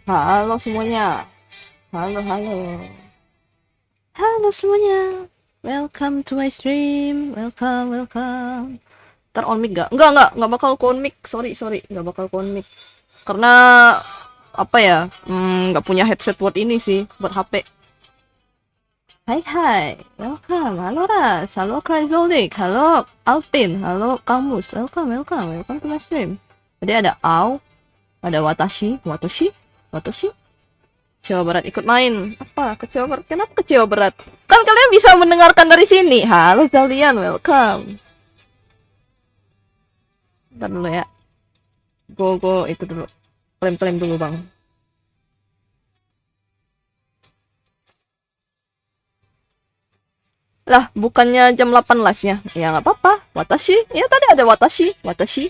Halo semuanya. Halo, halo. Halo semuanya. Welcome to my stream. Welcome, welcome. Ntar on mic gak? Enggak bakal on mic. Sorry, nggak bakal on mic. Karena apa ya? Nggak punya headset buat ini sih, buat HP. Hai hai, welcome. Halo Ras, halo Cryzolic, halo Alpin, halo Kamus. Welcome to my stream. Tadi ada Au, ada Watashi. Kecewa berat ikut main. Apa? Kecewa berat? Kenapa kecewa berat? Kan kalian bisa mendengarkan dari sini. Halo kalian, welcome. Ntar dulu ya. Go itu dulu. Klaim dulu bang. Lah, bukannya jam 8 live-nya? Ya nggak apa-apa. Watashi. Ya tadi ada Watashi. Watashi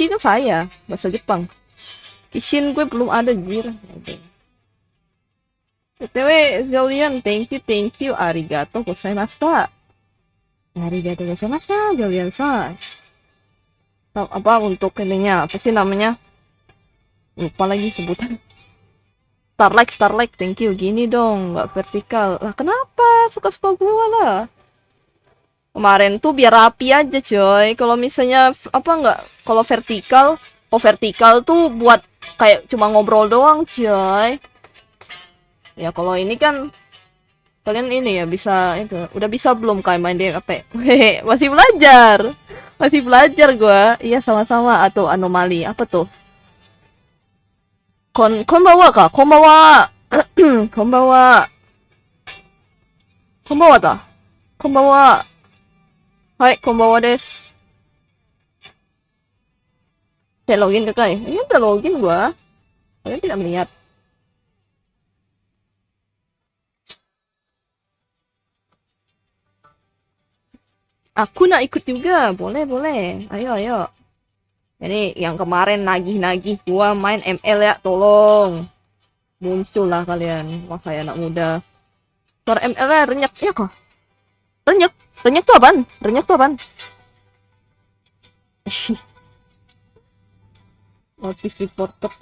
itu saya. Bahasa Jepang. Kishin gue belum ada, jir. BTW, Zolian, thank you. Arigato gozaimashita. Arigato gozaimashita, Zolian-san. Apa untuk ininya? Apa sih namanya? Lupa lagi sebutan. Starlight, thank you. Gini dong, nggak vertikal. Lah kenapa? Suka-suka gua lah. Kemarin tuh biar rapi aja coy. Kalau misalnya apa nggak? Kalau vertikal tuh buat kayak cuma ngobrol doang coy. Ya kalau ini kan kalian ini ya bisa itu. Udah bisa belum kayak main di HP? Hehe, masih belajar gua. Iya sama-sama atau anomali apa tuh? Konbawa ka? Konbawa. Konbawa. Konbawa da. Konbawa. Hai, konbawa desu. Saya login ke kai. Ini udah login gua. Kalian tidak melihat. Aku nak ikut juga. Boleh. Ayo. Ini yang kemarin nagih gua main ML ya, tolong. Muncul lah kalian. Wah, kayak anak muda. Suara ML-nya renyak ya kok. Renyak tuh apaan? Notice reporter.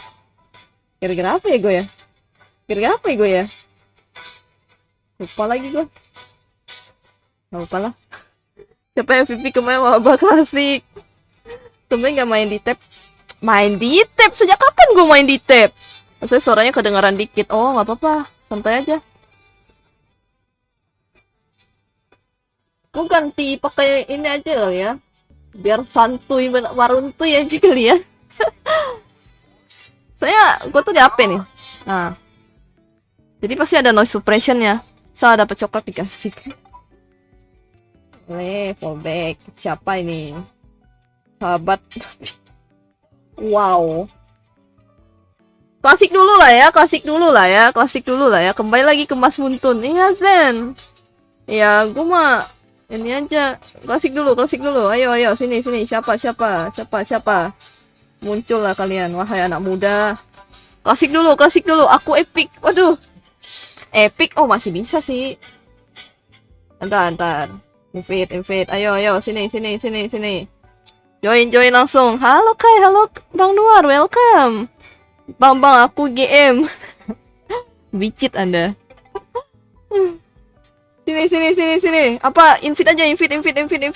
Kira-kira apa ya gue ya? Lupa lagi gue. Gak lupa lah. Siapa MVP kemarin Wabah Klasik? Tumben gak main di tab. Sejak kapan gue main di tab? Maksudnya suaranya kedengaran dikit. Oh gak apa-apa, santai aja. Gue ganti pakai ini aja kali ya, biar santuy waruntuy aja kali ya. Gue tuh di HP nih. Nah, jadi pasti ada noise suppression ya. Saya dapat coklat dikasih. Fallback. Siapa ini? Sahabat. Wow. Klasik dulu lah ya. Kembali lagi ke Mas Muntun. Iya Zen. Ya, gue mah ini aja. Klasik dulu. Ayo, sini. Siapa? Muncul lah kalian, wahai anak muda. Klasik dulu. Aku epic. Waduh. Epic. Oh, masih bisa sih. Antar. Invite. Ayo, sini. Join langsung. Halo Kai, halo Bang Nuar, welcome. Bang, aku GM. Bicit Anda. Sini. Apa? Invite aja.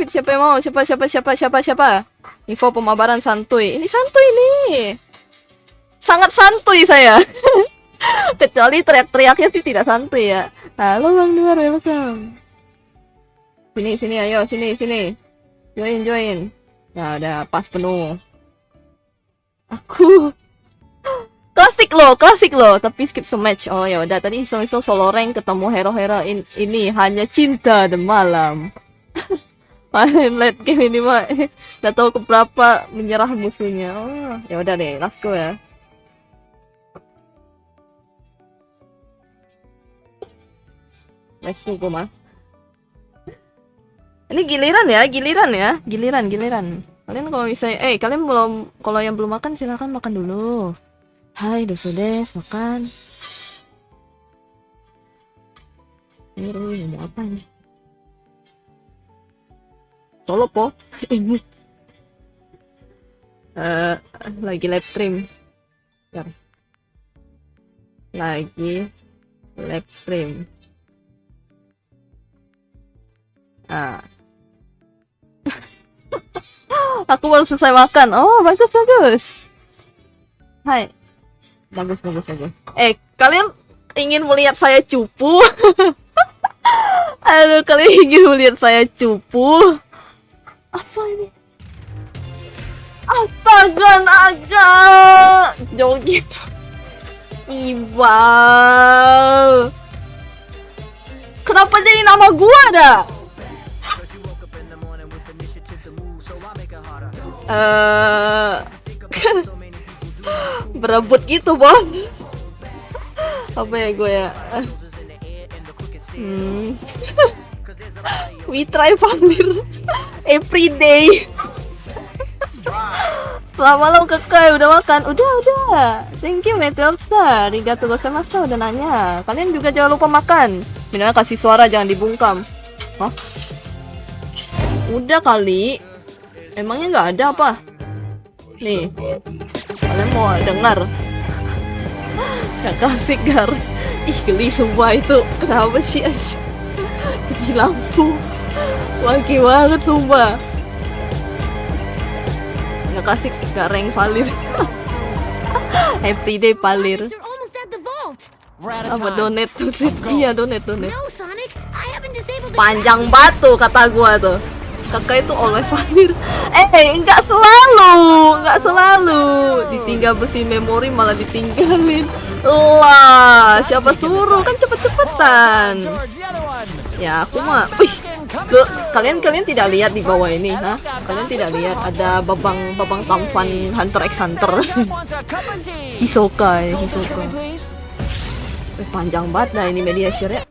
Siapa yang mau? Siapa? Info pemabaran santuy. Ini santuy nih. Sangat santuy saya. Kecuali teriak-teriaknya sih tidak santuy ya. Halo Bang Nuar, welcome. Sini, ayo, sini. Join. Nah, udah pas penuh. Aku klasik loh, tapi skip sematch. Oh ya udah, tadi iseng solo rank ketemu hero-hero ini hanya cinta dan malam. Main late game ini mah udah tahu keberapa menyerah musuhnya. Oh, ya udah deh, let's go ya. Let's go mah. Ini giliran ya. Kalian kalau misalnya kalau yang belum makan silakan makan dulu. Hai dosodes, makan. Ini mau apa nih? Solo po. Lagi live stream. Bentar. lagi live stream. Ah. Aku baru selesai makan. Oh, bagus bagus. Hai. Bagus bagus bagus. Kalian ingin melihat saya cupu? Aduh, kalian ingin melihat saya cupu? Apa ini? Astaga, naga! Joget. Ibal. Kenapa jadi nama gua dah? Berebut gitu, Bos. Apa ya gue ya? We try Vampir every day. Selamat malam Kakak, udah makan? Udah. Thank you Meteor Star. Arigatou gozaimasu udah nanya. Kalian juga jangan lupa makan. Minimal kasih suara, jangan dibungkam. Hah? Udah kali. Emangnya nggak ada apa? Nih, kalian mau dengar? Kakak Sigar. Ih, geli sumpah itu. Kenapa sih? Di lampu. Wangi banget sumpah. Nggak kasih gak rank Valir. Everyday Valir. Apa donate? Iya donate. Panjang batu kata gua tuh. Kakak itu oleh Valir. Nggak selalu. Ditinggal bersih memori malah ditinggalin. Lah, siapa suruh kan cepet-cepetan. Ya aku mah. Wih, loh, kalian tidak lihat di bawah ini, ha? Kalian tidak lihat ada babang tampan Hunter x Hunter. Hisoka. Panjang banget dah ini media share ya.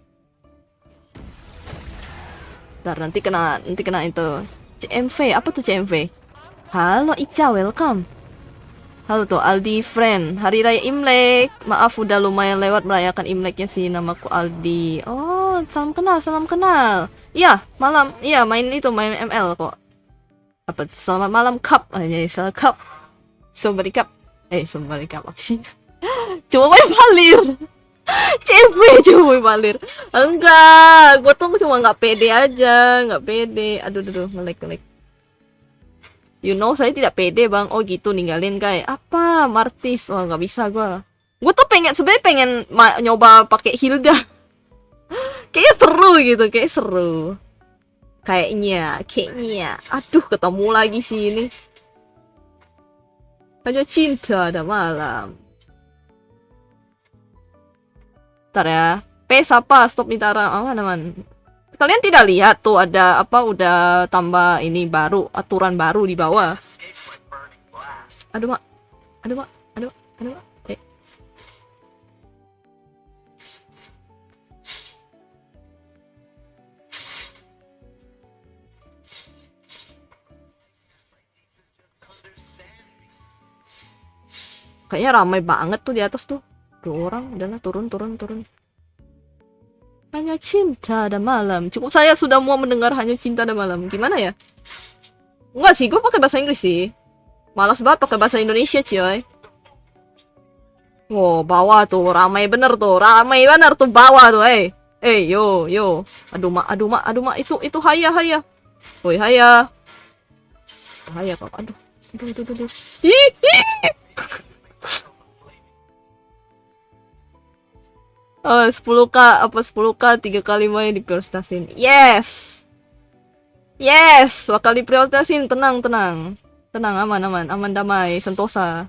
Ntar nanti kena itu CMV. Apa tuh CMV? Halo Ica, welcome. Halo tuh Aldi friend. Hari Raya Imlek. Maaf udah lumayan lewat merayakan Imleknya sih. Namaku Aldi. Oh, salam kenal. Iya, malam. Iya, main ML kok. Apa tuh? Selamat malam Cup. Selamat Cup. Somebody Cup apa sih? Cuma main Valir. Cuma main Valir. Enggak, gue tuh cuma nggak pede aja, nggak pede. Aduh, ngelek. You know, saya tidak pede bang. Oh gitu, ninggalin guys. Apa? Martis. Oh nggak bisa gue. Gue tuh sebenarnya pengen nyoba pakai Hilda. Kayaknya seru gitu, kayak seru. Kayaknya. Aduh, ketemu lagi sih ini. Hanya cinta ada malam. Ntar ya. Apa? Stop minta aman. Kalian tidak lihat tuh ada apa udah tambah ini baru, aturan baru di bawah. Aduh mak. Kayaknya ramai banget tuh di atas tuh. 2 orang, udahlah turun. Hanya cinta ada malam. Cukup saya sudah mau mendengar hanya cinta ada malam. Gimana ya? Enggak sih, gue pakai bahasa Inggris sih. Malas banget pakai bahasa Indonesia, coy. Wow, bawah tuh ramai bener tuh bawah tuh, yo. Aduh mak, itu haya. Woi, haya kok. Aduh. Hihi. 10k 3 kali main diprioritasin. Yes, bakal diprioritasin. Tenang, aman damai sentosa.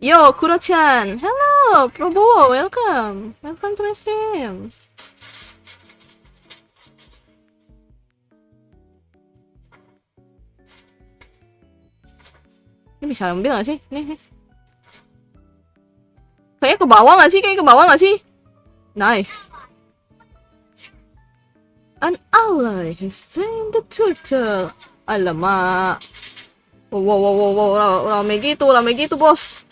Yo Kuro-chan, hello Probowo, welcome to my stream. Ini bisa ambil gak sih? Nih. Kayaknya ke bawah gak sih? Nice. An ally has trained the turtle. Alamak. Wow. Rame gitu, bos.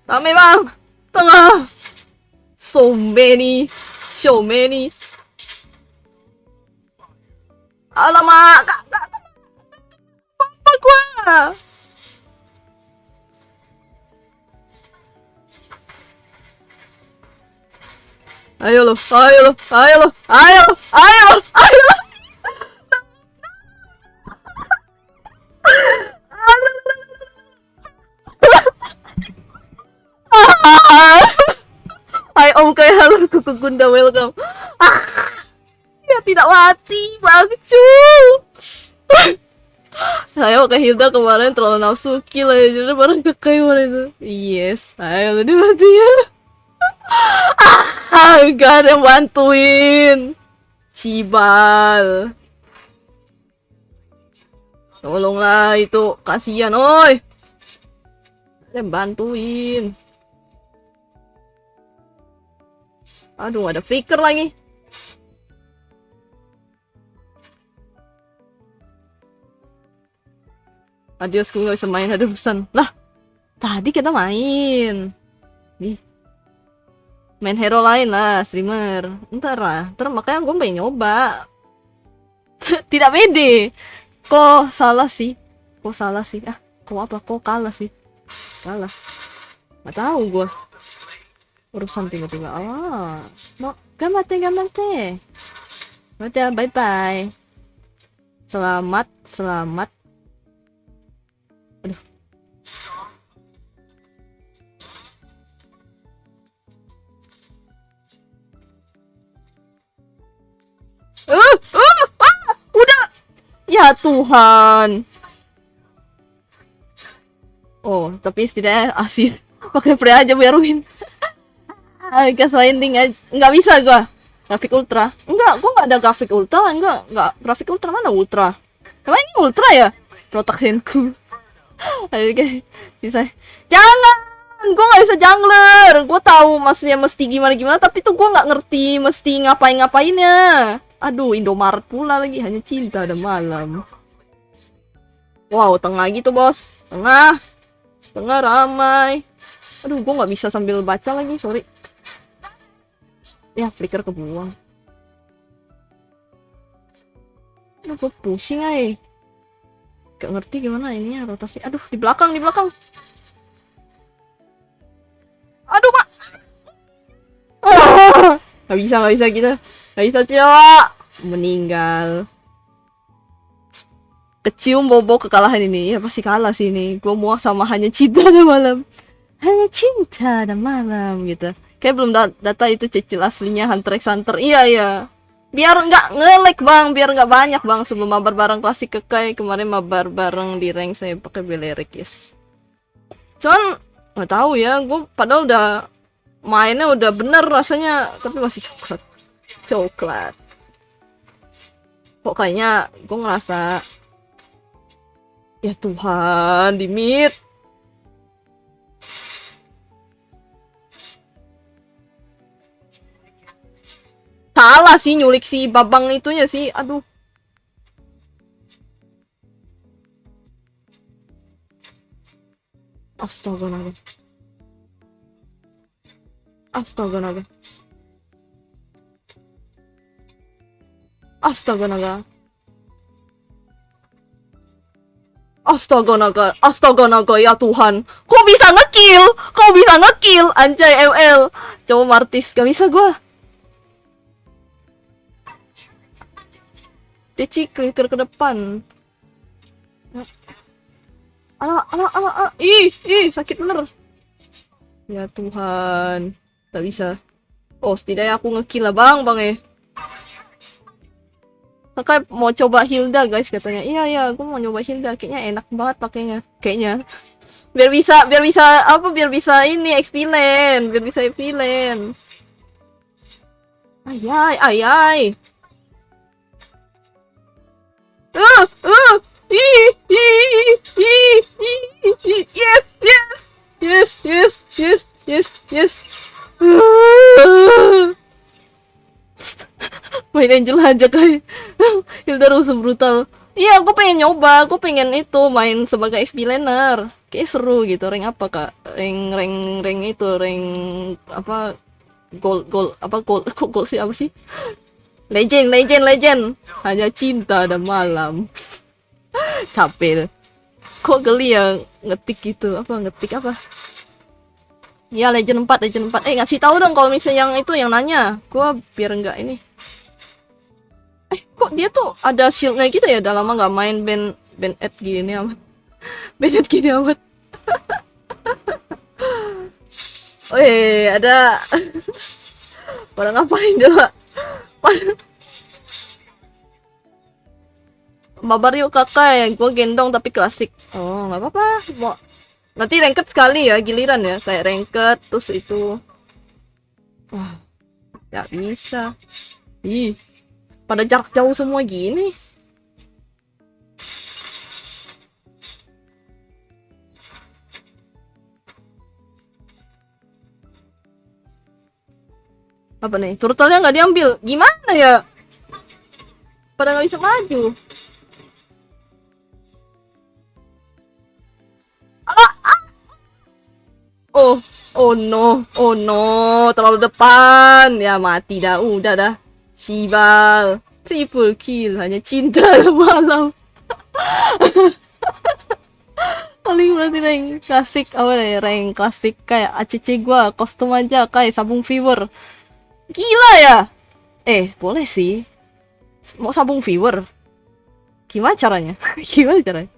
Rame bang. Tengah. So many. Alamak. Apa gua? Ayo lo, ayo lo, ayo lo, ayo lo, ayo lo, ayo lo. Hai om kayak halo kuku Gunda welcome. Ya tidak mati bangcu. Saya ke Hilda kemarin terlalu nafsu kill aja jadi bareng ke kemarin itu. Yes, ayo lu mati ya. Gak ada yang bantuin. Cibal. Tolonglah itu kasihan, oi. Ada yang bantuin. Aduh, ada flicker lagi. Adios, gue gak bisa main, ada pesan. Lah, tadi kita main. Nih. Main hero lain lah, streamer. Ntar makanya gue pengen nyoba. Tidak pede. Kok salah sih? Ah, kok apa? Kok kalah sih? Kalah. Gak tahu gue. Urusan tiba-tiba. Oh, mau gamate. Udah, bye-bye. Selamat. Aduh. Udah. Ya Tuhan. Oh, tapi setidaknya asin. Pakai pre aja biar win. Gas landing aja. Nggak bisa gua. Grafik ultra. Enggak, gua nggak ada grafik ultra. Enggak. Grafik ultra mana ultra? Emang ini ultra ya? Protaksenku. Ayo guys, bisa. Jangan, gue nggak bisa jungler. Gue tahu maksudnya mesti gimana, tapi tuh gue nggak ngerti mesti ngapainnya. Aduh, Indomaret pula lagi, hanya cinta ada malam. Wow, tengah gitu bos, tengah ramai. Aduh, gue nggak bisa sambil baca lagi, sorry. Ya, flicker kebuang. Aduh, gue pusing aja. Gak ngerti gimana ininya rotasi. Aduh, di belakang. Aduh, Mak. Gak bisa kita. Gak bisa, Cok. Meninggal. Kecium bobo kekalahan ini. Ya pasti kalah sih ini. Gue muak sama hanya cinta dan malam. Hanya cinta dan malam gitu. Kayak belum data itu cicil aslinya Hunter x Hunter. Iya. Biar nggak nge-lag bang, biar nggak banyak bang. Sebelum mabar bareng klasik kekai, kemarin mabar bareng di rank saya pakai Belerik yes. Cuman nggak tahu ya, gue padahal udah mainnya udah bener rasanya, tapi masih coklat. Kok kayaknya gue ngerasa ya Tuhan di mid. Salah sih nyulik si babang itunya sih, aduh. Astaga naga. Astaga naga ya Tuhan. Kok bisa ngekill? Anjay ML. Coba Martis, gak bisa gua. Cici clicker ke depan. Ih, sakit bener. Ya Tuhan, tak bisa. Oh, setidaknya aku ngekill lah bang Kakak mau coba Hilda guys katanya. Iya, aku mau nyoba Hilda. Kayaknya enak banget pakainya. Kayaknya. Biar bisa ini XP lane. Biar bisa XP lane. Ayai. Yes. Main Angel aja kayak Hilda rusuh brutal. Iya, aku pengen nyoba, aku pengen itu main sebagai XP laner. Kayak seru gitu. Rank apa kak? Rank itu, rank apa? Gold sih apa sih? Legend. Hanya cinta dan malam. Capek. Kok geli ya ngetik gitu? Ngetik apa? Ya Legend 4, Legend 4. Ngasih tahu dong kalau misalnya yang itu yang nanya. Gua biar enggak ini. Kok dia tuh ada shieldnya gitu ya? Udah lama nggak main band ad gini amat. Band ad gini amat. Ada pada ngapain coba? Mabar yuk kakak yang gue gendong tapi klasik. Oh nggak apa-apa. Mau nanti ranked sekali ya giliran ya kayak ranked terus itu. Wah nggak bisa. Ih pada jarak jauh semua gini. Apa nih? Turtle-nya nggak diambil. Gimana ya? Pada nggak bisa maju. Oh no, oh no, terlalu depan. Ya mati dah, udah dah. Shibal, triple kill, hanya cinta malam. Paling berarti rank klasik, apa nih? Rank klasik kayak ACC gua, kostum aja kayak sabung fever. Gila ya? Boleh sih. Mau sabung fever? Gimana caranya? Gimana caranya?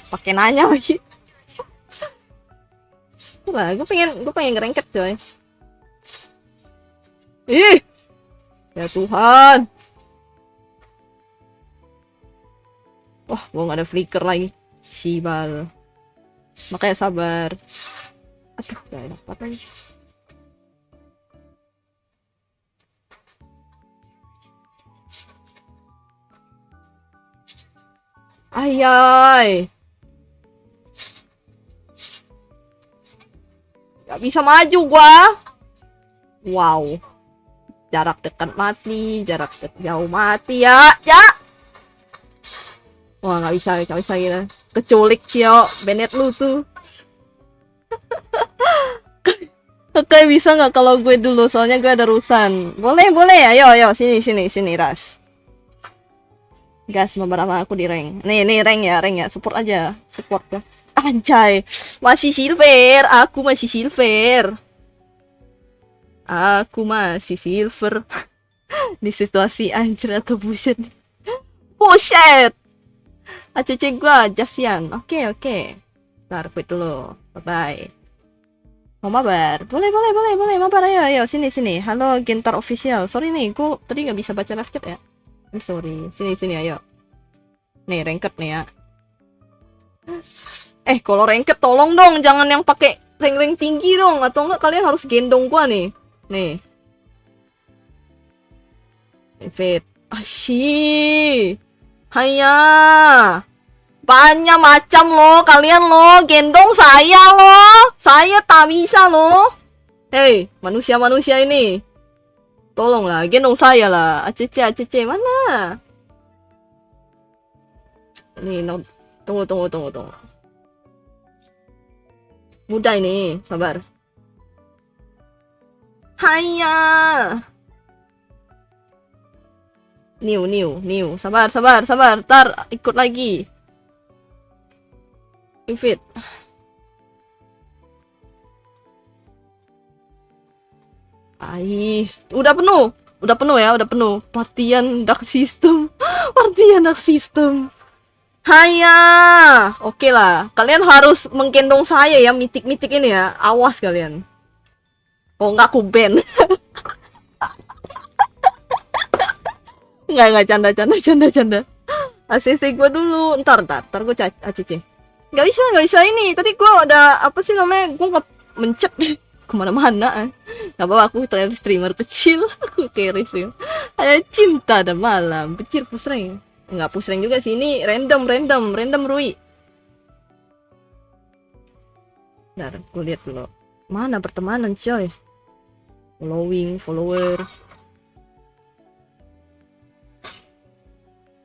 Pakai nanya lagi. Lah, gue pengen ngerengket coy. Ih, ya Tuhan. Wah, gue nggak ada flicker lagi. Shibal. Makanya sabar. Aduh, gak dapat lagi. Ayai. Gak bisa maju gua. Wow. Jarak dekat mati, jarak jauh mati ya. Ya. Wah, nggak bisa gitu. Keculik Cio, Bennett lu tuh. Oke, bisa nggak kalau gue dulu? Soalnya gue ada urusan. Boleh. Ayo, sini, Ras. Gas, beberapa aku di rank. Nih rank ya. Support aja. Support ya. Anjay, masih silver. Aku masih silver. Di situasi anjir atau bullshit. Bullshit. ACC gua Jasian. Oke. Ntar quit dulu. Bye. Mau mabar? Boleh. Mabar ayo. Sini. Halo Gentar official. Sorry nih, gua tadi nggak bisa baca live chat ya. I'm sorry. Sini ayo. Nih ranked nih ya. Kalau ranked tolong dong jangan yang pakai rank tinggi dong atau enggak kalian harus gendong gua nih. Nih. Fit. Asyik. Haya. Banyak macam loh kalian loh, gendong saya loh. Saya tak bisa loh. Hei, manusia ini. Tolonglah, gendong saya lah. ACC mana? Nih, no. Tunggu. Mudah ini, sabar. Haya. New. Sabar. Ntar ikut lagi. Invite. Udah penuh ya. Partian dark system. Haya. Oke lah. Kalian harus menggendong saya ya, mitik ini ya. Awas kalian. Oh, enggak aku ban. Enggak canda. ACC gua dulu. Ntar gua ACC. Nggak bisa ini. Tadi gua ada apa sih namanya? Gua nggak mencet kemana-mana. Nggak apa-apa, aku ternyata streamer kecil. Aku carry sih. Hanya cinta dan malam. Pecir push rank. Nggak push rank juga sih. Ini random Rui. Bentar, gue lihat dulu. Mana pertemanan coy? Follower.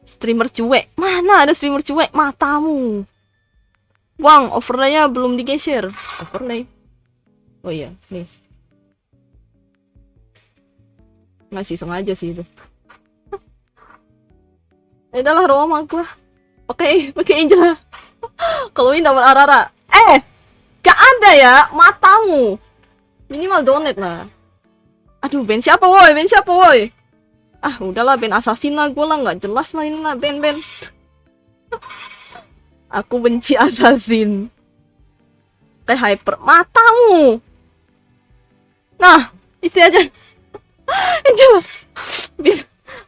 Streamer cuek. Mana ada streamer cuek? Matamu. Wang, overlay-nya belum digeser. Overlay. Oh iya, nih. Nggak sih, sengaja sih itu. Adalah Roma gua. Pakai Angel. Kalau ini dapat Arara. Gak ada ya matamu. Minimal donate lah. Aduh, band siapa woi? Band siapa woi? Ah, udahlah band assassin lah, gue lah nggak jelas lah ini lah band-band. Aku benci assassin. Kayak hyper matamu. Nah, itu aja. Itu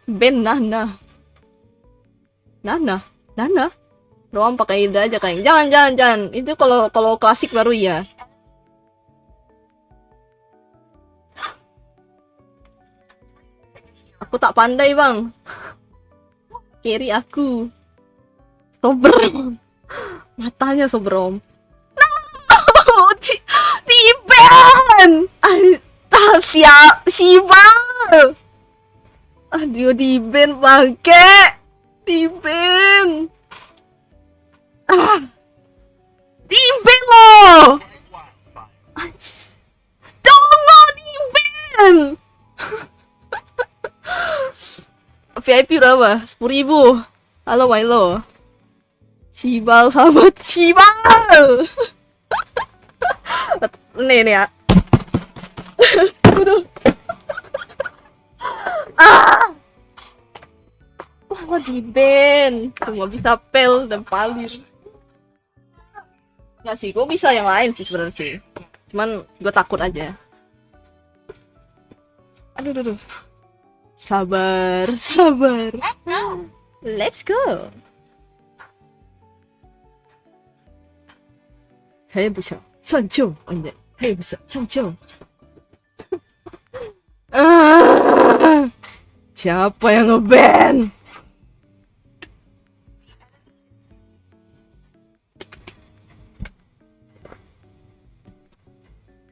band Nana. Roam pakai ida aja kayak. Jangan. Itu kalau klasik baru ya. Aku tak pandai, Bang. Carry aku. Sobrom. Matanya sobrom. No! Di-ban! Shiba! Aduh, di-ban bangke! Di-ban! Di-ban lo! Tunggu, di-ban! VIP berapa? 10.000. Halo Milo. Shibal sahabat Shibal. Nih ya. Wah, di ban. Cuma bisa pel dan palir. Nggak sih, gue bisa yang lain sih sebenarnya sih. Cuman gue takut aja. Aduh. Sabar. Let's go. Hei busa, sancho, anjay. Hei busa, sancho. Siapa yang nge-ban?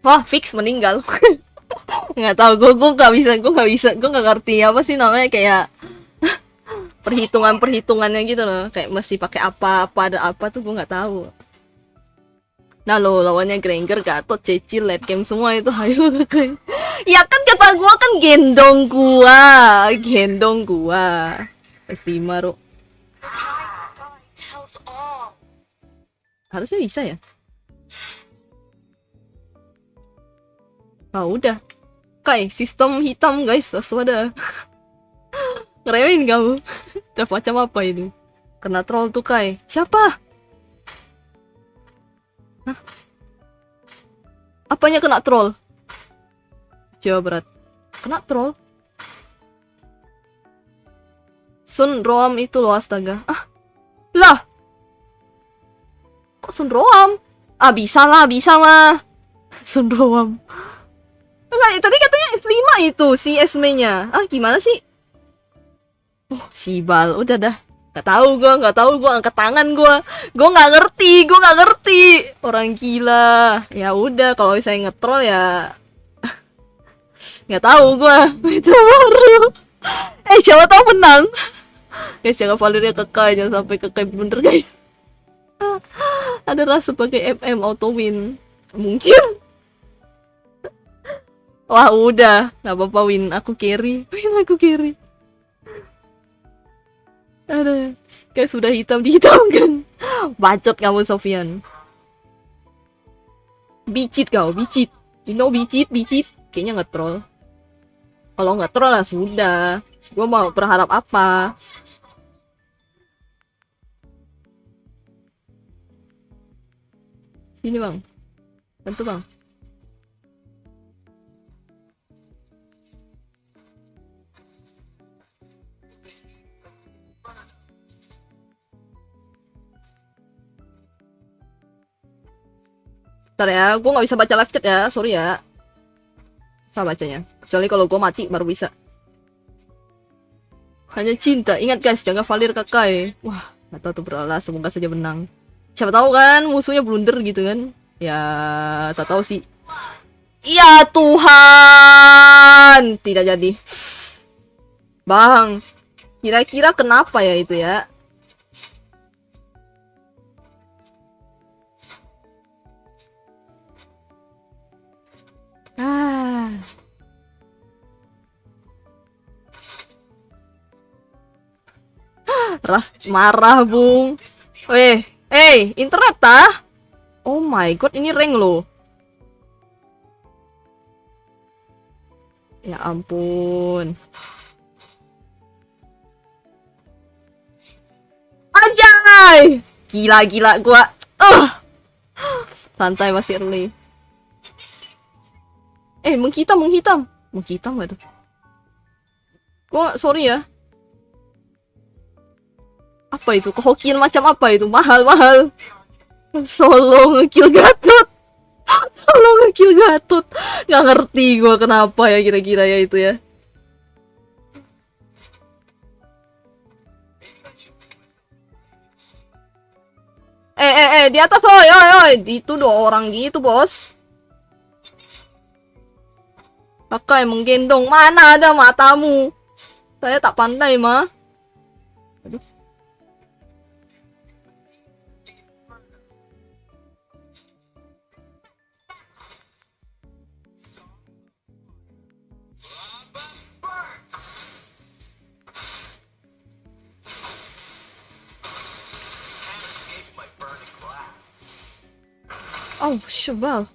Wah, fix meninggal. Nggak tahu, gue nggak bisa, gue nggak ngerti apa sih namanya kayak perhitungannya gitu loh, kayak mesti pakai apa ada apa tuh gue nggak tahu. Nah lo lawannya Granger, Gatot, Cecil, late game semua itu, hayo kayak. Ya kan kata gue kan gendong gua. Simaru. Harusnya bisa ya. Ah udah. Kai, sistem hitam guys, waspada. Ngeremehin kamu. Udah macam apa ini? Kena troll tuh Kai. Siapa? Hah? Apanya kena troll? Jawa Barat. Kena troll? Sun Roam itu loh, astaga. Ah. Lah. Kok Sun Roam? Ah bisa mah. Sun Roam. Enggak, tadi katanya F5 itu si Esme-nya. Ah, gimana sih? Oh, Shibal. Udah dah. Nggak tahu gua angkat tangan gua. Gua nggak ngerti. Orang gila. Ya udah, kalau saya nge-troll ya nggak tahu gua. Itu baru. Siapa tahu menang. Guys, jangan valirnya kekal, jangan sampai kekal bener guys. Ada rasa sebagai MM auto win. Mungkin. Wah udah, nggak apa-apa win aku carry. Ada, kayak sudah hitam dihitamkan. Bacot kamu Sofian. Bicit kau, bicit. You know bicit. Kayaknya nge-troll. Kalau nge-troll lah sudah. Gua mau berharap apa? Sini bang, bantu bang. Bentar ya, gue nggak bisa baca live chat ya, sorry ya. Bisa bacanya, kecuali kalau gue mati baru bisa. Hanya cinta, ingat guys, jangan valir kakai. Wah, nggak tahu tuh beralas, semoga saja menang. Siapa tahu kan musuhnya blunder gitu kan? Ya, tak tahu sih. Ya Tuhan, tidak jadi. Bang, kira-kira kenapa ya itu ya? Ras marah bung. Internet tah? Oh my god, ini rank loh. Ya ampun. Anjay! Gila gua. Santai masih early. Menghitam. Menghitam gak tuh? Gua sorry ya. Apa itu? Kehokian macam apa itu? Mahal. Solo ngekill Gatot. Solo ngekill Gatot. Gak ngerti gua kenapa ya kira-kira ya itu ya. Di atas oi. Itu 2 orang gitu, Bos. Pakai menggendong, mana ada matamu? Saya tak pandai mah. Aduh. Oh, Syubal.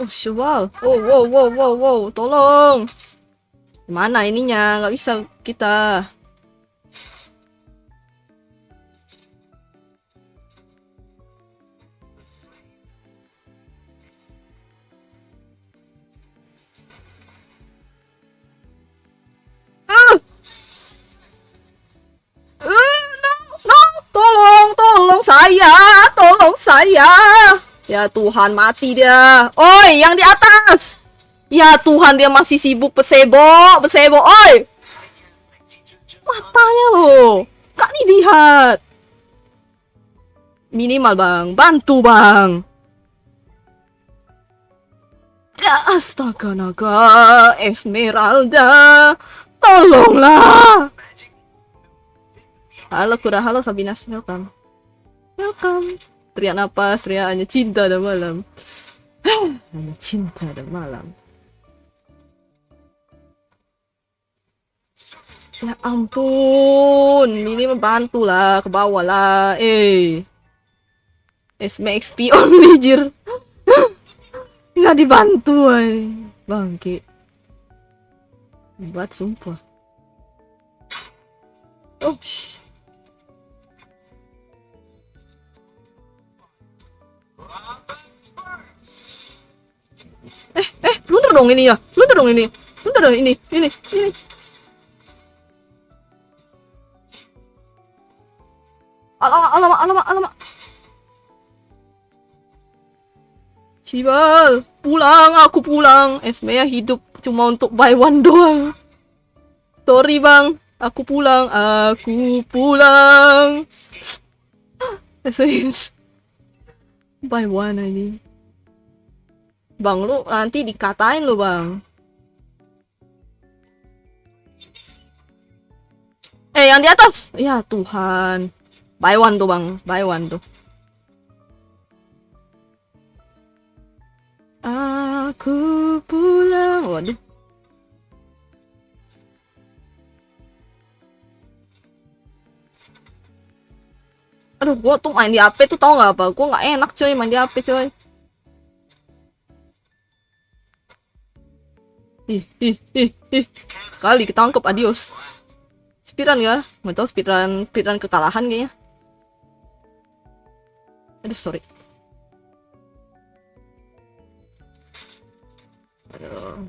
Wow. Tolong. Mana ininya? Nggak bisa kita. No. Tolong saya. Ya Tuhan, mati dia. Oi, yang di atas. Ya Tuhan, dia masih sibuk bersebo. Oi. Matanya loh. Gak dilihat. Minimal bang, bantu bang. Ya astaga naga, Esmeralda. Tolonglah. Halo Kura, halo Sabinas, welcome. Teriak napas, teriak hanya cinta dan malam. Hanya cinta dan malam. Ya ampun, ini membantu lah, ke bawah lah, SMXP only jir. Nggak dibantu, bangke. Buat sumpah. Oh, blunder dong ini ya. Blunder dong ini. Alamak. Cibal, aku pulang. Esmea hidup cuma untuk buy one doang. Sorry bang, aku pulang. Serius. Buy one ini. Bang, lu nanti dikatain lu bang. Yang di atas. Ya Tuhan. Buy one tuh bang, buy one tuh. Aku pulang. Waduh. Aduh, gua tuh main di HP tuh tau gak apa? Gua gak enak coy main di HP coy. Sekali ketangkep, adios. Speedrun ya? Nggak tahu speedrun kekalahan kayaknya. Aduh, sorry. Aduh.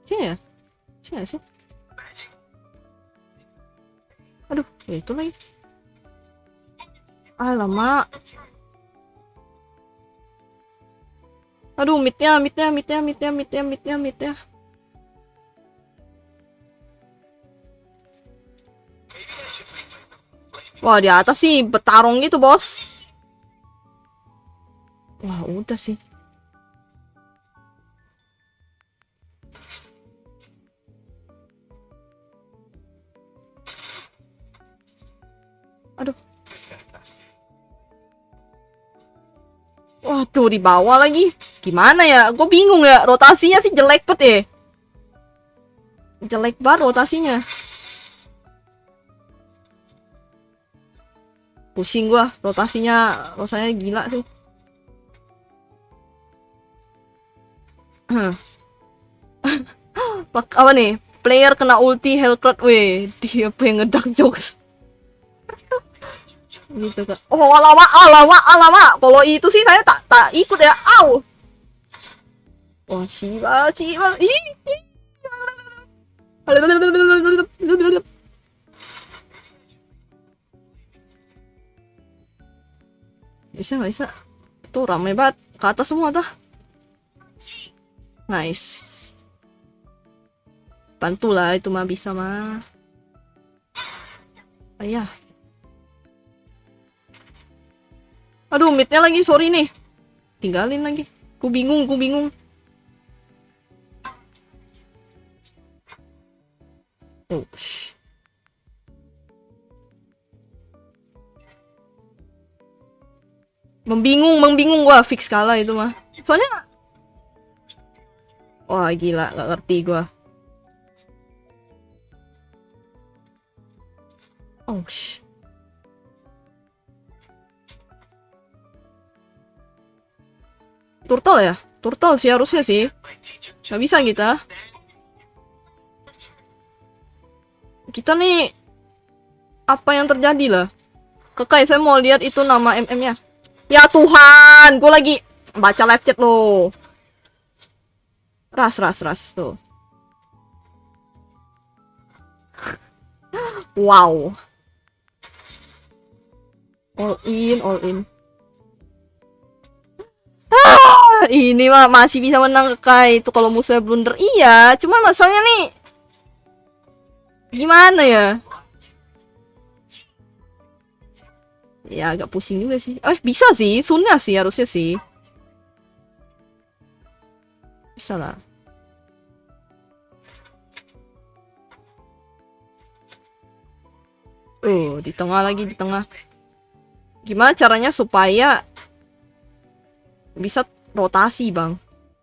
Sini ya sih. Aduh, ya itu lagi. Alamak. Aduh, midnya. Wah, di atas sih bertarung gitu, bos. Wah, udah sih. Aduh. Wah, tuh di bawah lagi. Gimana ya? Gue bingung ya. Rotasinya sih jelek banget ya. Jelek banget rotasinya. Pusing gua, rotasinya gila sih. Apa nih? Player kena ulti Hellcrat, weh. Dia pengen ngedak jokes. Gitu kan. Oh, alamak, alamak, alamak. Kalau itu sih saya tak ikut ya. Au. Wah, Shiva, Shiva. Ih. Bisa nggak bisa? Tuh ramai banget. Ke atas semua dah. Nice. Bantulah itu mah bisa mah. Ayah. Aduh, midnya lagi, sorry nih. Tinggalin lagi. Ku bingung, ku bingung. Oh. Membingung gua, fix kalah itu mah. Soalnya wah gila, gak ngerti gua. Oh, turtle ya? Turtle sih harusnya sih. Gak bisa kita. Kita nih apa yang terjadi lah? Kekai, saya mau lihat itu nama MM-nya. Ya Tuhan, gue lagi baca live chat lo. Ras tuh. Wow. All in, all in. Ini mah masih bisa menang Kekai itu kalau musuhnya blunder. Iya, cuman masalahnya nih gimana ya? Ya agak pusing juga sih. Bisa sih, Sunnya sih harusnya sih. Bisa lah. Di tengah lagi, di tengah. Gimana caranya supaya bisa rotasi, Bang?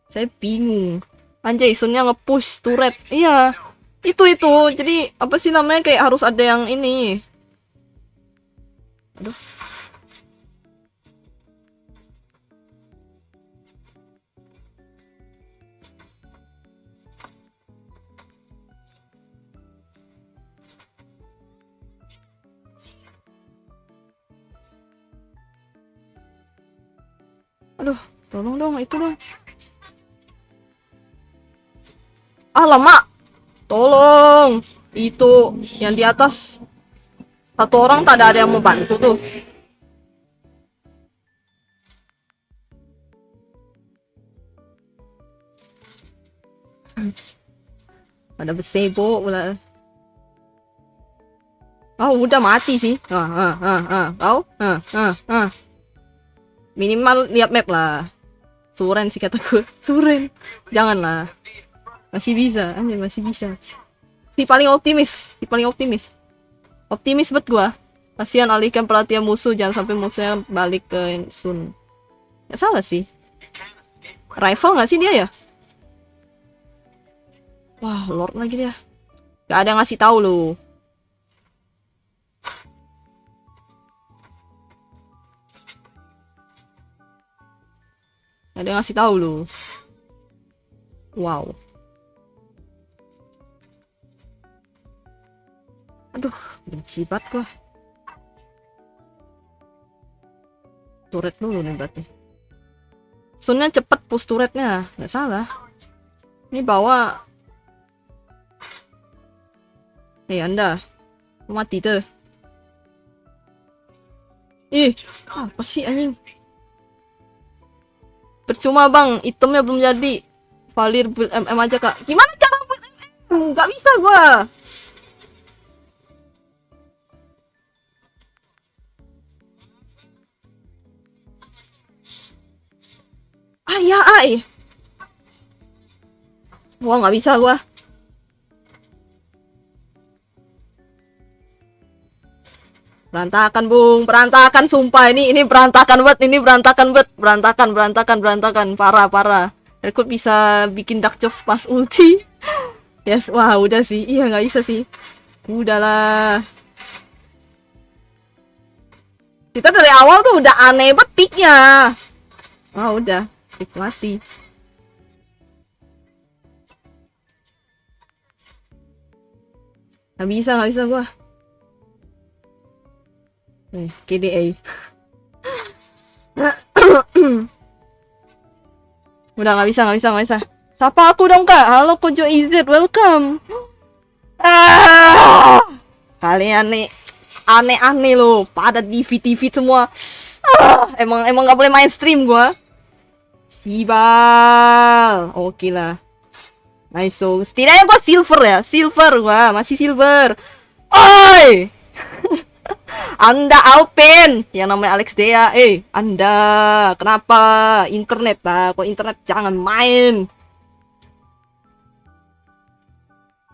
Saya bingung. Anjay, Sunnya nge-push turret. Iya. Itu. Jadi, apa sih namanya? Kayak harus ada yang ini. Aduh. Aduh, tolong dong, itu dong. Lama. Tolong. Itu yang di atas. Satu orang tak ada yang mau bantu tuh. Ada besebo pula. Oh, udah mati sih. Kau? Minimal lihat map lah. Suren sih kataku. Suren. Janganlah. Masih bisa, anjir masih bisa. Si paling optimis. Optimis bet gua. Kasihan alihkan perhatian musuh, jangan sampai musuhnya balik ke Sun. Gak salah sih. Rifle gak sih dia ya? Wah, Lord lagi dia. Gak ada yang ngasih tahu lu. Gak ada yang ngasih tahu lu. Wow. Aduh, benci banget gua. Turret dulu nih berarti. Sunnya cepet push turretnya, nggak salah. Ini bawa. Anda mati tuh. Ih, apa sih anjing? Percuma bang, itemnya belum jadi. Valir build MM aja kak. Gimana cara build MM? Nggak bisa gua. Ay. Wah, nggak bisa gua. Berantakan, Bung. Berantakan sumpah. Ini berantakan banget. Berantakan. Parah. Rekrut bisa bikin dark jokes pas ulti. Yes, wah udah sih. Iya, nggak bisa sih. Udahlah. Kita dari awal tuh udah aneh banget picknya. Udah. Mati. Nggak bisa gua. KDA. Udah nggak bisa. Sapa aku dong kak. Halo Kojo Izet, welcome. Kalian nih aneh-aneh loh, pada TV semua. Emang nggak boleh main stream gua. Sibal, oke lah. Nice, so setidaknya gua silver gua masih silver. Oi. Anda Alpen, yang namanya Alex Dea, Anda kenapa internet lah? Kok internet jangan main.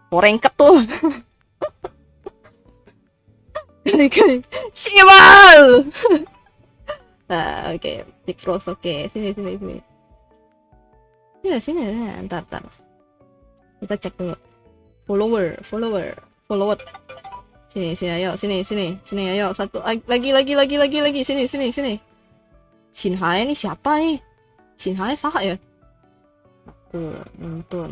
Korengket tuh. Kali Sibal. Nah, oke, Big Frost, oke, sini. Ya, sini, ntar. Kita cek dulu. Follower. Sini, ayo, sini, ayo, satu, lagi, sini. Shinhai ini siapa nih? Shinhai sah ya? Aku nonton.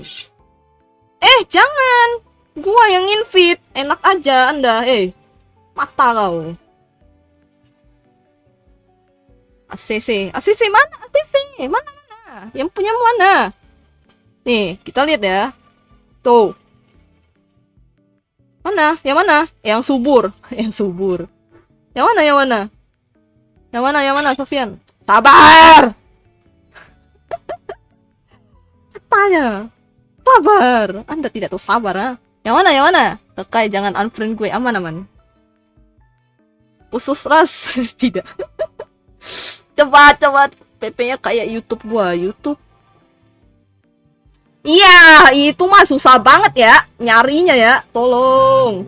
Jangan! Gua yang invite, enak aja Anda, mata kau. ACC mana? ACC mana? Yang punya mana? Nih, kita lihat ya. Tuh. Mana? Yang mana? Yang subur. Yang mana, Sofian? Sabar! Katanya. Sabar. Anda tidak tahu sabar, ha? Yang mana? Kekai, jangan unfriend gue. Aman. Usus ras. Tidak. Coba. PP-nya kayak YouTube gua. YouTube. Iya, itu mah susah banget ya nyarinya ya. Tolong.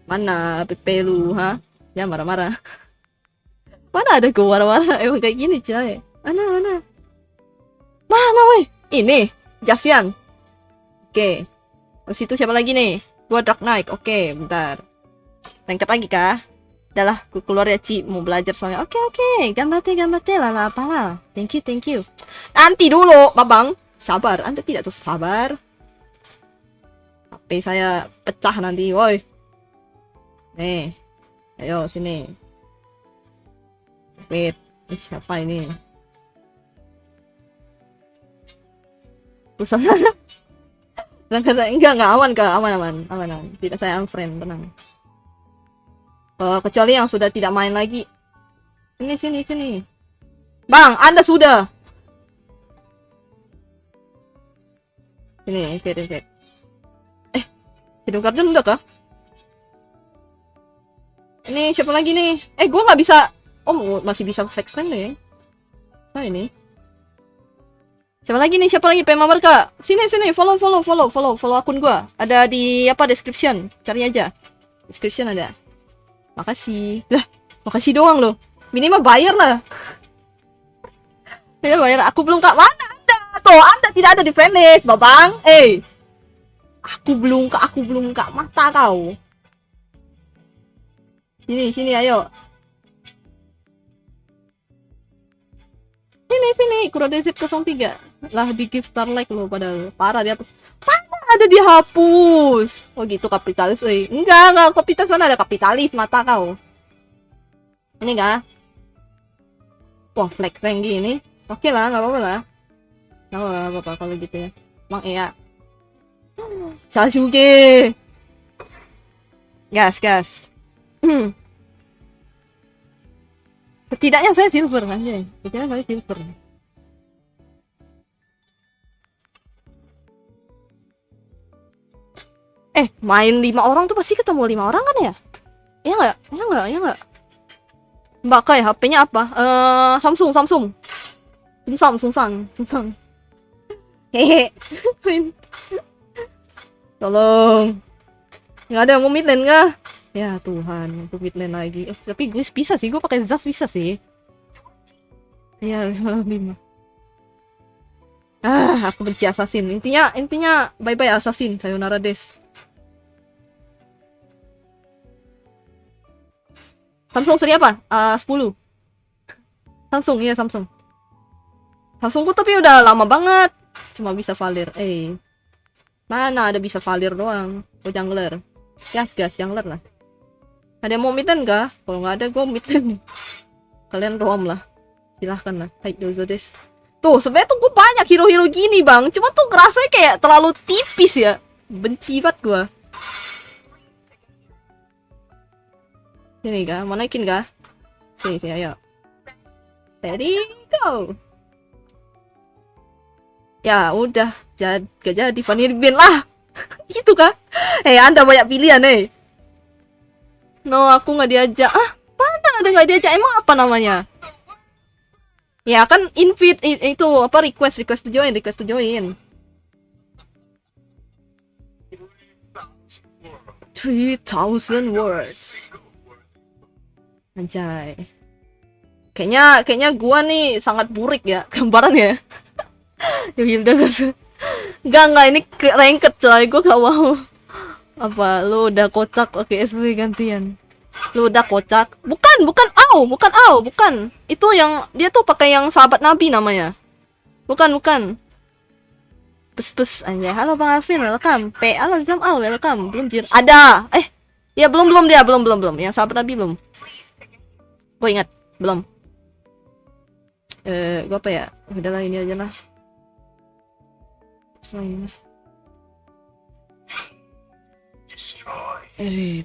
Mana PP lu, ha? Ya marah-marah. Mana ada gua marah-marah emang kayak gini, coy. Mana? Mana, weh? Ini Jasian. Oke. Terus itu siapa lagi nih? Gua Dark Knight. Oke, bentar. Lengkap lagi kah? Udahlah, gue keluar ya Ci, mau belajar soalnya. Oke, gambate lala apalah. Thank you. Nanti dulu, Babang. Sabar, Anda tidak tuh sabar. HP saya pecah nanti, woi. Nih. Ayo sini. Wait, siapa ini? Pusat. Enggak aman kah? Aman. Tidak, saya unfriend, tenang. Kecuali yang sudah tidak main lagi. Ini sini. Bang, Anda sudah. Ini, oke. Hidung Garden udah kah? Ini siapa lagi nih? Gue nggak bisa. Oh, masih bisa flex time deh. Nah, ini. Siapa lagi Pema Merka? Sini, follow akun gua. Ada di description. Cari aja. Description ada. Makasih. Lah, makasih doang loh. Minimal bayar lah. Ya bayar. Aku belum kak. Mana Anda? Tuh, Anda tidak ada di friendlist, Babang. Aku belum kak. Mata kau. Sini, ayo. Sini, Kurodezit 03. Lah di gift Starlight loh padahal. Parah di atas. Mana ada dihapus. Oh gitu kapitalis, Enggak, kapitalis mana ada kapitalis, mata kau. Ini enggak? Wah, flex rank gini. Oke lah, enggak apa-apa lah. Enggak apa-apa kalau gitu ya. Mang iya. Sasuke. Gas. Setidaknya saya silver aja. Setidaknya saya silver. Main 5 orang tuh pasti ketemu 5 orang kan ya? Iya nggak? Mbak Kai, HP-nya apa? Samsung. Samsung. Hehe. Tolong. Nggak ada yang mau mid lane nggak? Ya Tuhan, aku mid lane lagi. Tapi gue bisa sih, gue pakai Zas bisa sih. Ya 5. Aku benci assassin. Intinya bye-bye assassin. Sayonara des. Samsung seri apa? 10. Samsung, iya Samsung. Samsungku tapi udah lama banget. Cuma bisa Valir. Mana ada bisa Valir doang. Oh jungler. Gas, yang lah. Ada yang mau mid lane gak? Kalau nggak ada, gue mid lane nih. Kalian roam lah. Silahkan lah. Hai, dozo des. Tuh, sebenarnya tuh gue banyak hero-hero gini, Bang. Cuma tuh rasanya kayak terlalu tipis ya. Benci banget gue. Sini kah? Mau naikin kah? Sini, ayo. Ready, go! Ya, udah. Gak jadi Vanir Bin lah. Gitu kah? Anda banyak pilihan, No, aku nggak diajak. Mana ada nggak diajak? Emang apa namanya? Ya kan invite itu apa request to join. 3,000 words. Anjay. Kayaknya gua nih sangat burik ya gambaran ya. Hilda enggak ini ranked coy, gua gak mau. Apa lu udah kocak oke SV gantian. Lu udah kocak. Bukan. Itu yang dia tuh pakai yang sahabat Nabi namanya. Bukan. Pes anjay. Halo Bang Alvin, welcome. Halo Jamal, welcome. Belum jir. Ada. Ya belum dia, belum. Yang sahabat Nabi belum. Gue ingat, belum. Gue apa ya? Udahlah ini aja lah. Selain destroy.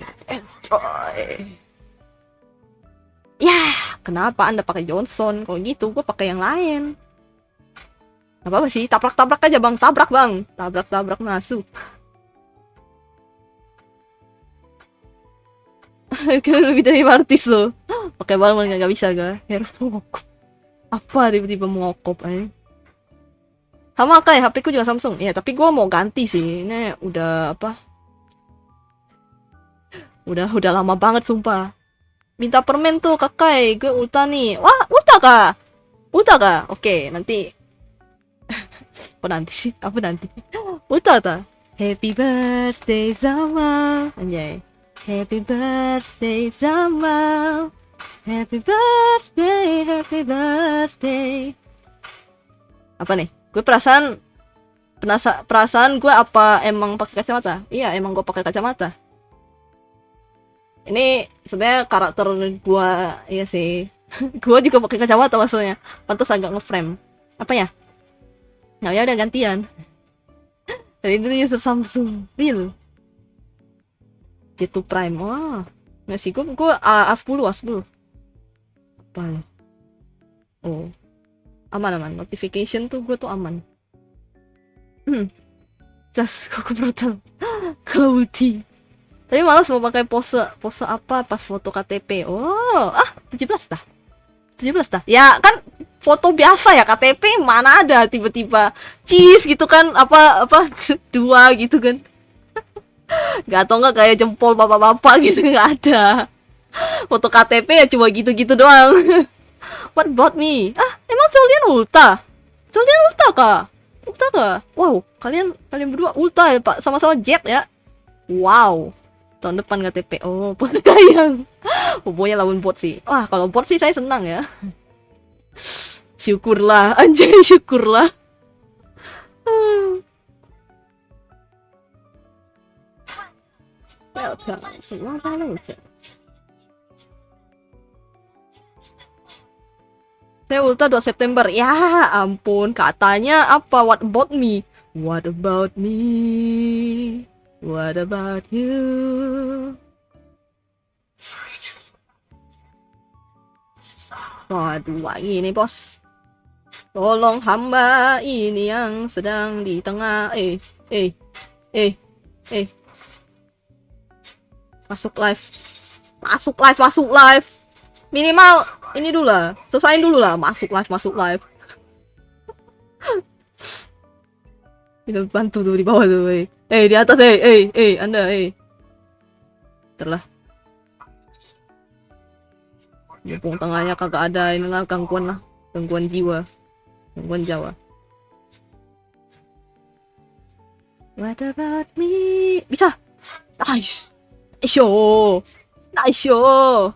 Ya, kenapa Anda pakai Johnson? Kalau gitu gue pakai yang lain. Apa sih? Tabrak aja Bang, tabrak masuk. Lebih dari artis loh. Pakai balon nggak bisa ga? Herfok. Apa tiba-tiba mengokop sama kayak HP ku juga Samsung. Ya, tapi gue mau ganti sih. Ini udah apa? Udah lama banget sumpah. Minta permen tuh Kakai, gue ulta nih. Wah, ulta kah? Oke, nanti. Apa nanti? Ulta ta? Happy birthday Zamal. Anjay. Happy birthday Zamal. Happy birthday. Apa nih? Gue perasaan gue apa emang pakai kacamata? Iya, emang gue pakai kacamata. Ini sebenarnya karakter gue, iya sih. Gue juga pakai kacamata maksudnya. Pantas agak ngeframe. Apa ya? Nah, ya udah gantian. Dan itu user Samsung. Real. G2 Prime. Wah. Nggak sih, gue A10. Apa ya? Oh. Aman. Notification tuh gue tuh aman. Just kok brutal. Cloudy. Tapi malas mau pakai pose apa pas foto KTP. Oh, 17 dah. Ya kan foto biasa ya, KTP mana ada tiba-tiba cheese gitu kan, apa 2 gitu kan. Gak, atau enggak kayak jempol bapak-bapak gitu, nggak ada. Foto KTP ya cuma gitu-gitu doang. What about me? Emang Zolian ulta kah? Wow, kalian berdua ulta ya Pak, sama-sama jet ya. Wow. Tahun depan KTP. Oh, bot gayang. Pokoknya lawan bot sih. Wah, kalau bot sih saya senang ya. Syukurlah, anjay, syukurlah. Saya ulta 2 September. Ya ampun, katanya apa? What about me? What about you? Waduh, ini bos. Tolong hamba ini yang sedang di tengah. Masuk live. Minimal ini dulu lah. Selesain dulu lah. Masuk live. Kita bantu tuh di bawah tuh, di atas, Anda, Terlah. Mumpung tengahnya kagak ada inilah gangguan jiwa. Gangguan Jawa. What about me? Bisa. Nice. Nice show.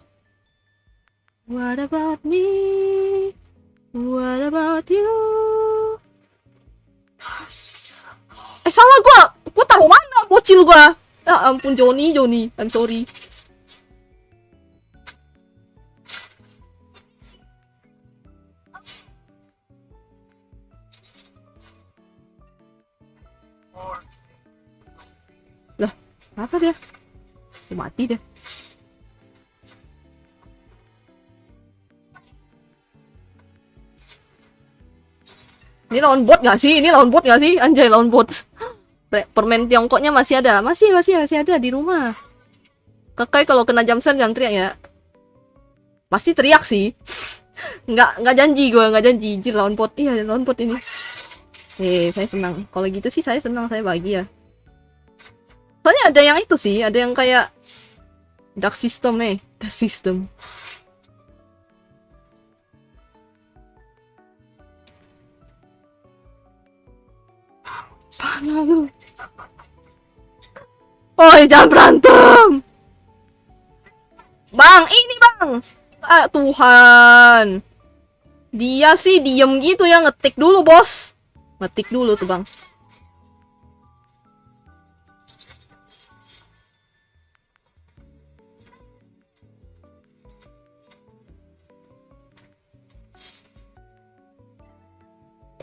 What about me? What about you? Salah gua taruh mana bocil gua? Ya ampun Joni, I'm sorry. Lah, apa dia? Mati deh. Ini lawan bot gak sih? Ini lawan bot gak sih? Anjay, lawan bot. Permen Tiongkoknya masih ada. Masih ada di rumah. Kakak kalau kena jumpscare jangan teriak ya. Pasti teriak sih. Nggak janji gue, nggak janji. Jir, lawan bot. Iya, lawan bot ini. Saya senang. Kalau gitu sih saya senang, saya bahagia. Soalnya ada yang itu sih, ada yang kayak dark system dark system. Lalu. Oi, jangan berantem. Bang, ini bang. Ah, Tuhan. Dia sih diem gitu ya, ngetik dulu bos. Ngetik dulu tuh bang.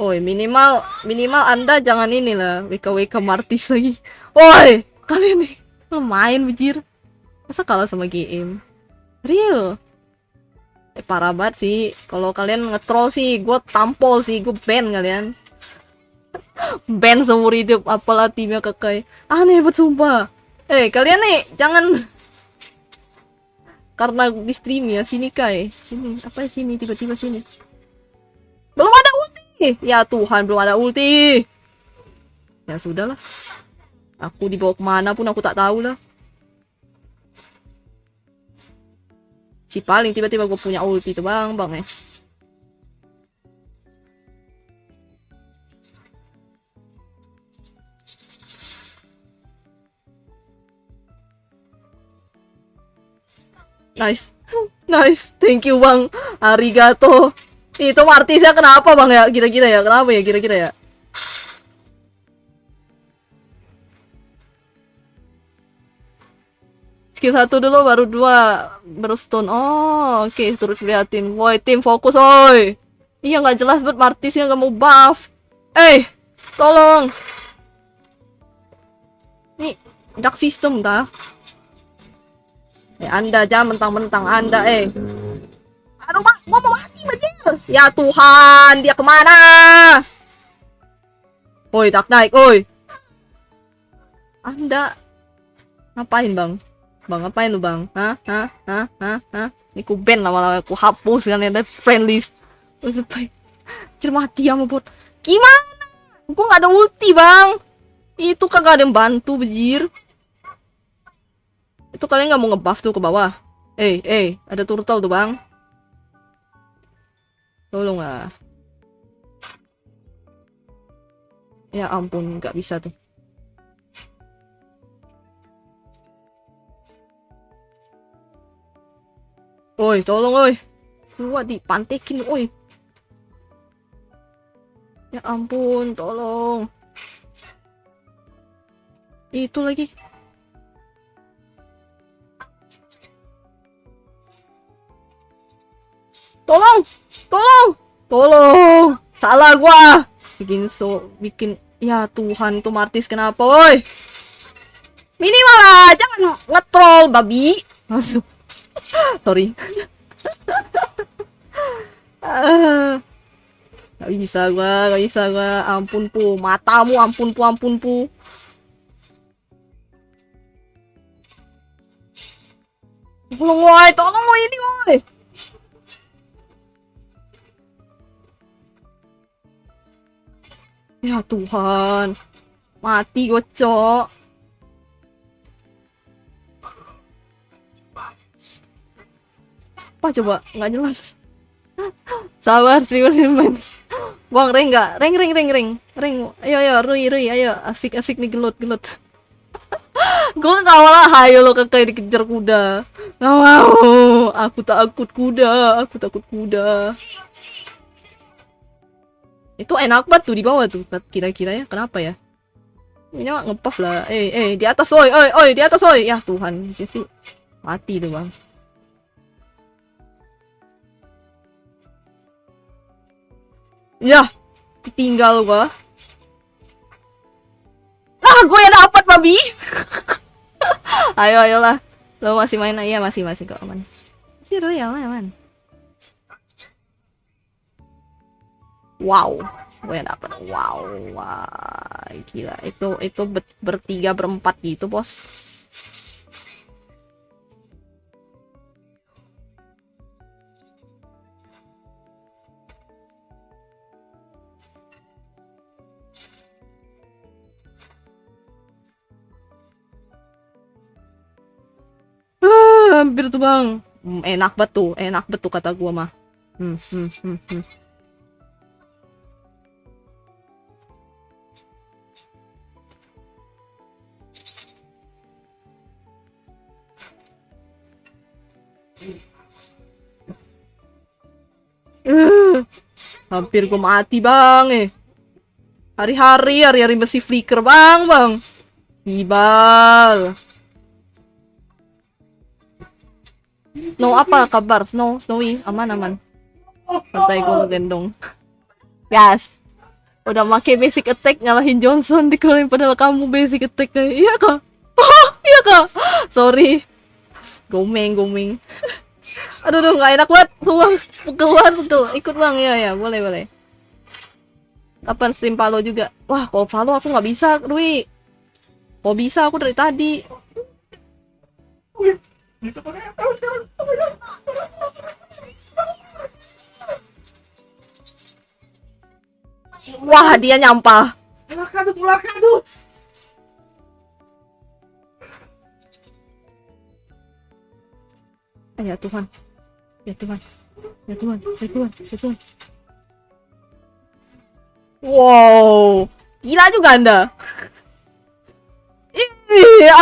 Oi, minimal Anda jangan inilah WK Martis lagi. Oi, kalian nih main bejir. Masa kalah sama GM? Real. Parah banget sih. Kalau kalian nge-troll sih, gue tampol sih, gue ban kalian. Ban seumur hidup, apalah timnya Kakai. Aneh banget sumpah. Kalian nih jangan karena di stream ya, sini Kai. Sini, apa ya sini tiba-tiba sini. Belum ada ulti. Ya Tuhan, belum ada ulti. Ya sudahlah. Aku dibawa kemana pun aku tak tahu lah. Si paling tiba-tiba gue punya ulti tuh bang Nice. Nice. Thank you bang. Arigato. Itu Martisnya kenapa bang ya? Kira-kira ya. Kenapa ya kira-kira ya? Skill 1 dulu baru 2 baru stun. Oh, oke, turut prihatin. Woi, tim fokus oi. Iya nggak jelas buat Martisnya nggak mau buff. Tolong. Nih, dark system dah. Anda jangan mentang-mentang Anda Aduh, mau mati bajil. Ya Tuhan, dia kemana? Woi, Dark Knight, oi. Anda ngapain bang? Bang, ngapain lu bang? Hah? Ini ku ban lama-lama, aku hapus kan ya, friend list. Cuma mati sama bot. Gimana? Gua nggak ada ulti bang. Itu kagak ada yang bantu bejir. Itu kalian nggak mau ngebuff tuh ke bawah? Ada turtle tuh bang. Tolong lah. Ya ampun, nggak bisa tuh. Oi, tolong oi. Gua dipantekin oi. Ya ampun, tolong. Itu lagi. Tolong. Salah gua. Bikin ya Tuhan tuh Martis kenapa, woi? Minimal lah, jangan nge-troll babi. Sorry. Gak bisa gua. Ampun pu, matamu ampun pu. Tolong woi ini woi. Ya Tuhan, mati gocok. Apa coba? Nggak jelas. Sabar sih main. Bang, reng nggak? Reng. Ayo, Rui, ayo. Asik nih gelut. Gue kawalah, hayo lo kayak dikejar kuda. Nggak mau. Aku takut kuda. Itu enak banget tuh di bawah tuh. Kira-kira ya, kenapa ya? Ini mah ngepuff lah. Di atas, oi, di atas, oi. Ya Tuhan, dia sih mati tuh bang. Ya, tinggal gua. Ah, gue yang dapat babi. Ayolah. Lo masih main? Iya, masih kok aman. Masih royal, aman. Wow, gue yang dapat. Wow, wah, gila. Itu bertiga berempat gitu, bos. Hampir tuh bang. Enak betul kata gua mah. Hmm. Hampir gua mati bang. Hari-hari masih flicker bang. Ibal. Snow apa kabar? Snowy, aman. Santai gue ngegendong. Yes. Udah make basic attack ngalahin Johnson dikeluarin padahal kamu basic attack kayak iya kak? Iya kak? Sorry. Gomeng. Aduh nggak enak banget. Keluar betul. Ikut bang ya boleh. Kapan stream Palo juga? Wah kalau Palo aku nggak bisa, Dwi. Kok bisa aku dari tadi? Wah, dia nyampah. Ular kadut. Ya Tuhan. Wow, gila juga Anda.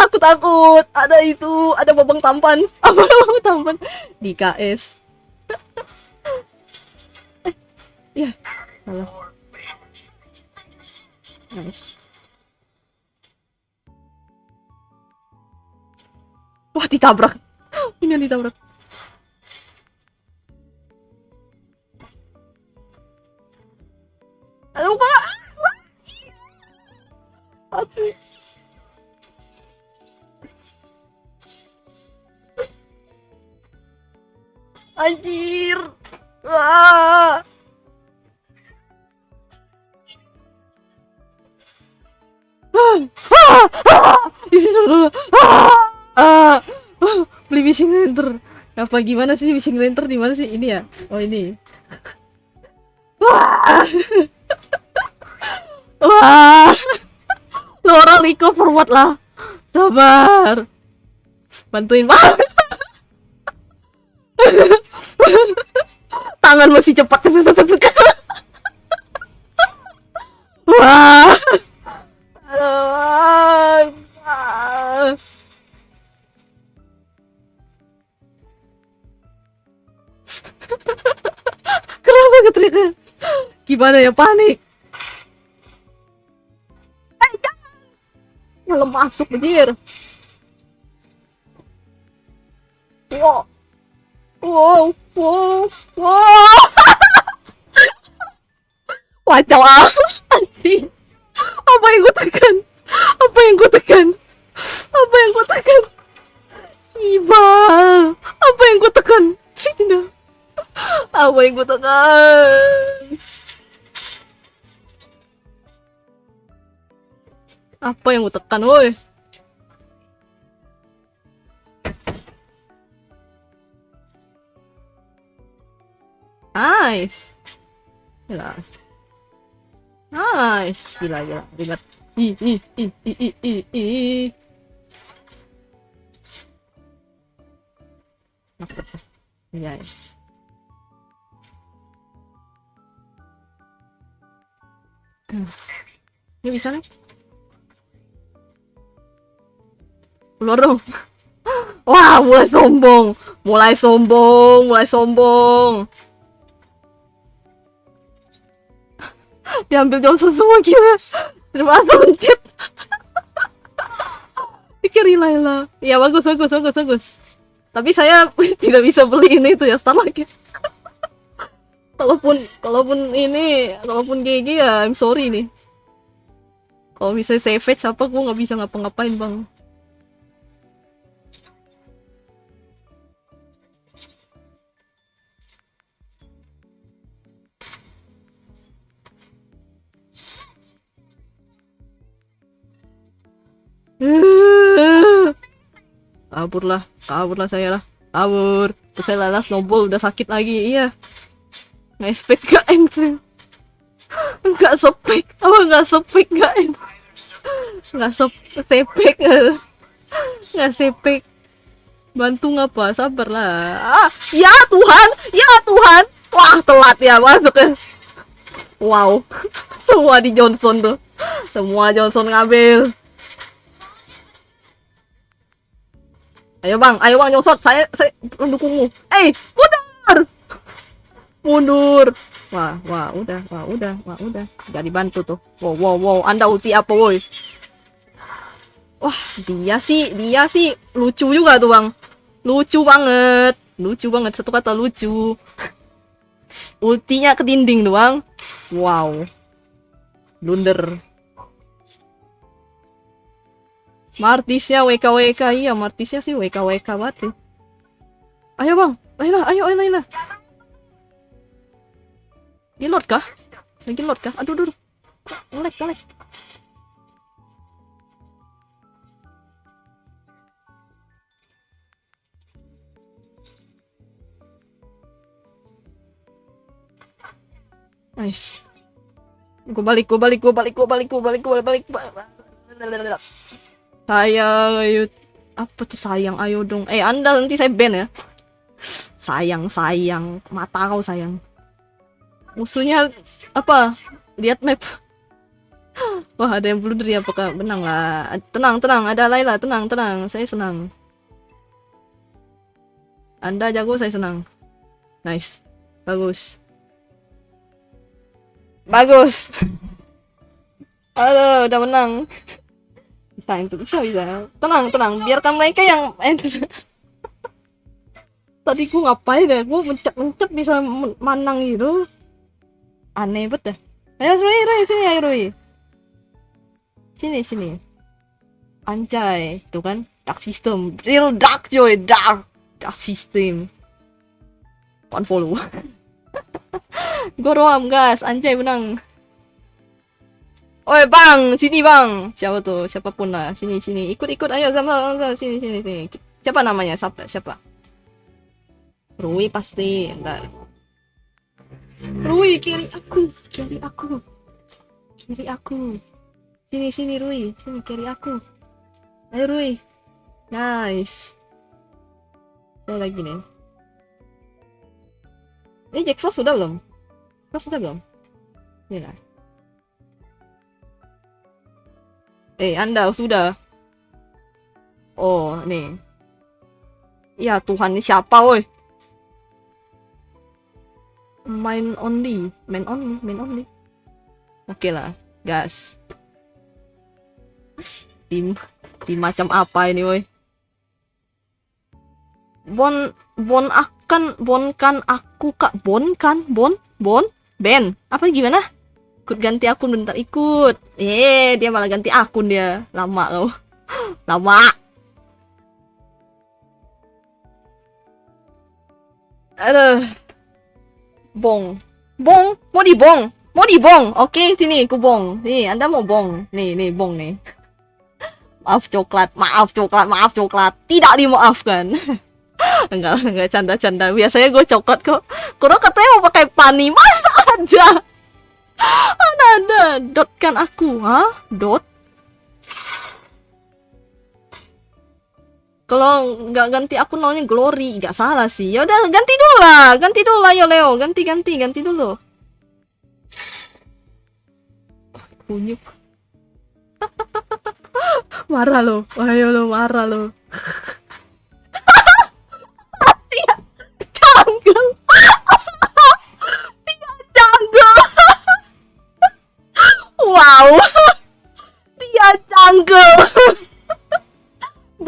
Aku takut. Ada babang tampan. Apa babang tampan di KS? Ya, salah. Nice. Wah, ditabrak. Ini yang ditabrak. Aduh, Pak. Aku. Anjir. Wah. Beli fishing lantern. Apa gimana sih fishing lantern di mana sih? Ini ya? Oh ini. Wah. Lo orang recover what lah. Sabar. Bantuin Bang. Tangan masih cepat. Wah. Kenapa keteriaknya? Gimana ya, panik. Jangan. Malah masuk anjir. Wow. Wacau anjing. Apa yang gue tekan? Ibal. Apa yang gue tekan? Sini. Apa yang gue tekan? Woi? Nice. Gila. Ribet. Guys. Ini bisa nih. Keluar dong. Wah, mulai sombong. Diambil Johnson semua gila. Terima kasih mencet. sorry Laila. Iya bagus bagus bagus bagus. Tapi saya tidak bisa beli ini tuh ya Starlight. Kalaupun GG ya I'm sorry nih. Kalau bisa savage apa gue nggak bisa ngapa-ngapain bang. Kabur lah saya lah. Kabur. Terus saya lalas snowball udah sakit lagi. Iya. Nge-spek gak entry. Enggak sepek. Apa enggak sepek gak entry. Enggak sepek. Enggak sepek. Bantu ngapa? Sabarlah. Ah, ya Tuhan. Ya Tuhan. Wah, telat ya masuk ya. Wow. Semua di Johnson tuh. Semua Johnson ngambil. Ayo bang Jongsot, saya mendukungmu. Mundur. Wah, udah. Gak dibantu tuh. Wow, Anda ulti apa, woi? Wah, dia sih lucu juga tuh, Bang. Lucu banget. Satu kata lucu. Ultinya ke dinding doang. Wow. Blunder. Martisnya WKWK, iya Martisnya sih WKWK banget sih. Ayo bang, ayo Laila. Di Lord kah? Lagi Lord kah? Aduh. Ngelek. Nice. Gue balik. Sayang, ayo. Apa tuh sayang, ayo dong. Anda nanti saya ban ya. Sayang. Mata kau sayang. Musuhnya apa? Lihat map. Wah, ada yang blunder ya. Apakah menang lah? Tenang. Ada Laila. Tenang. Saya senang. Anda jago, saya senang. Nice. Bagus. Halo, udah menang. Bisa. Tenang. Biarkan mereka yang tadi gue ngapain ya? Gue mencet bisa menang gitu. Aneh banget dah. Ayo Roy, sini ayo Roy. Sini. Anjay, tuh kan dark system, real dark joy, dark system. Unfollow. Gue roam gas, anjay menang. Oi bang, sini bang. Siapa tuh? Siapapun lah. Sini. Ikut. Ayo sama sini. Siapa namanya? Siapa? Rui pasti. Ntar. Rui kiri aku. Sini Rui. Sini kiri aku. Ayo Rui. Nice. Saya lagi nih. Ini Jack Frost sudah belum? Ini lah. Anda sudah. Oh, nih. Ya Tuhan, ini siapa, woi? Main only. Oke lah, gas. Tim macam apa ini, woi? Bon kan aku kak. Bon? Ben? Apa gimana? Ikut ganti akun bentar, ikut. Dia malah ganti akun dia. Lama kau. Lama. Aduh. Bong. Mau dibong. Oke, sini aku bong. Nih, Anda mau bong. Nih bong nih. Maaf coklat. Tidak dimaafkan. Enggak canda. Biasanya gue coklat kok. Kurang katanya mau pakai pani. Mana aja. Ada dot kan aku, dot. Kalau nggak ganti aku namanya Glory, nggak salah sih. Ya udah ganti dulu lah, yo Leo, ganti dulu. Kunyuk. Marah lo, ayo lo marah lo. Wow. Dia jungle.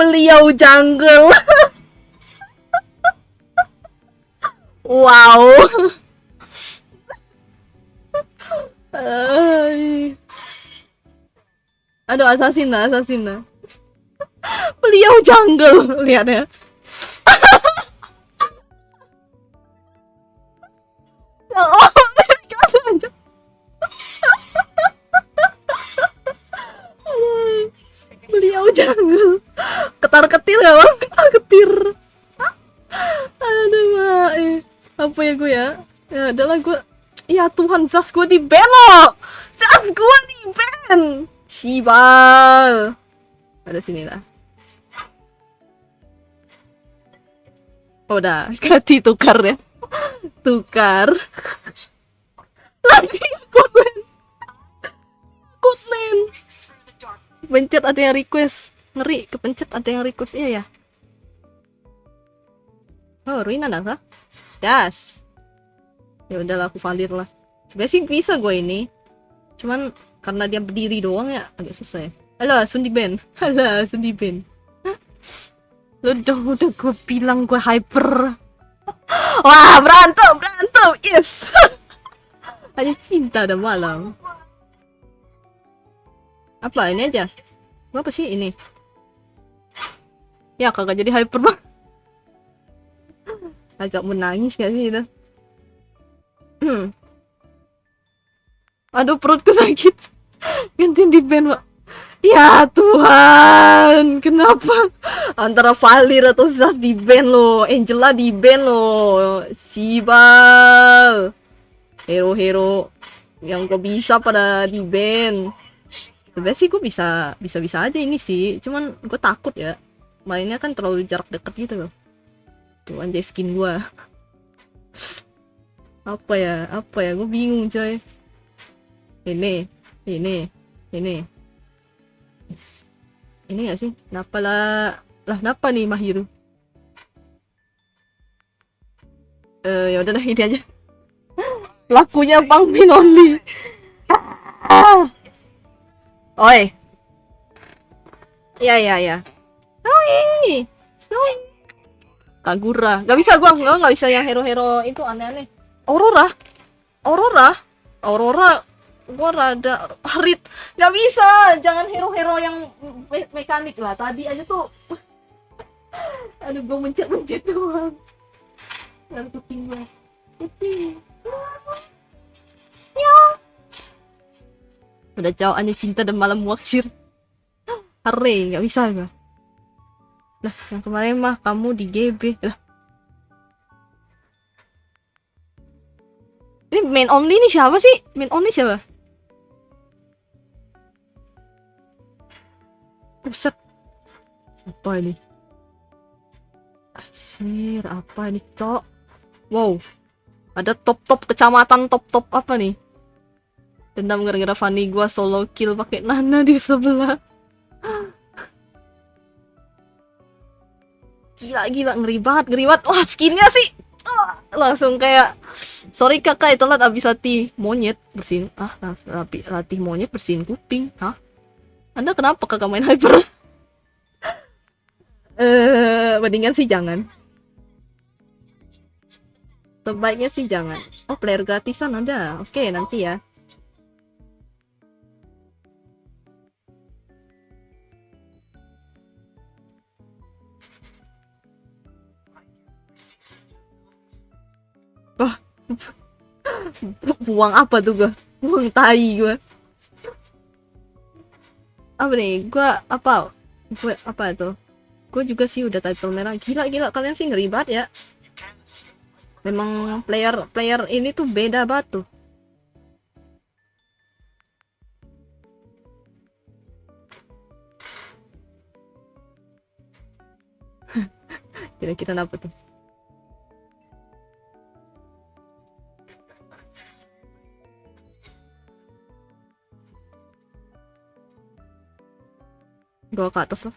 Beliau jungle. Wow. Ay. Aduh, assassin lah. Beliau jungle, lihat ya. Oh, beliau jungle. Ketar-ketir gak bang? Ketar-ketir. Aduh, mak. Apa ya gue ya? Ya adalah gue. Ya Tuhan, Zas gue di ban loh. Zas gue di ban. Sibal. Ada sini lah. Oh, udah, ganti tukar ya. Tukar. Lagi Goodman. Pencet ada yang request. Ngeri, kepencet ada yang request. Iya ya. Oh, Ruina nasa? Yes. Ya udahlah, aku valir lah. Sebenarnya sih bisa gue ini. Cuman karena dia berdiri doang ya agak susah ya. Alah, Sun di ban. Alah, Sun di ban. Udah gue bilang gue hyper. Wah, berantem. Yes. Hanya cinta dan malam. Apa ini aja? Apa sih ini? Ya kagak jadi hyper bang. Agak menangis gak sih itu? Aduh, perutku sakit. Gantiin di band, Pak. Ya Tuhan, kenapa antara Valir atau Zaz di band lo, Angela di band lo, Sibal, hero-hero yang gue bisa pada di band. Sebenarnya sih gue bisa aja ini sih, cuman gue takut ya, mainnya kan terlalu jarak deket gitu loh. Tuh anjay skin gue. Apa ya, gue bingung coy. Ini gak sih? Kenapa lah kenapa nih Mahiru? Ya udah ini aja. Lakunya Bang Minoli. Oi. Ya. Snowy. Kagura. Gak bisa gua nggak bisa yang hero-hero itu aneh-aneh. Aurora. Gua rada harit. Gak bisa, jangan hero-hero yang mekanik lah. Tadi aja tuh aduh, gua mencet doang. Lalu kucing gue ya udah jauh aja cinta dan malam waksir. Hare, gak bisa gua lah. Yang kemarin mah kamu di GB lah. Ini main only nih siapa sih? Main only siapa? Buset. Apa ini? Asir, apa ini, cok? Wow. Ada top kecamatan top apa nih? Dendam gara-gara Fanny gua solo kill pakai Nana di sebelah. Gila ngeri banget. Wah, skinnya sih. Langsung kayak sorry kakak, itu lah abis latih monyet bersihin latih monyet bersihin kuping. Hah? Anda kenapa kakak main hyper? Mendingan sih jangan. Sebaiknya sih jangan. Oh, player gratisan ada. Oke, nanti ya. Wah. Buang apa tuh gua? Buang tai gua. Apa nih? Gua apa tuh? Gue juga sih udah title merah. Gila kalian sih ngeri banget ya. Memang player ini tuh beda banget tuh. Kira-kira apa tuh? Gua ke atas lah.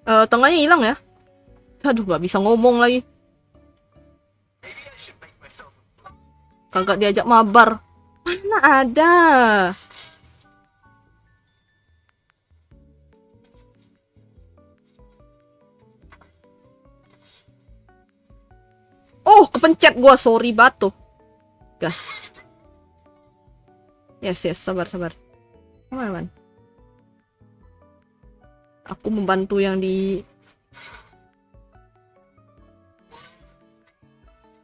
Tengahnya hilang ya. Aduh, gak bisa ngomong lagi. Kagak diajak mabar. Mana ada. Oh, kepencet gua. Sorry batu. Gas. Yes, sabar. Aman. Aku membantu yang di...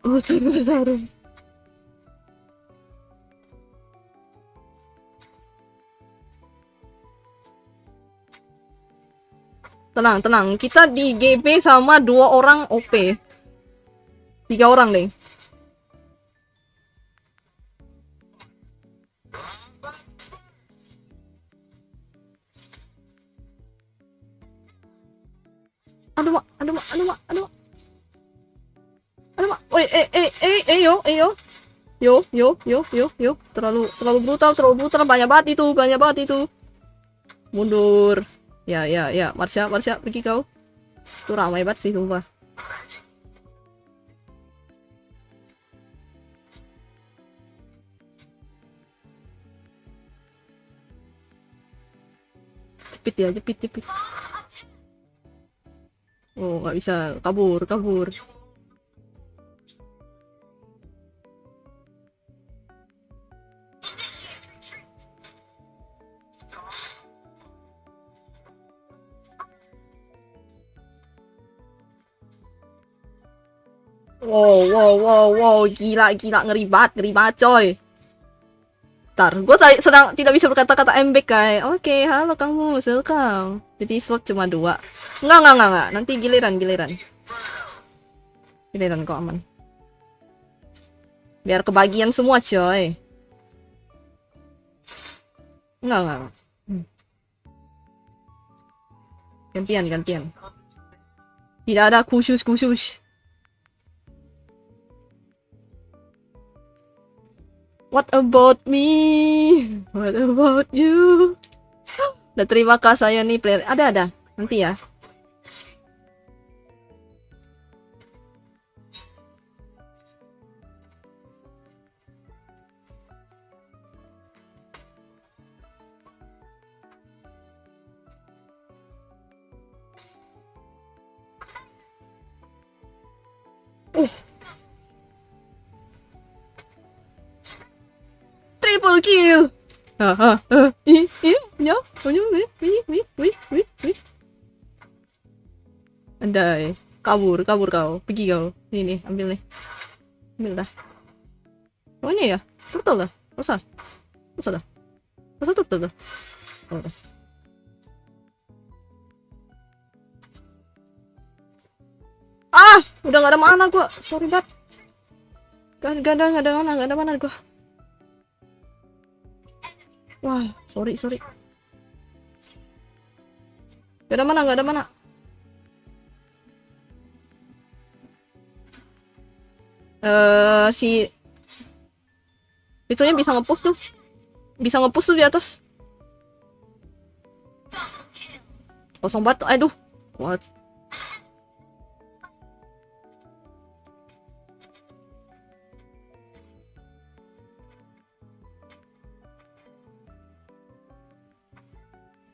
Oh, sabar. Tenang. Kita di GP sama 2 orang OP. 3 orang deh. Aduh, mak. Woi, yo. Yo. Terlalu brutal. Banyak banget itu. Mundur. Ya. Marsha, pergi kau. Itu ramai banget sih, sumpah. Jepit. Oh, nggak bisa. Kabur. Wow. Gila. Ngeri banget, coy. Ntar, gue sedang tidak bisa berkata-kata embek, kayak. Oke, halo kamu, welcome. Jadi slot cuma 2. Enggak. Nanti giliran. Giliran kok aman. Biar kebagian semua, coy. Enggak. Gantian. Tidak ada khusus. What about me? What about you? Udah terima kasih saya nih player. Ada. Nanti ya. Triple kill. Ya. Andai. Kabur kau. Pergi kau. Ini, ambil nih. Ambil dah. Oh ini ya? Turtle dah. Masa dah. Masa turtle dah. Oh, dah. Udah gak ada mana gua. Sorry banget. Gak ada mana gua. Wah, sorry. Gak ada mana. Si itunya bisa nge-push tuh. Di atas. Kosong batu. Aduh. What?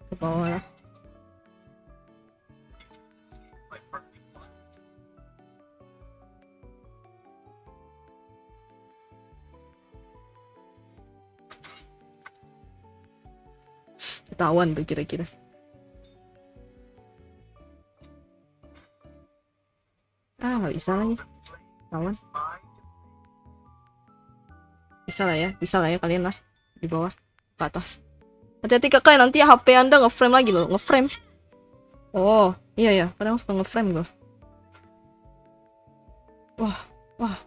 Ke bawah lah. Ketahuan tuh kira-kira. Nggak bisa lagi. Ketahuan. Bisa lah ya kalian lah. Di bawah. Ke atas. Hati-hati kakak, nanti HP Anda nge-frame lagi loh. Nge-frame. Oh, iya. Kadang suka nge-frame gue. Wah.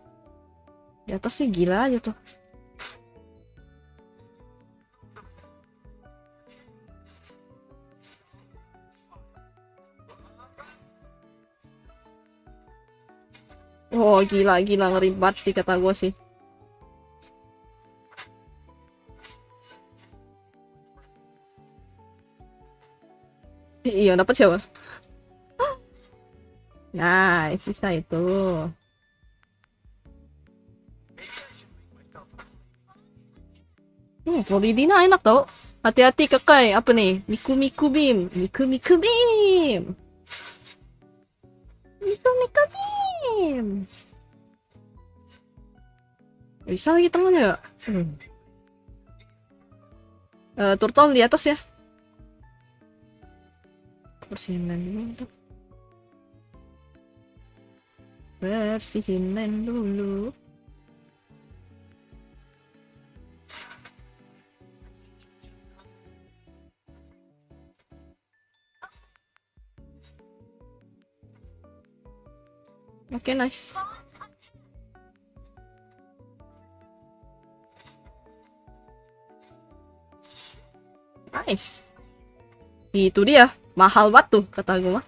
Di atas sih gila aja tuh. Oh, gila, ngeri banget sih kata gue sih. Iya, dapat siapa? Nah, sisa itu. Floridina enak tau. Hati-hati kekai. Apa nih? Miku Miku Beam. Miku Miku Beam. Miku Miku Beam. Bisa lagi tangannya ya? Turtle di atas ya. Bersihin lens dulu. Bersihin lens dulu. Oke, nice. Nice. Itu dia. Mahal banget tuh, kata gue mah.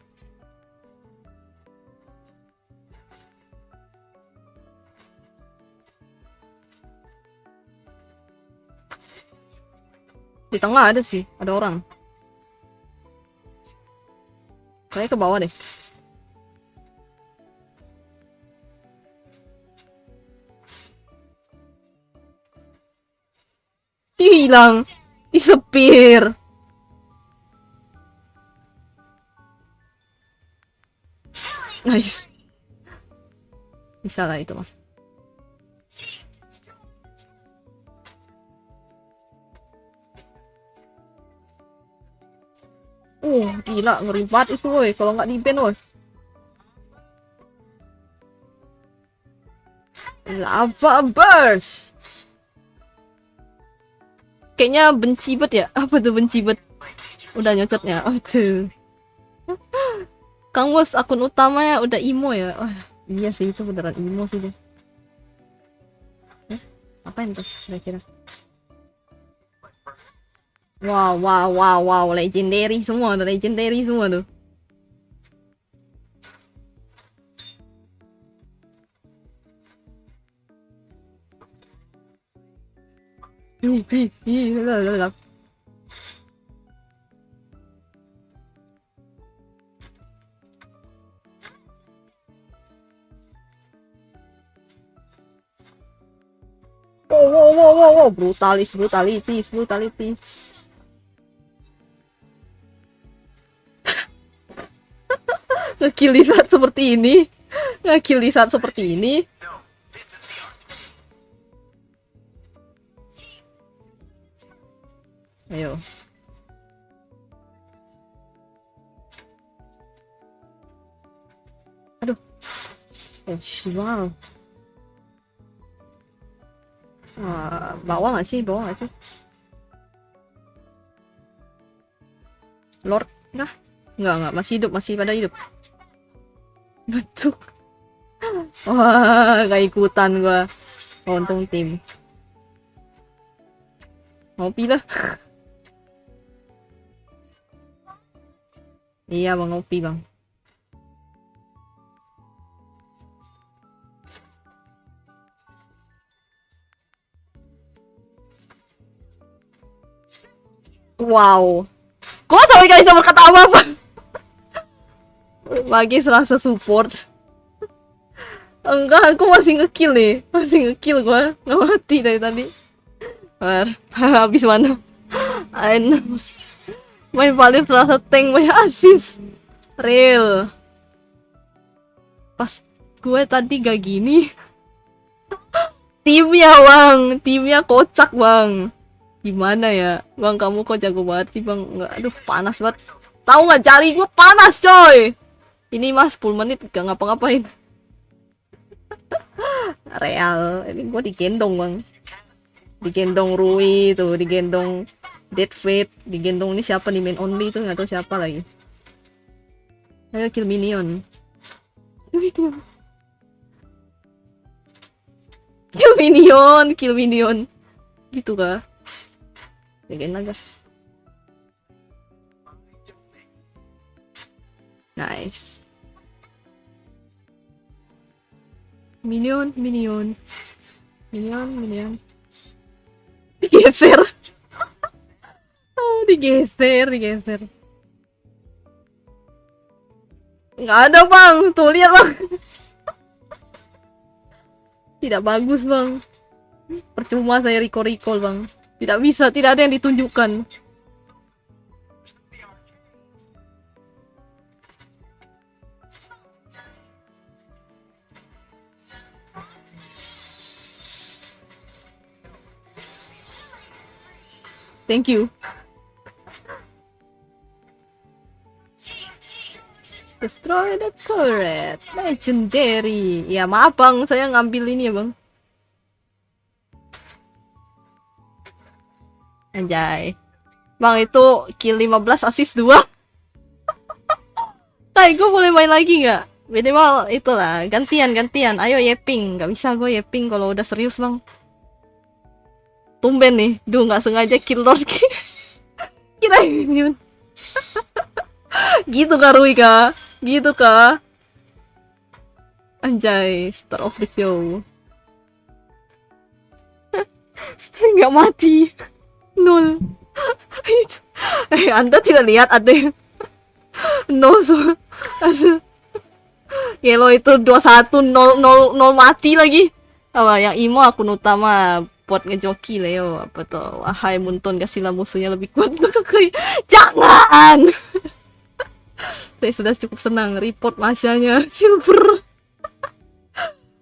Di tengah ada sih, ada orang. Kayaknya ke bawah deh. Hilang. Disepir. Nice. Bisa lah itu mah. Gila, ngeri banget itu woy. Kalau nggak di-ban woy. Lava burst. Kayaknya benci bet ya. Apa tuh benci bet? Udah nyocotnya. Aduh. Kang Bos, akun utamanya udah emo ya. Iya sih, itu beneran emo sih deh. Apain tuh kira-kira? Wow, legendary semua tuh, legendary semua tuh. Wow, brutalities. Ngekill di saat seperti ini. Ngekill di saat seperti ini. Ayo. Aduh. Wow. Bawah nggak sih? Lord? Nggak. Masih hidup, masih pada hidup. Betul. Wah, nggak ikutan gua. Untung tim. Ngopi lah. Iya bang, ngopi bang. Wow. Kok sampai guys bisa berkata apa-apa? Lagi serasa support. Enggak, aku masih ngekill nih. Masih ngekill gua. Nggak mati dari tadi. Habis mana? I know. Main paling terasa tank banyak assist. Real. Pas gue tadi gak gini. Timnya kocak bang. Gimana ya, bang, kamu kok jago banget sih bang? Nggak, aduh panas banget. Tahu nggak, jari gue panas coy. Ini mas 10 menit gak ngapa-ngapain. Real, ini gue digendong bang. Digendong Rui tuh, digendong Dead Fate, digendong ini siapa nih, main only tuh nggak tahu siapa lagi. Ayo kill minion. Kill minion. Gitu kah? Again lah guys. Nice. Minion. Digeser. digeser. Nggak ada bang, tuh lihat bang. Tidak bagus bang. Percuma saya recall bang. Tidak bisa, tidak ada yang ditunjukkan. Thank you. Destroy the turret. Legendary. Ya maaf bang, saya ngambil ini ya bang. Anjay. Bang itu kill 15 assist 2. Tai, gue boleh main lagi nggak? Minimal itulah, gantian. Ayo Yeping. Nggak bisa gue Yeping kalau udah serius bang. Tumben nih, nggak sengaja kill Lord. Kira ini. Gitu kah Ruika? Gitu kah? Anjay, star of the show. Nggak mati. 0. Anda tidak lihat ada yang no Yellow itu 21 0 mati lagi. Apa yang imo akun utama buat ngejoki Leo apa tuh? Wahai Munton, kasihlah musuhnya lebih kuat. Jangan. Saya sudah cukup senang report Masyanya silver.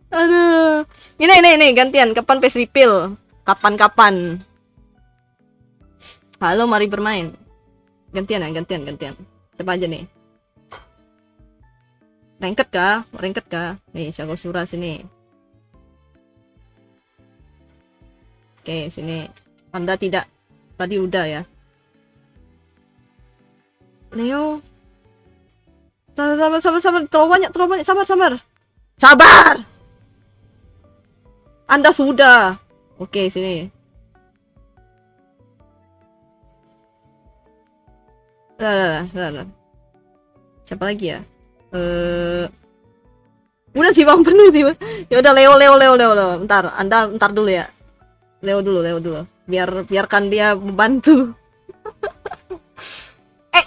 Aduh. Ini gantian. Kapan PS refill? Kapan? Halo, mari bermain. Gantian. Siapa aja nih? Ranked kah? Nih, Syagosura sini. Oke, sini. Anda tidak. Tadi udah ya. Leo. Sabar. Terlalu banyak. Sabar! Anda sudah. Oke, sini. Lah. Siapa lagi ya? Udah sih bang, penuh sih bang. Ya udah Leo. Ntar dulu ya. Leo dulu. Biarkan dia membantu.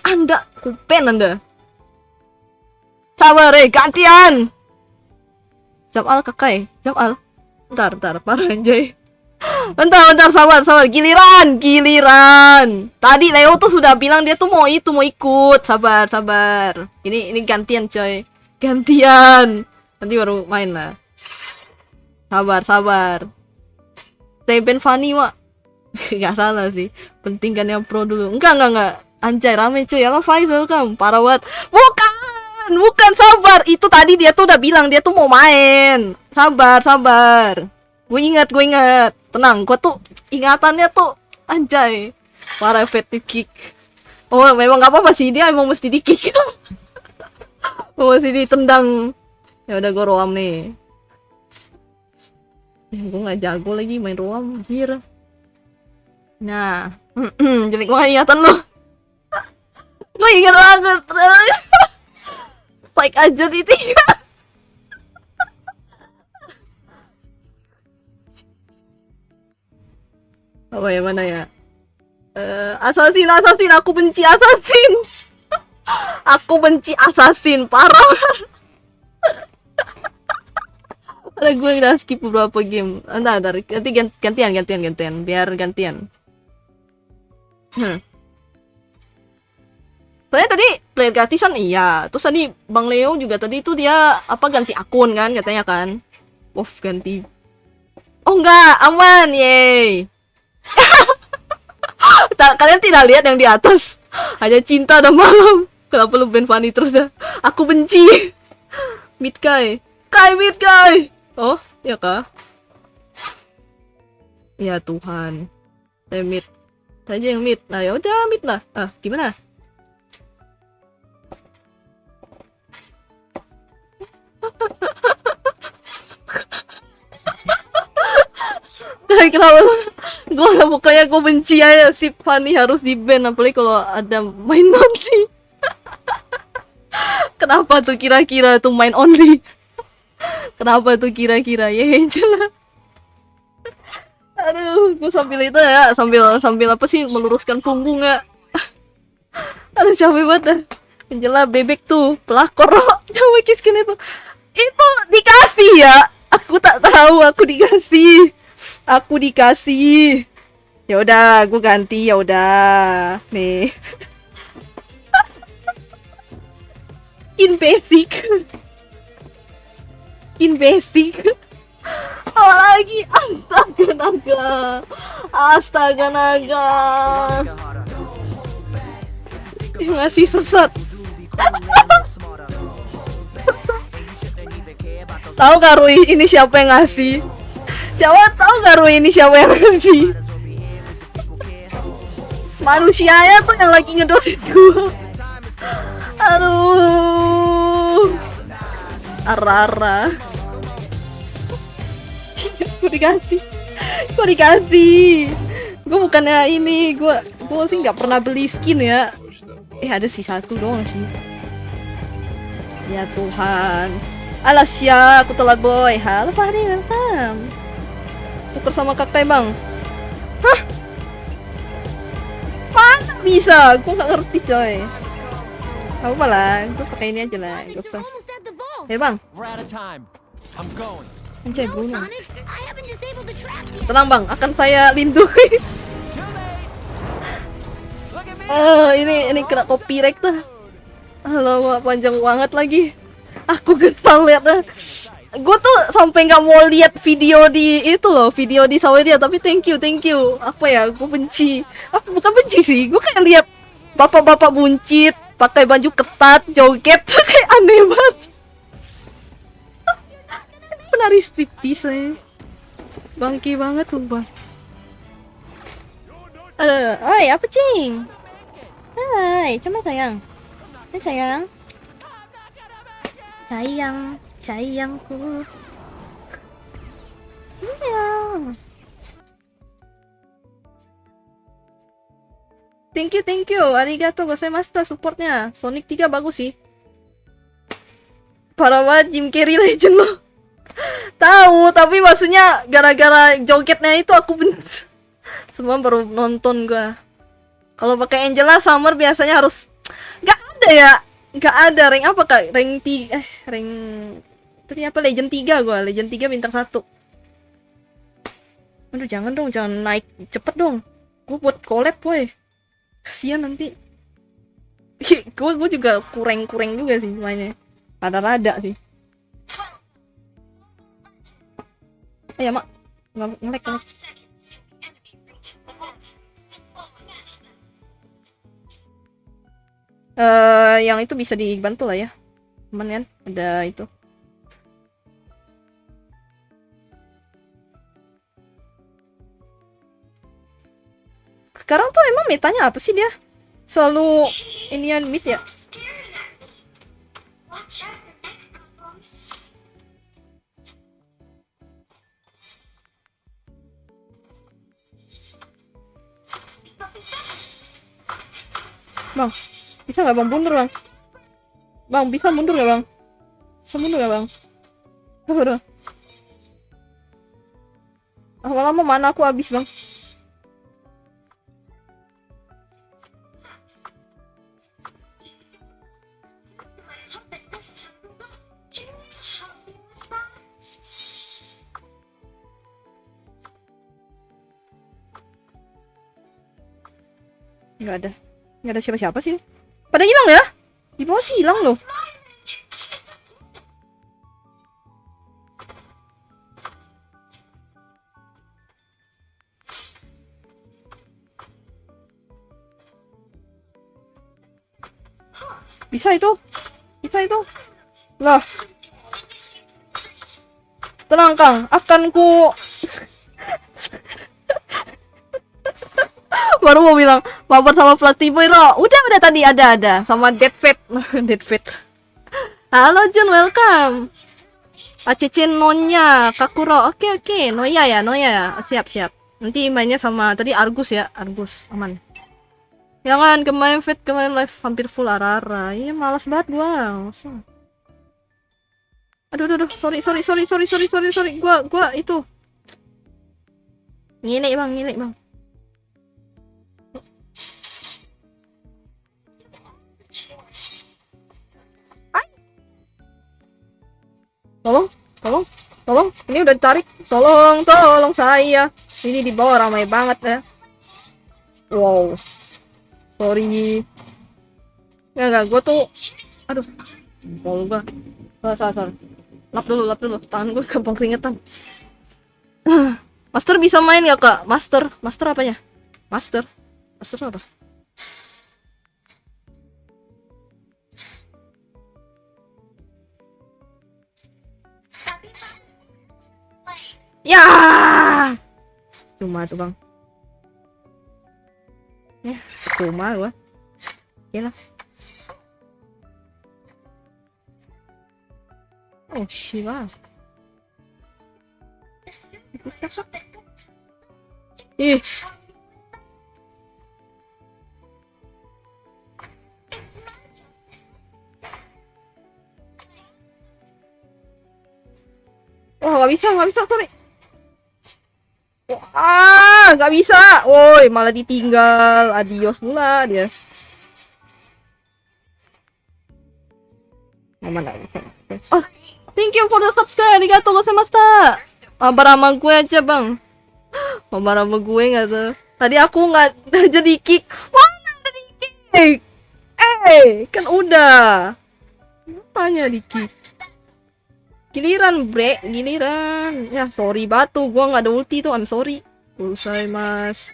Anda kupen Anda. Sabar gantian. Jamal kakai. Jamal. Bentar, parah anjay. Bentar, sabar. Giliran. Tadi Leo tuh sudah bilang dia tuh mau ikut. Sabar. Ini gantian coy. Nanti baru main lah. Sabar. Teben Fanny mak. Gak salah sih. Penting kan yang pro dulu. Enggak. Anjay rame cuy. Halo Fai, welcome. Parah banget. Bukan sabar. Itu tadi dia tuh udah bilang dia tuh mau main. Sabar. Gue ingat. Tenang, gue tuh ingatannya tuh anjay. Parah effective kick. Oh, memang gak apa-apa sih, dia emang mesti di kick. Mesti ditendang. Ya udah gue roam nih. Gue gak jago lagi main roam, anjir. Nah, jelek banget ingatan lu. Gue ingat banget. Spike aja di 3. Apa ya, mana ya? Assassin, aku benci assassin. Aku benci assassin, parah. Ada gue udah skip beberapa game. Nanti gantian. Biar gantian. Soalnya tadi player gratisan iya. Terus tadi Bang Leo juga tadi itu dia apa ganti akun kan katanya kan. Ganti. Oh enggak, aman, yeay. Kalian tidak lihat yang di atas? Hanya cinta dan malam. Kenapa lu band Fanny terus dah? Aku benci. Mid Kai. Oh, ya kah? Ya Tuhan. Saya mid. Saja yang mid. Nah, ya udah mid lah. Gimana? Kenapa gue bukannya gue benci aja si Fanny harus di ban, apalagi kalau ada main only. Kenapa tuh kira-kira tuh main only? Kenapa tuh kira-kira ya jelas. Aduh, gue sambil itu ya, sambil apa sih meluruskan punggung ya. Aduh capek banget. Angela bebek tuh, pelakor sama Kiskin itu. Itu dikasih ya. Aku tak tahu, aku dikasih. Aku dikasih. Ya udah, gue ganti ya udah. Nih. Skin basic. Skin basic. Apa lagi? Astaga naga. Astaga naga. Dia ngasih sesat. Tahu gak Rui ini siapa yang ngasih? Coba tahu gak Rui ini siapa yang ngasih? Manusianya tuh yang lagi ngedosin gua. Aduh. Arara. Gue dikasih. Gue dikasih. Gue bukannya ini, gue sih nggak pernah beli skin ya. Ada sih satu doang sih. Ya Tuhan. Alas ya, aku telat boy. Halo Fahri, welcome. Tuker sama kakak bang. Hah? Mana bisa? Gue nggak ngerti coy. Gak apa lah, gue pakai ini aja lah. Gak usah. Bang. Anjay Bruno. Tenang bang, akan saya lindungi. Ini kena copyright tuh. Halo, panjang banget lagi. Aku getah liatnya. Gue tuh sampai nggak mau lihat video di itu loh, video di Sawedia. Tapi thank you. Apa ya? Gue benci. Aku bukan benci sih. Gue kayak lihat bapak-bapak buncit, pakai baju ketat, joget, kayak aneh banget. Penari striptease ya. Bangki banget sumpah. Oi, apa cing? Hai, coba sayang. Hai sayang. Sayangku. Iya. Thank you. Arigato gozaimashita supportnya. Sonic 3 bagus sih. Parah banget Jim Carrey legend loh. Tahu, tapi maksudnya gara-gara jogetnya itu aku semua baru nonton gua. Kalau pakai Angela Summer biasanya harus nggak ada rank apa kak? Rank tadi apa Legend 3 gua, Legend 3 bintang 1. Aduh jangan naik cepet dong. Gua buat collab boy. Kasihan nanti. Gue juga kurang juga sih mainnya. Rada-rada sih. Ya mak, ngelek. Yang itu bisa dibantu lah ya. Cuman kan ada itu. Sekarang tuh emang metanya apa sih dia? Selalu inian mid ya? Bang, bisa nggak bang mundur bang? Bang, bisa mundur nggak bang? Bisa mundur nggak bang? Udah. Lama-lama mana aku habis bang? Nggak ada siapa-siapa sih. Pada hilang ya? Di bawah sih hilang loh. Bisa itu. Lah. Tenang Kang, akan ku baru mau bilang mabar sama Fluffy Boy Ro. Udah tadi ada sama Dead Fate. Halo Jun, welcome. Acece Nonya Kakuro. Oke. Noya ya. Siap. Nanti mainnya sama tadi Argus ya. Argus aman. Jangan kemarin live hampir full Arara. Iya malas banget gua. Aduh. Sorry. Gua itu. Ngilik bang. Tolong, tolong, ini udah ditarik. Tolong saya. Ini di bawah ramai banget ya. Wow, sorry. Enggak, gue tuh, aduh, mau gue, salah. Lap dulu, tangan gue gampang keringetan. Master bisa main ya kak? Master apa ya? Master apa? Ya, cuma tuh bang. Ya, cuma gua. Oke lah. Oh, Shiva. Ih. Oh, nggak bisa, sorry. Nggak bisa. Woi, malah ditinggal. Adios mula dia. Mana bisa. Oh, thank you for the subscribe. Arigatou gozaimashita. Mabar sama gue aja, Bang. Mabar sama gue nggak tuh. Tadi aku nggak jadi kick. Wah, jadi kick. Kan udah. Tanya di kick. Giliran, bre. Giliran. Ya, sorry batu. Gua nggak ada ulti tuh. I'm sorry. Usai, mas.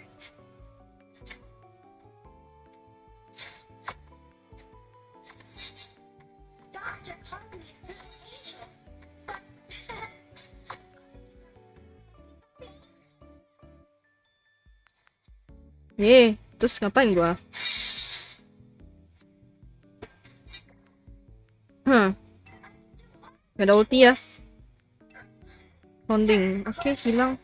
Terus ngapain gua? Gak ada ulti ya. Sounding. Oke, hilang.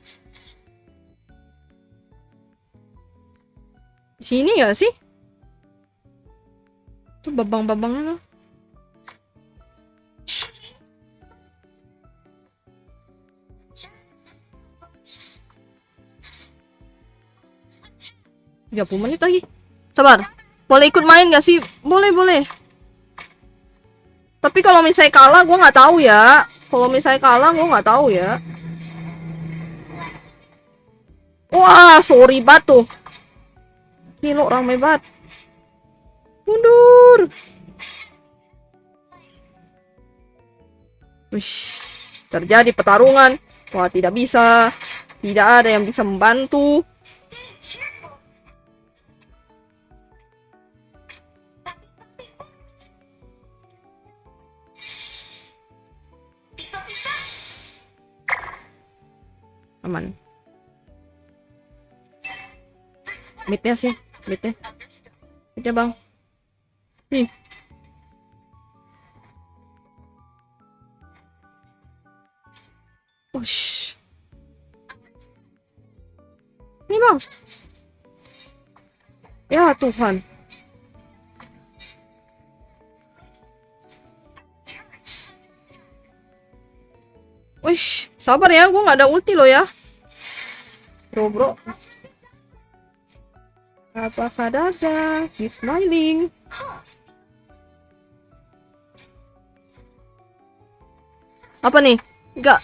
Sini gak sih? Itu babang-babangnya loh. Tiga 30 menit lagi. Sabar. Boleh ikut main gak sih? Boleh. Tapi kalau misalnya kalah, gue nggak tahu ya. Wah, sorry batu. Gila, ramai banget. Mundur. Wish, terjadi pertarungan. Wah, tidak bisa. Tidak ada yang bisa membantu. Aman. Midnya sih, midnya bang. Nih. Ush. Nih bang. Ya Tuhan. Wish, sabar ya, gue nggak ada ulti lo ya. Bro. Apa sadada? Keep smiling. Apa nih? Enggak.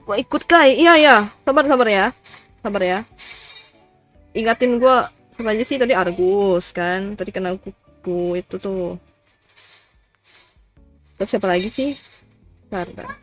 Gue ikut Kai. Iya. Sabar ya. Ingatin gue apa aja sih tadi Argus kan? Tadi kena kuku itu tuh. Terus siapa lagi sih? Bentar.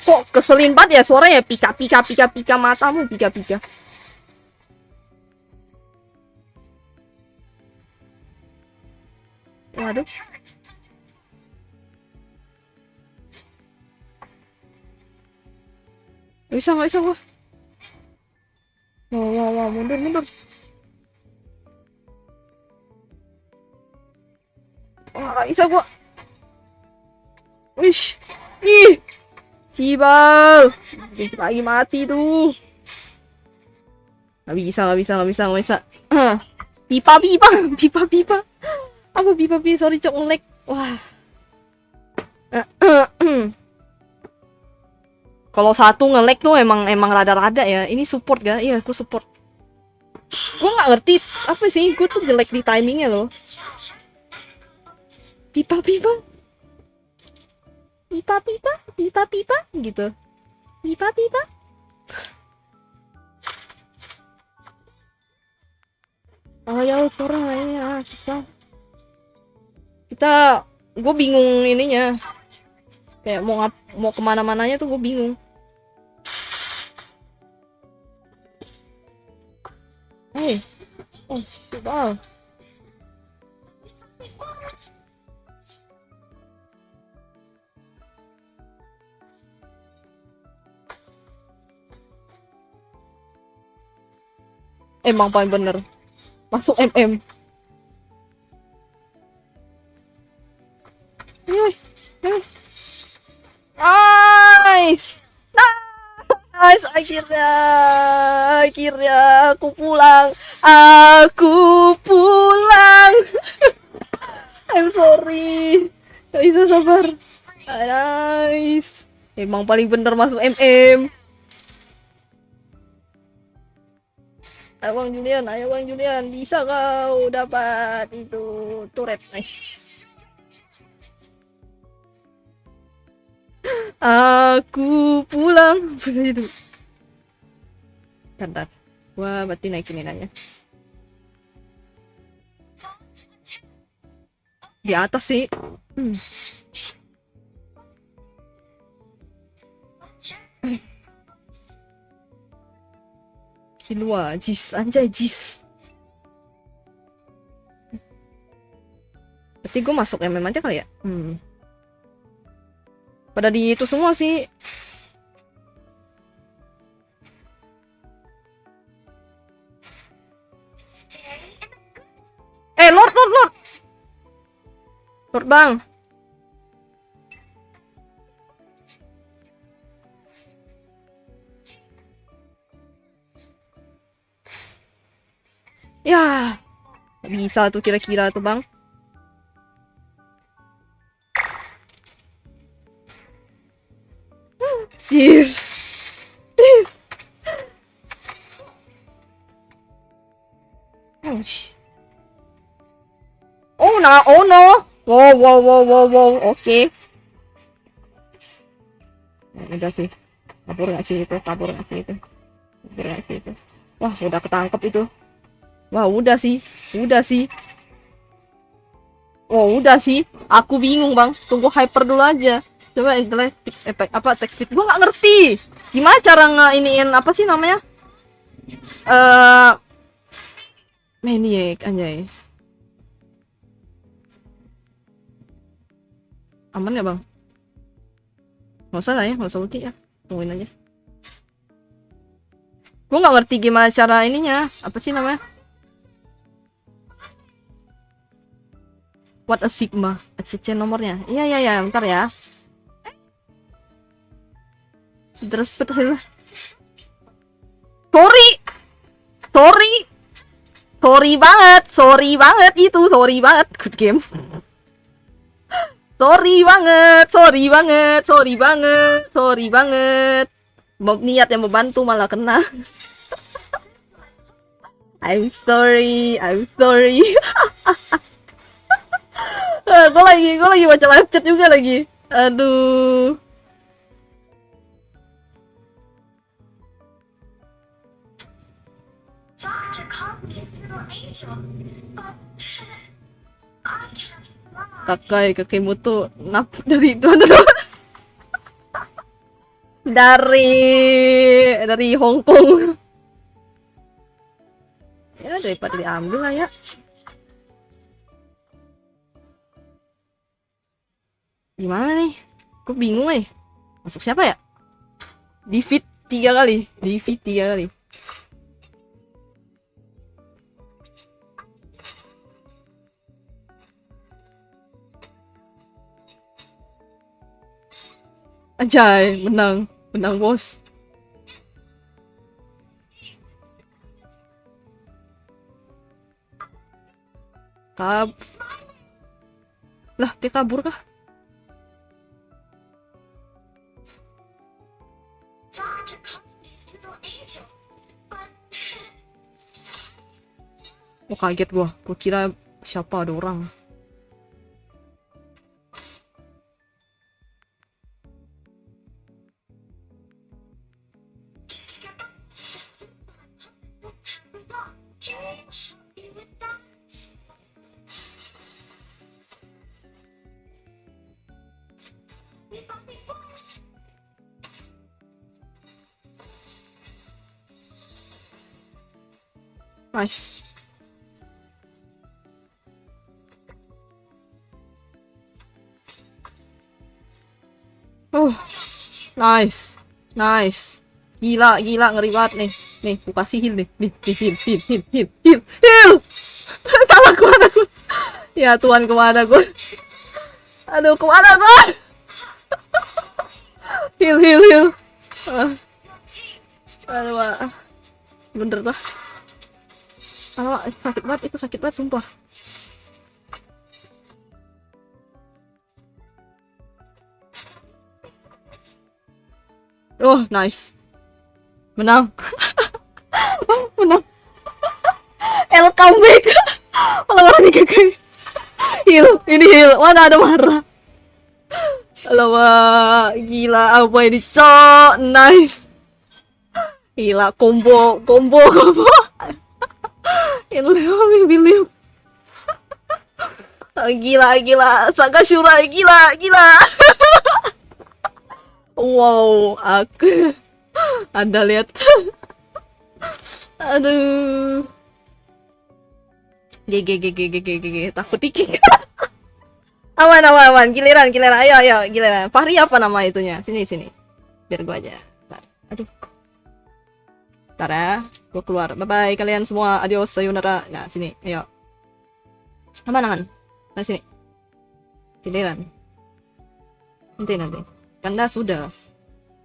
Kok keselin banget ya suaranya pika matamu pika. Waduh. Nggak bisa gua. Wah, mundur. Nggak bisa gua. Wish. Ih. Cibal. Lagi mati tuh. Nggak bisa. Pipa. Apa pipa? Sorry cok nge-lag. Wah. Kalau satu nge-lag tuh emang rada-rada ya. Ini support gak? Iya, aku support. Gue nggak ngerti apa sih, gue tuh jelek di timingnya loh. Pipa pipa, pipa pipa, pipa pipa, gitu. Pipa pipa. Oh ya, sekarang ini susah. Gue bingung ininya. Kayak mau kemana-mananya tuh gue bingung. Hey, oh, wow. Emang paling bener. Masuk MM. Nice. Nice, akhirnya aku pulang. Aku pulang. I'm sorry. Gak bisa sabar. Nice. Emang paling bener masuk MM. Ayo Bang Julian, bisa kau dapat itu turret. Nice. Aku pulang. Itu. Bentar. Gua berarti naikin aja. Di atas sih. Kilua, jis, anjay jis. Berarti gue masuk MM aja kali ya? Pada di itu semua sih. Lord. Lord Bang. Ya, bisa tuh kira-kira tuh Bang. Yes. Oh no. Wow. Oke. Udah sih. Kabur nggak sih itu? Wah, udah ketangkep itu. Wah, udah sih. Oh, udah sih. Aku bingung, Bang. Tunggu hyper dulu aja. Coba efek apa text speed. Gua nggak ngerti. Gimana cara iniin apa sih namanya? Maniac anjay. Aman ya, Bang? Nggak usah lah ya, nggak usah ulti ya. Tungguin aja. Gua nggak ngerti gimana cara ininya. Apa sih namanya? What a Sigma. ACC nomornya. Iya, bentar ya. Terus betul. Sorry banget. Good game. Sorry banget. Niat yang membantu malah kena. I'm sorry. Gue lagi baca live chat juga lagi. Aduh. Kakek mutu nap dari dari Hong Kong. Ya daripada diambil lah ya. Gimana nih? Gue bingung Masuk siapa ya? Defeat 3 kali. Anjay, menang bos. Lah, dia kabur kah? Oh, kaget gua kira siapa ada orang. Nice. Nice. Nice. Gila, ngeri banget nih. Nih, aku kasih heal nih. Nih, heal. Salah kemana gue? Ya Tuhan, kemana gue? Aduh, kemana gue? Heal. Aduh, bener lah. Sakit banget, itu sakit banget, sumpah. Oh, nice. Menang. Menang. El comeback. Malah marah nih kakak. Ini heal. Mana ada marah. Alamak, gila apa ini, cok. Nice. Gila, combo. In level believe. Gila. Sakashura, gila. Wow, aku Anda lihat. Aduh. GG. Takut dikit. Aman. Giliran. Ayo, giliran. Fahri apa nama itunya? Sini. Biar gua aja. Aduh. Ntar ya, gua keluar. Bye-bye kalian semua. Adios, sayonara. Nah, sini. Ayo. Aman. Nah, sini. Giliran. Nanti. Anda sudah.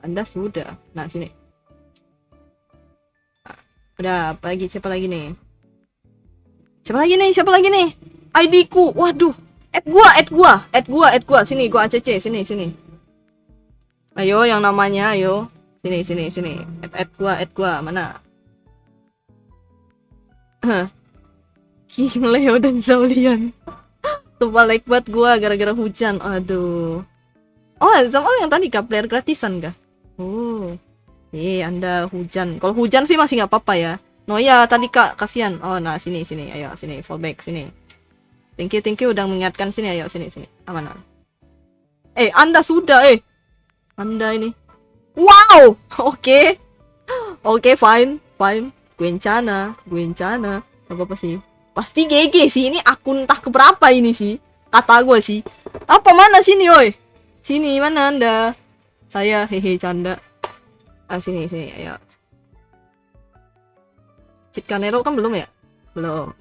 Nah, sini. Nah, udah, siapa lagi nih? ID ku. Waduh. Add gua. Sini, gua ACC. Sini. Ayo, yang namanya, ayo. Sini. Add gua. Mana? King Leo dan Zaulian. Tumpah like buat gua gara-gara hujan. Aduh. Oh, sama yang tadi kah player gratisan kah? Oh. Anda hujan. Kalau hujan sih masih nggak apa-apa ya. No ya, tadi Kak, kasihan. Oh, nah sini. Ayo, sini fallback sini. Thank you udah mengingatkan, sini. Ayo, sini. Aman. Anda sudah Anda ini. Wow. Oke, fine. Guencana. Apa sih? Pasti GG sih, ini akun entah keberapa ini sih. Kata gue sih. Apa mana sini, oi? Sini, mana Anda? Saya canda. Sini, ayo. Cikanero kan belum ya? Belum.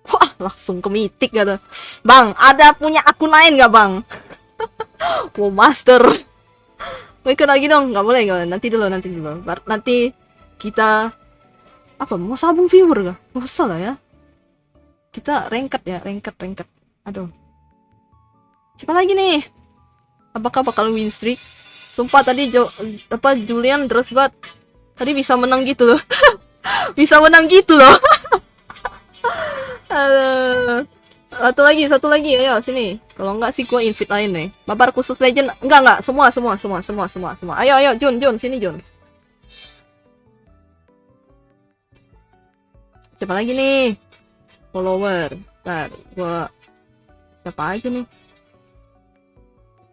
Wah, langsung ke mitik gitu. Bang, ada punya akun lain gak, Bang? Wow, master. Ikut lagi dong, nggak boleh. Nanti dulu. Nanti kita apa? Mau sabung viewer gak? Nggak usah lah ya. Kita ranked ya, ranked. Aduh. Siapa lagi nih? Apakah bakal win streak? Sumpah tadi Julian terus banget. Tadi bisa menang gitu loh. Satu lagi, ayo sini. Kalau enggak sih gua invite lain nih. Mabar khusus legend. Enggak, semua. Ayo, Jun, sini Jun. Siapa lagi nih? Follower. Ntar gua siapa aja nih?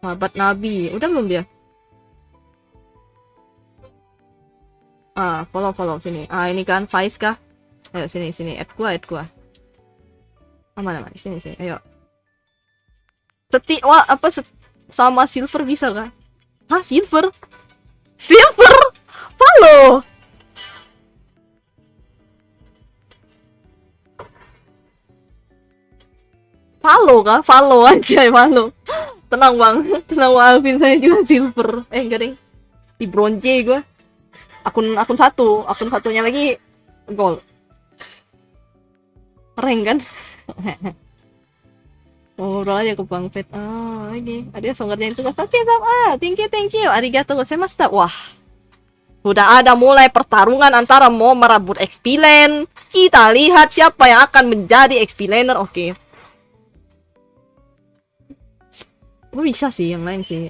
Sahabat Nabi. Udah belum dia? Follow sini. Ini kan Faiz kah? Ayo sini. Add gua. Aman. Sini. Ayo. Sama silver bisa kah? Hah, silver? Follow. Follow aja, follow. Tenang bang, Alvin, saya juga silver. Enggak deh, di bronze gue. Akun satunya lagi gold. Rank kan? Ngobrol aja ke Bang Pet. Ini ada yang ngerjain tugas. Oke, thank you. Arigatou gozaimashita. Wah, Sudah ada mulai pertarungan antara mau merebut XP lane. Kita lihat siapa yang akan menjadi XP laner. Oke. Gue bisa sih yang lain sih.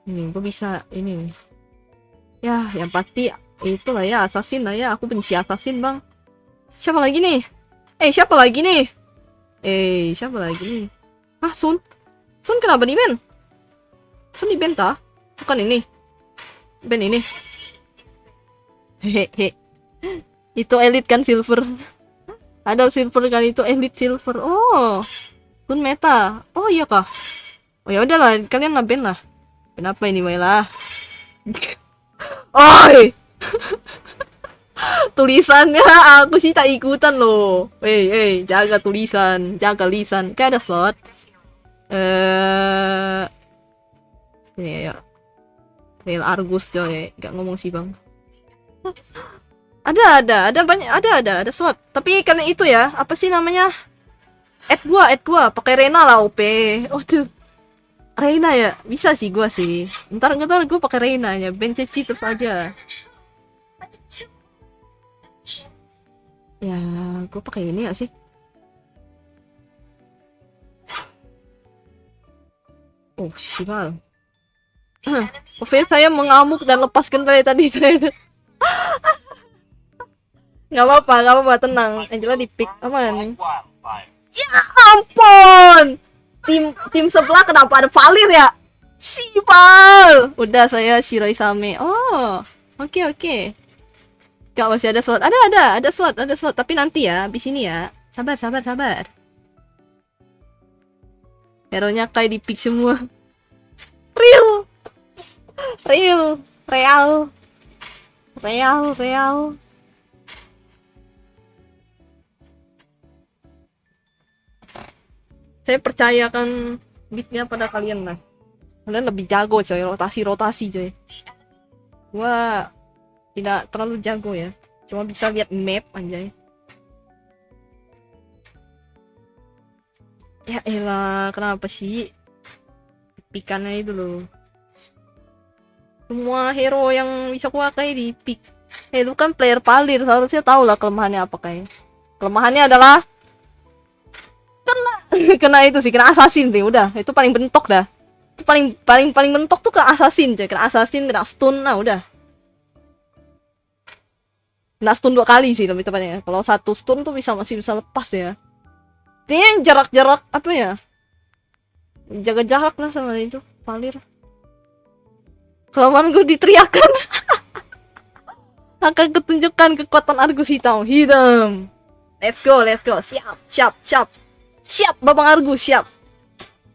Ini gue bisa ini. Ya, yang pasti itu lah ya, assassin lah ya. Aku benci assassin, Bang. Siapa lagi nih? Siapa lagi nih? Siapa lagi nih? Ah, Sun. Sun kenapa di ban? Sun di ban tah? Bukan ini. Ban ini. Hehehe. Itu elite kan silver. Ada silver kan itu elite silver. Oh. Sun meta. Oh iya kah? Oh ya udahlah, kalian lah ban lah. Kenapa ini Maila? Oi. Tulisannya aku sih tak ikutan loh. Jaga tulisan, jaga lisan. Kayak ada slot. Ini ya. Real Argus coy, gak ngomong sih bang. Ada banyak, ada slot. Tapi kalian itu ya, apa sih namanya? Add gua, pakai Rena lah OP. Oh tuh. Reina ya, bisa sih gua sih. Ntar gua pakai Reina nya, bench terus aja. Ya, gue pakai ini gak sih? Oh, sial. Oke, saya mengamuk dan lepaskan kali tadi saya. Gak apa-apa, tenang. Angela di pick aman. Ya ampun. Tim sebelah kenapa ada Valir ya? Sipal. Udah saya Shiroi Same. Oh, oke. Gak, masih ada slot. Ada slot. Tapi nanti ya, abis ini ya. Sabar. Hero-nya kayak di pick semua. Real. Saya percayakan beatnya pada kalian lah. Kalian lebih jago coy, rotasi coy. Gua tidak terlalu jago ya, cuma bisa lihat map anjay. Ya elah, kenapa sih pikannya itu loh. Semua hero yang bisa ku pakai di pick. Itu kan player Valir, harusnya tahu lah kelemahannya apa kayak. Kelemahannya adalah kena itu sih, kena assassin sih, udah. Itu paling bentok dah. Itu paling bentok tuh kena assassin coy, kena stun, nah udah. Kena stun 2 kali sih tapi tepatnya. Kalau 1 stun tuh masih bisa lepas ya. Ini jarak apa ya? Jaga jarak lah sama itu Valir. Kelemahan gue diteriakan. Akan ketunjukkan kekuatan Argus hitam. Let's go. Siap, Babang Argus, siap.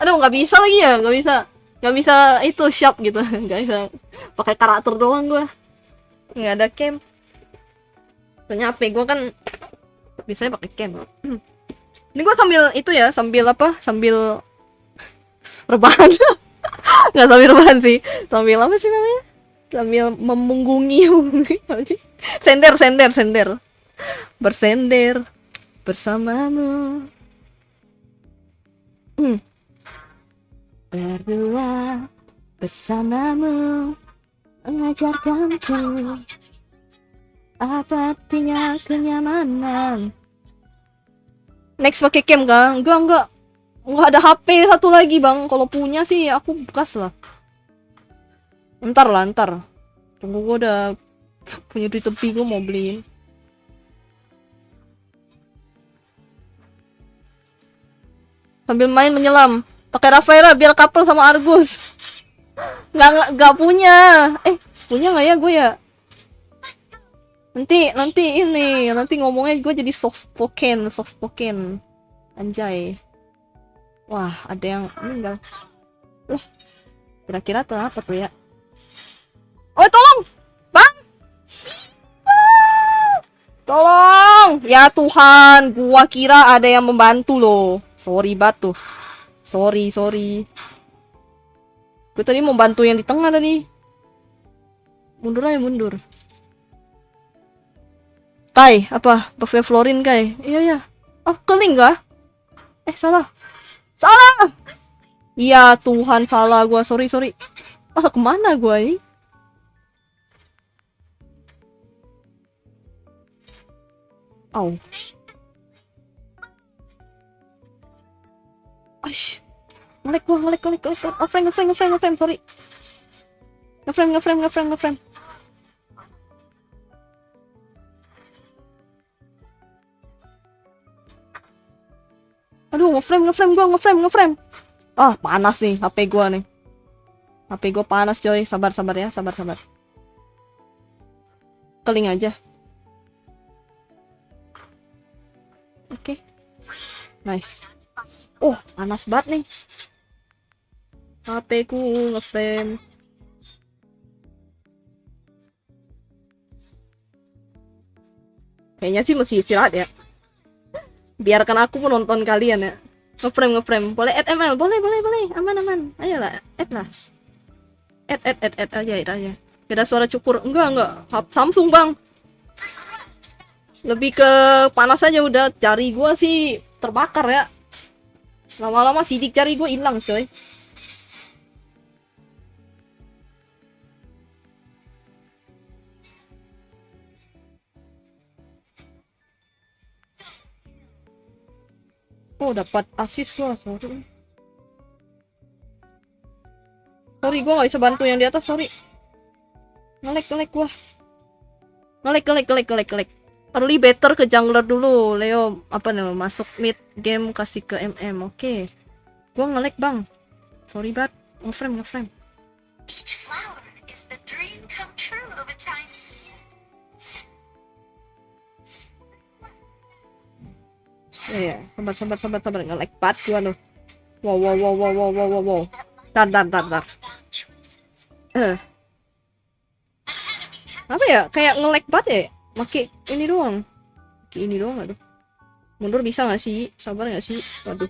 Aduh, nggak bisa lagi ya, nggak bisa itu siap gitu. Nggak bisa pakai karakter doang gue. Nggak ada camp. Ternyata HP gue kan biasanya pakai camp. Ini gue sambil itu ya, sambil rebahan. Nggak sambil rebahan sih, sambil apa sih namanya? Sambil memunggungi. Sender. Bersender bersamamu. Berdua bersamamu mengajarkanku apa artinya kenyamanan. Next pakai cam kah? Enggak ada HP satu lagi bang. Kalau punya sih aku bekas lah. Ntar. Tunggu, gue udah punya duit lebih, gue mau beliin. Sambil main menyelam. Pakai Rafaela biar couple sama Argus. Nggak punya. Punya nggak ya gue ya? Nanti ngomongnya gue jadi soft spoken. Anjay. Wah, ada yang meninggal. Kira-kira tuh apa tuh ya? Oh, tolong! Bang! Tolong! Ya Tuhan, gua kira ada yang membantu loh. Sorry batu. Sorry. Gue tadi mau bantu yang di tengah tadi. Mundur. Kai, apa? Buffet Florin, Kai. Iya. Oh, keling kah? Salah. Iya, Tuhan, salah gua. Sorry. Ah, kemana gua ini? Oh. Aish. Ngelek gua, ngelek. Ngeframe, sorry. Ngeframe. Aduh, ngeframe. Ah, panas nih HP gua nih. HP gua panas coy. Sabar ya, sabar. Keling aja. Oke. Nice. Oh, panas banget nih. HP ku ngeframe. Kayaknya sih mesti istirahat ya. Biarkan aku menonton kalian ya. Ngeframe. Boleh add ML, boleh. Aman. Ayolah, add lah. Add aja. Ada suara cukur. Enggak. Samsung, Bang. Lebih ke panas aja udah. Jari gua sih terbakar ya. Lama-lama sidik jari gua hilang, coy. Oh, dapat assist gua. Sorry, gua nggak bisa bantu yang di atas, sorry. Ngelek gua. Ngelek. Early better ke jungler dulu. Leo apa namanya? Masuk mid game kasih ke MM. Oke. Gua ngelek, Bang. Sorry banget. Ngeframe. Each flower is the dream come true of a tiny. Iya, sabar. Ngelek banget gua loh. Wow. Tar. Apa ya? Kayak ngelek banget ya? Maki ini doang. Aduh. Mundur bisa nggak sih? Sabar nggak sih? Waduh.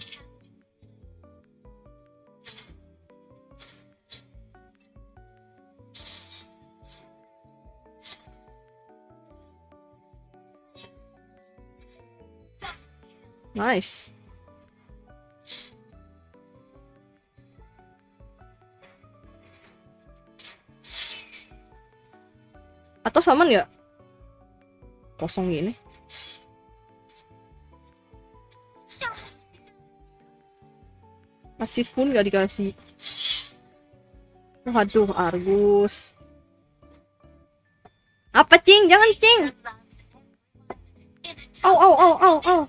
Nice. Atau sama nggak? Kosong gini. Assist pun nggak dikasih. Waduh, Argus. Apa, Cing? Jangan, Cing. Au.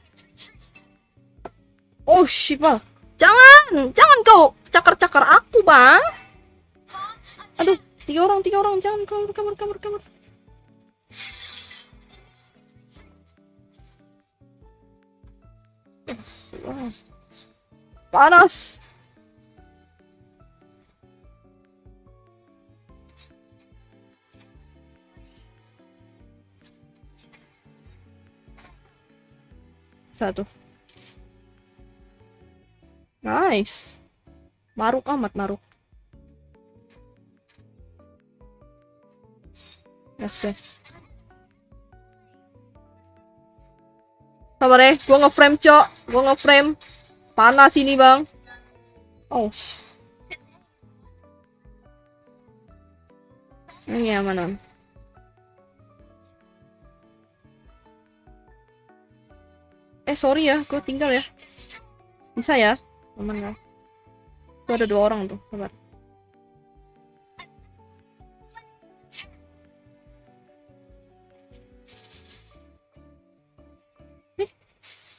Oh, Shiva. Jangan kau cakar-cakar aku, Bang. Aduh, tiga orang. Jangan kabur. Panas. Satu. Nice. Maruk. Yes, guys. Sabar ya, gua ngeframe, Cok. Panas ini, Bang. Oh. Ini aman. Sorry ya, gue tinggal ya. Bisa ya? Aman gak? Tuh ada 2 orang tuh, sabar.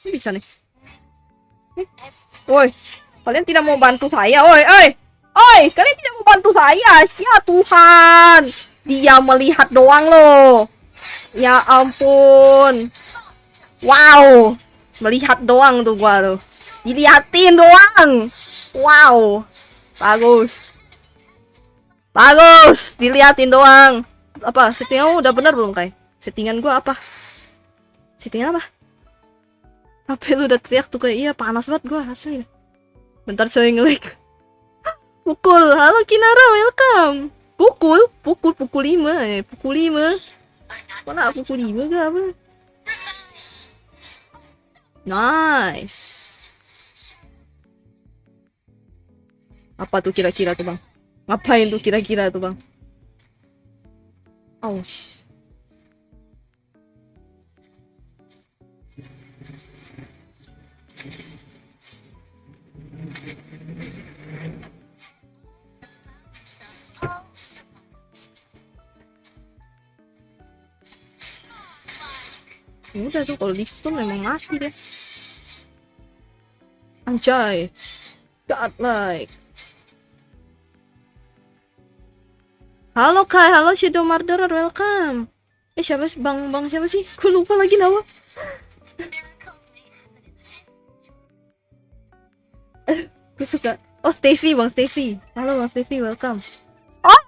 Ini bisa nih. Woi, kalian tidak mau bantu saya, oi, kalian tidak mau bantu saya, ya Tuhan. Dia melihat doang loh. Ya ampun. Wow, melihat doang tuh gua tuh. Diliatin doang. Wow, bagus. Diliatin doang. Apa? Settingan udah benar belum, Kai? Settingan gua apa? Settingan apa? HP lu udah teriak tuh kayak, iya panas banget gua asli. Bentar saya nge-lag. Pukul. Halo Kinara, welcome. Pukul 5. Pukul 5. Mana pukul 5 gak apa? Nice. Apa tuh kira-kira tuh, Bang? Ngapain tuh kira-kira tuh bang? Oh. Udah tuh kalau di stun memang mati deh. Anjay. Godlike. Halo Kai, halo Shadow Murderer, welcome. Siapa sih? Bang siapa sih? Gue lupa lagi nama. Miracles may happen in the Gue suka. Oh, Stacy, Bang Stacy. Halo Bang Stacy, welcome. Oh!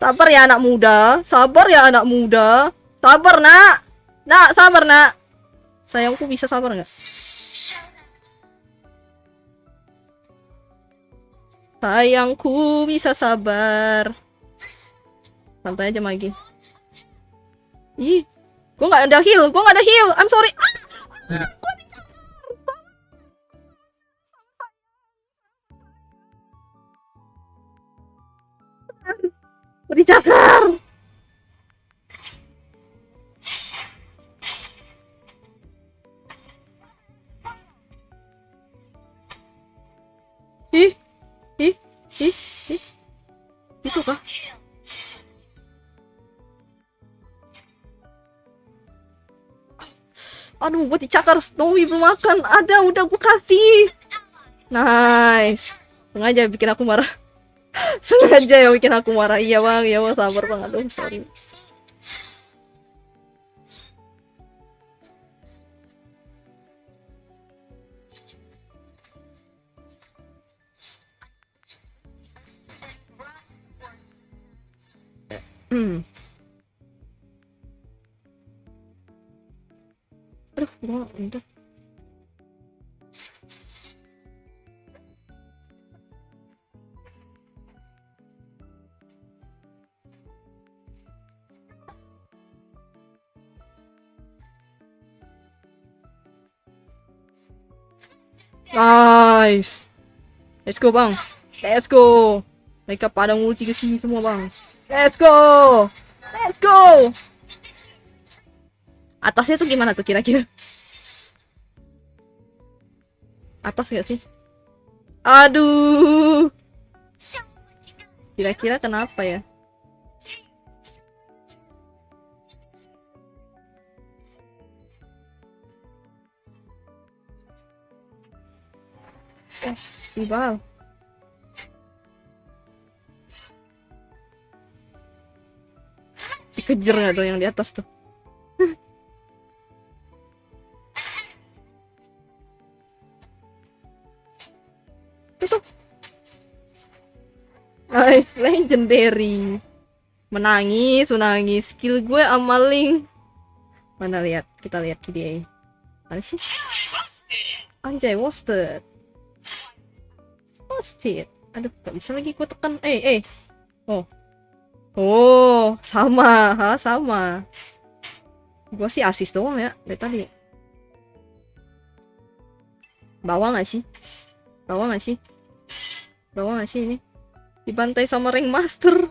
Sabar ya anak muda. Sabar ya anak muda. Sabar, Nak. Nak, sabar, Nak. Sayangku bisa sabar nggak? Sayangku bisa sabar. Santai aja Magi. Ih, gue nggak ada heal, I'm sorry. Beri cakar. Ih, ih, ih, ih. Itu kah? Aduh, buat dicakar. Snowy belum makan. Ada, udah gue kasih. Nice. Sengaja bikin aku marah. Sengaja ya bikin aku marah. Iya bang, sabar bang. Aduh, sorry. Aduh, gua udah. Nice. Let's go bang. Let's go. Mereka pada ngulti ke sini semua bang. Let's go. Let's go. Atasnya tuh gimana tuh kira-kira? Atas gak sih? Aduh. Kira-kira kenapa ya? Ibal. Dikejar nggak tuh yang di atas tuh? Tuh. Nice, legendary. Menangis. Skill gue amaling. Mana lihat? Kita lihat KDA. Mana sih? Anjay, wasted. Aduh, gak bisa lagi gue tekan. Oh, sama. Sama. Gue sih asis doang ya dari tadi. Bawa gak sih? Ini? Dibantai sama Ringmaster.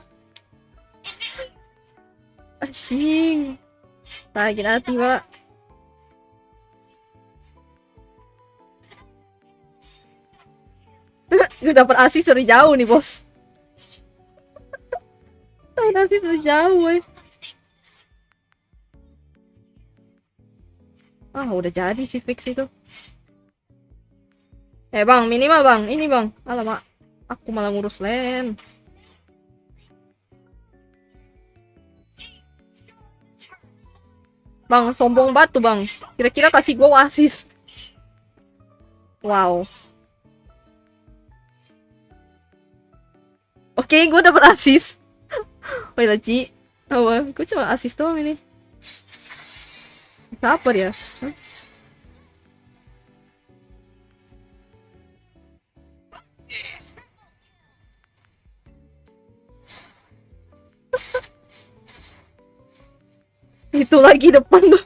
Asing. Sakit hati, Pak. Gue dapet asis dari jauh nih bos. Dapet asis dari jauh udah jadi sih fix itu. Bang, minimal bang, ini bang. Alamak, aku malah ngurus lane. Bang, sombong batu bang. Kira-kira kasih gue asis. Wow. Oke, gue dapet asis. Woi Laci. Gue cuma asis doang ini. Sabar ya. Itu lagi depan tuh.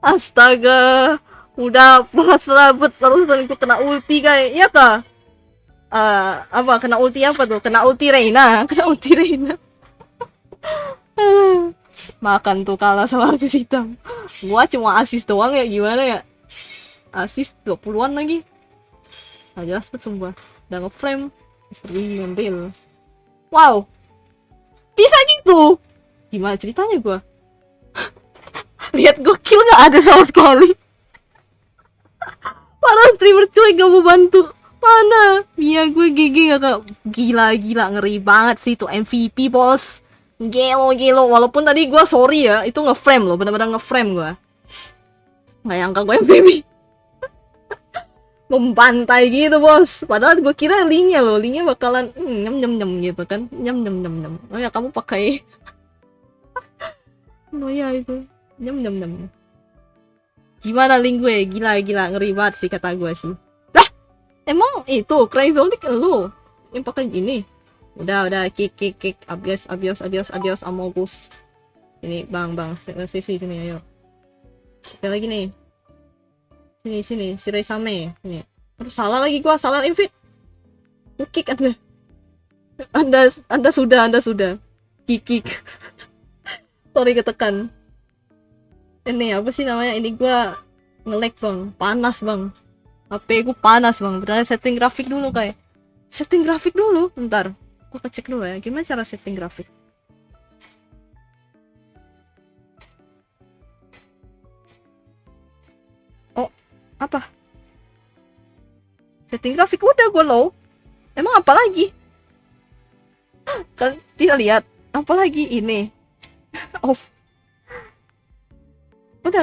Astaga. Udah pasrah bet barusan itu kena ulti kayak iya kah? Apa kena ulti apa tuh? Kena ulti Reina, kena ulti Reina. Makan tuh kalah sama artis hitam. Gua cuma asis doang ya, gimana ya? Asis 20-an lagi. Nah, jelas tuh sumpah. Udah nge-frame seperti ngambil. Wow. Bisa gitu. Gimana ceritanya gua? Lihat gokil nggak ada sama sekali. Para streamer cuy gak mau bantu. Mana? Mia gue GG gak kak? Gila ngeri banget sih tuh MVP bos. Gelo. Walaupun tadi gue sorry ya, itu nge-frame loh, bener-bener nge-frame gue. Nggak nyangka gue MVP. Membantai gitu bos. Padahal gue kira linknya loh, linknya bakalan nyem gitu kan, nyem. Oh ya kamu pakai. Oh ya itu nyem. Gimana link gue? Gila ngeri banget sih kata gue sih. Lah, emang itu Cryzolic lu yang pakai gini. Udah kick. Adios Amogus. Ini bang, sisi sini ayo. Apa lagi nih? Sini, si Reisame. Ini. Aduh, salah lagi gua, salah invite. Kick Anda. Anda sudah. Kick. Sorry ketekan. Ini apa sih namanya? Ini gua nge-lag bang, panas bang. HP ku panas bang. Berarti setting grafik dulu kayak. Setting grafik dulu, bentar. Gua cek dulu ya. Gimana cara setting grafik? Oh, apa? Setting grafik udah gua low. Emang apa lagi? Kan tidak lihat. Apa lagi ini? Off. Udah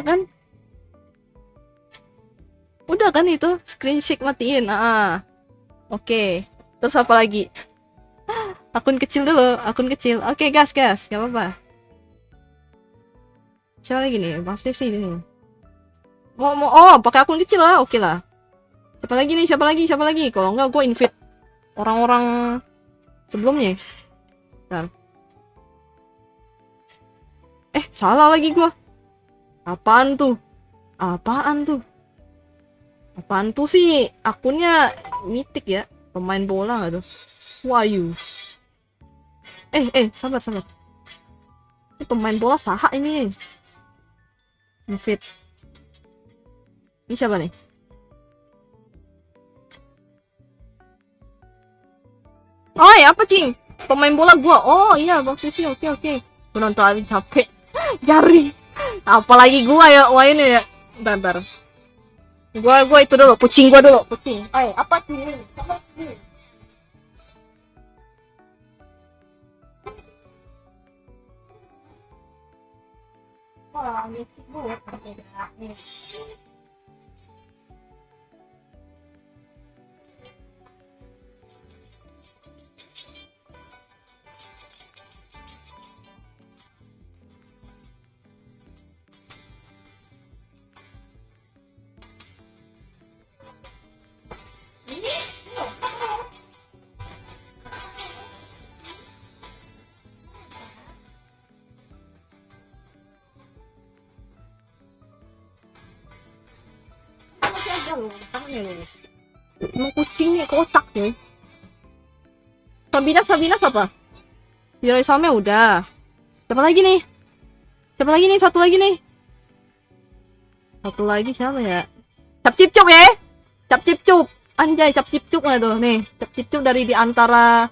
kan itu screen shake matiin. Oke. Terus apa lagi? Akun kecil dulu, Oke, gas, gak apa-apa. Siapa lagi nih? Pasti sih ini. Pakai akun kecil lah, oke lah. Siapa lagi? Kalau enggak gue invite orang-orang sebelumnya. Bentar. Salah lagi gue. Apaan tuh sih? Akunnya mitik ya. Pemain bola gak tuh? Wahyu. Sabar. Ini pemain bola saha ini. Invite. Ini siapa nih? Oh ya apa cing? Pemain bola gua. Oh iya Bang Sisi. Oke. Gua nonton habis capek. Jari. Apalagi gua ya, wah ini ya. Bentar. Gua itu dulu, kucing gua dulu, kucing. Apa ini? Wah, ini gua. Emang kucingnya kotak nih. Sabina siapa? Hiroi Same udah. Siapa lagi nih? Satu lagi siapa ya? Cap Cipcup ya? Cap Cipcup. Anjay, Cap Cipcup mana tuh? Nih, Cap Cipcup dari di antara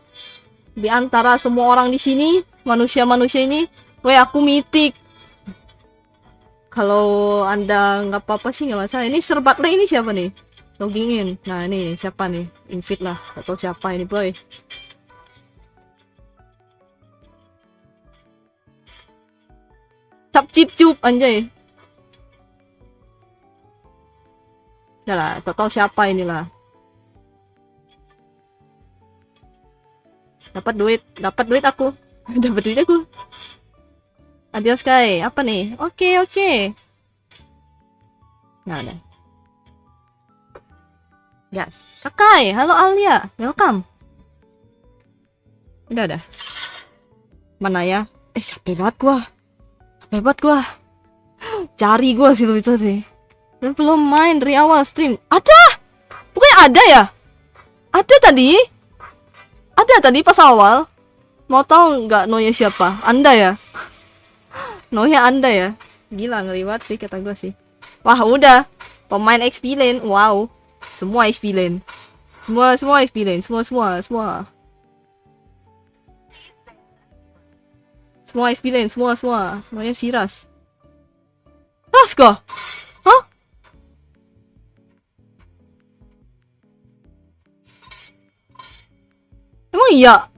semua orang di sini, manusia-manusia ini, aku mitik. Kalau Anda nggak apa-apa sih nggak masalah. Ini Serbatle ini siapa nih? Logging in. Nah, ini siapa nih? Invite lah. Atau siapa ini, boy? Cap Cipcup anjay. Udah lah, tak tahu siapa inilah. Dapat duit aku. Dapat duit aku. Adios Kai, apa nih? Oke. Nah, ada. Gas. Kakai, halo Alia, welcome. Udah. Mana ya? Capek banget gua. Jari gua sih itu sih. Dan belum main dari awal stream. Ada! Pokoknya ada ya? Ada tadi? Ada tadi pas awal. Mau tahu nggak Noya siapa? Anda ya? Noya Anda ya? Gila ngeliwat sih kata gue sih. Wah udah. Pemain XP lane. Wow. Semua XP lane. Semua XP lane. Semua. Semua XP lane. Semua. Noya Siras. Ras kah? Hah? Emang iya?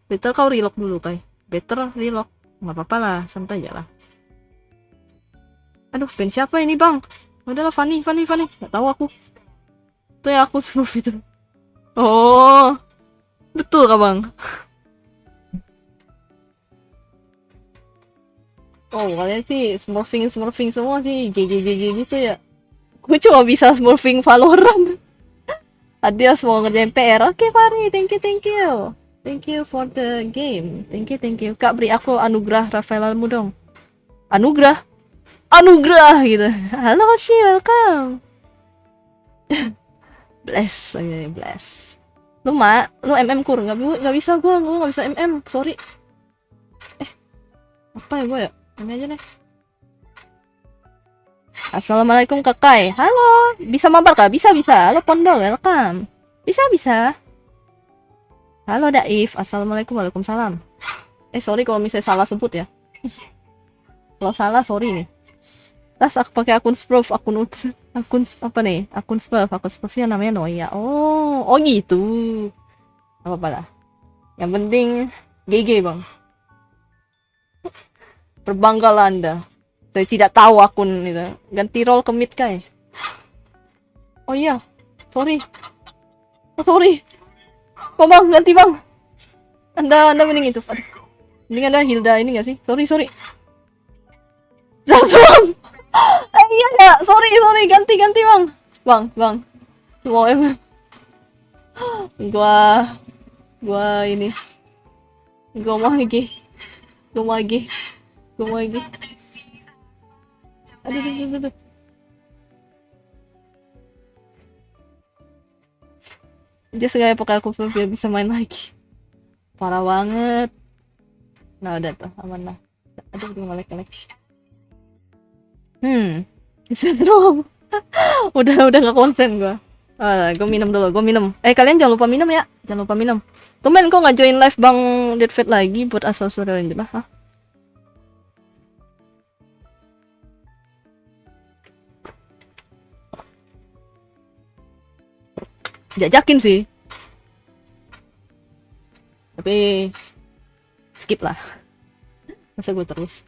Better kau relock dulu kai. Better relock. Nggak apa-apa lah, santai aja lah. Aduh, band siapa ini bang? Udahlah, Fanny. Nggak tahu aku. Itu ya aku smooth itu. Oh, betul kah bang? Oh, kalian sih smurfing semua sih. GG gitu ya. Gue cuma bisa smurfing Valorant. Adios mau ngerjain PR. Oke, Fari, thank you. Thank you for the game. Thank you. Kak, beri aku anugerah Rafaelamu dong. Anugerah gitu. Halo, Hoshi, welcome. Bless. Lu MM kur, nggak bisa gue nggak bisa MM, sorry. Apa ya gue ya? Ini aja deh. Assalamualaikum Kakai. Halo, bisa mabar kah? Bisa. Halo Pondol, welcome. Bisa. Halo Daif. Assalamualaikum, waalaikumsalam. Sorry kalau misalnya salah sebut ya. Kalau salah sorry nih. Tas aku pakai akun Sproof, akun apa nih? Akun Sproofnya namanya Noya. Oh gitu. Apa lah. Yang penting GG bang. Berbanggalah Anda. Saya tidak tahu akun itu. Ganti role ke mid kai. Oh iya. Sorry. Bang, ganti bang. Anda mending itu. Mending Anda Hilda ini gak sih? Sorry. Bang. Iya ya. Sorry. Ganti bang. Bang. Semua MM. Gua ini. Gua mau lagi. Aduh. Dia sengaja pakai aku biar bisa main lagi. Parah banget. Nah udah tuh aman lah. Aduh ngelek. Syndrome. udah nggak konsen gua. Gue minum dulu. Kalian jangan lupa minum ya. Tumben kok nggak join live Bang Dead Fate lagi buat asal saudara yang jelas. Jajakin sih. Tapi skip lah. Masa gue terus.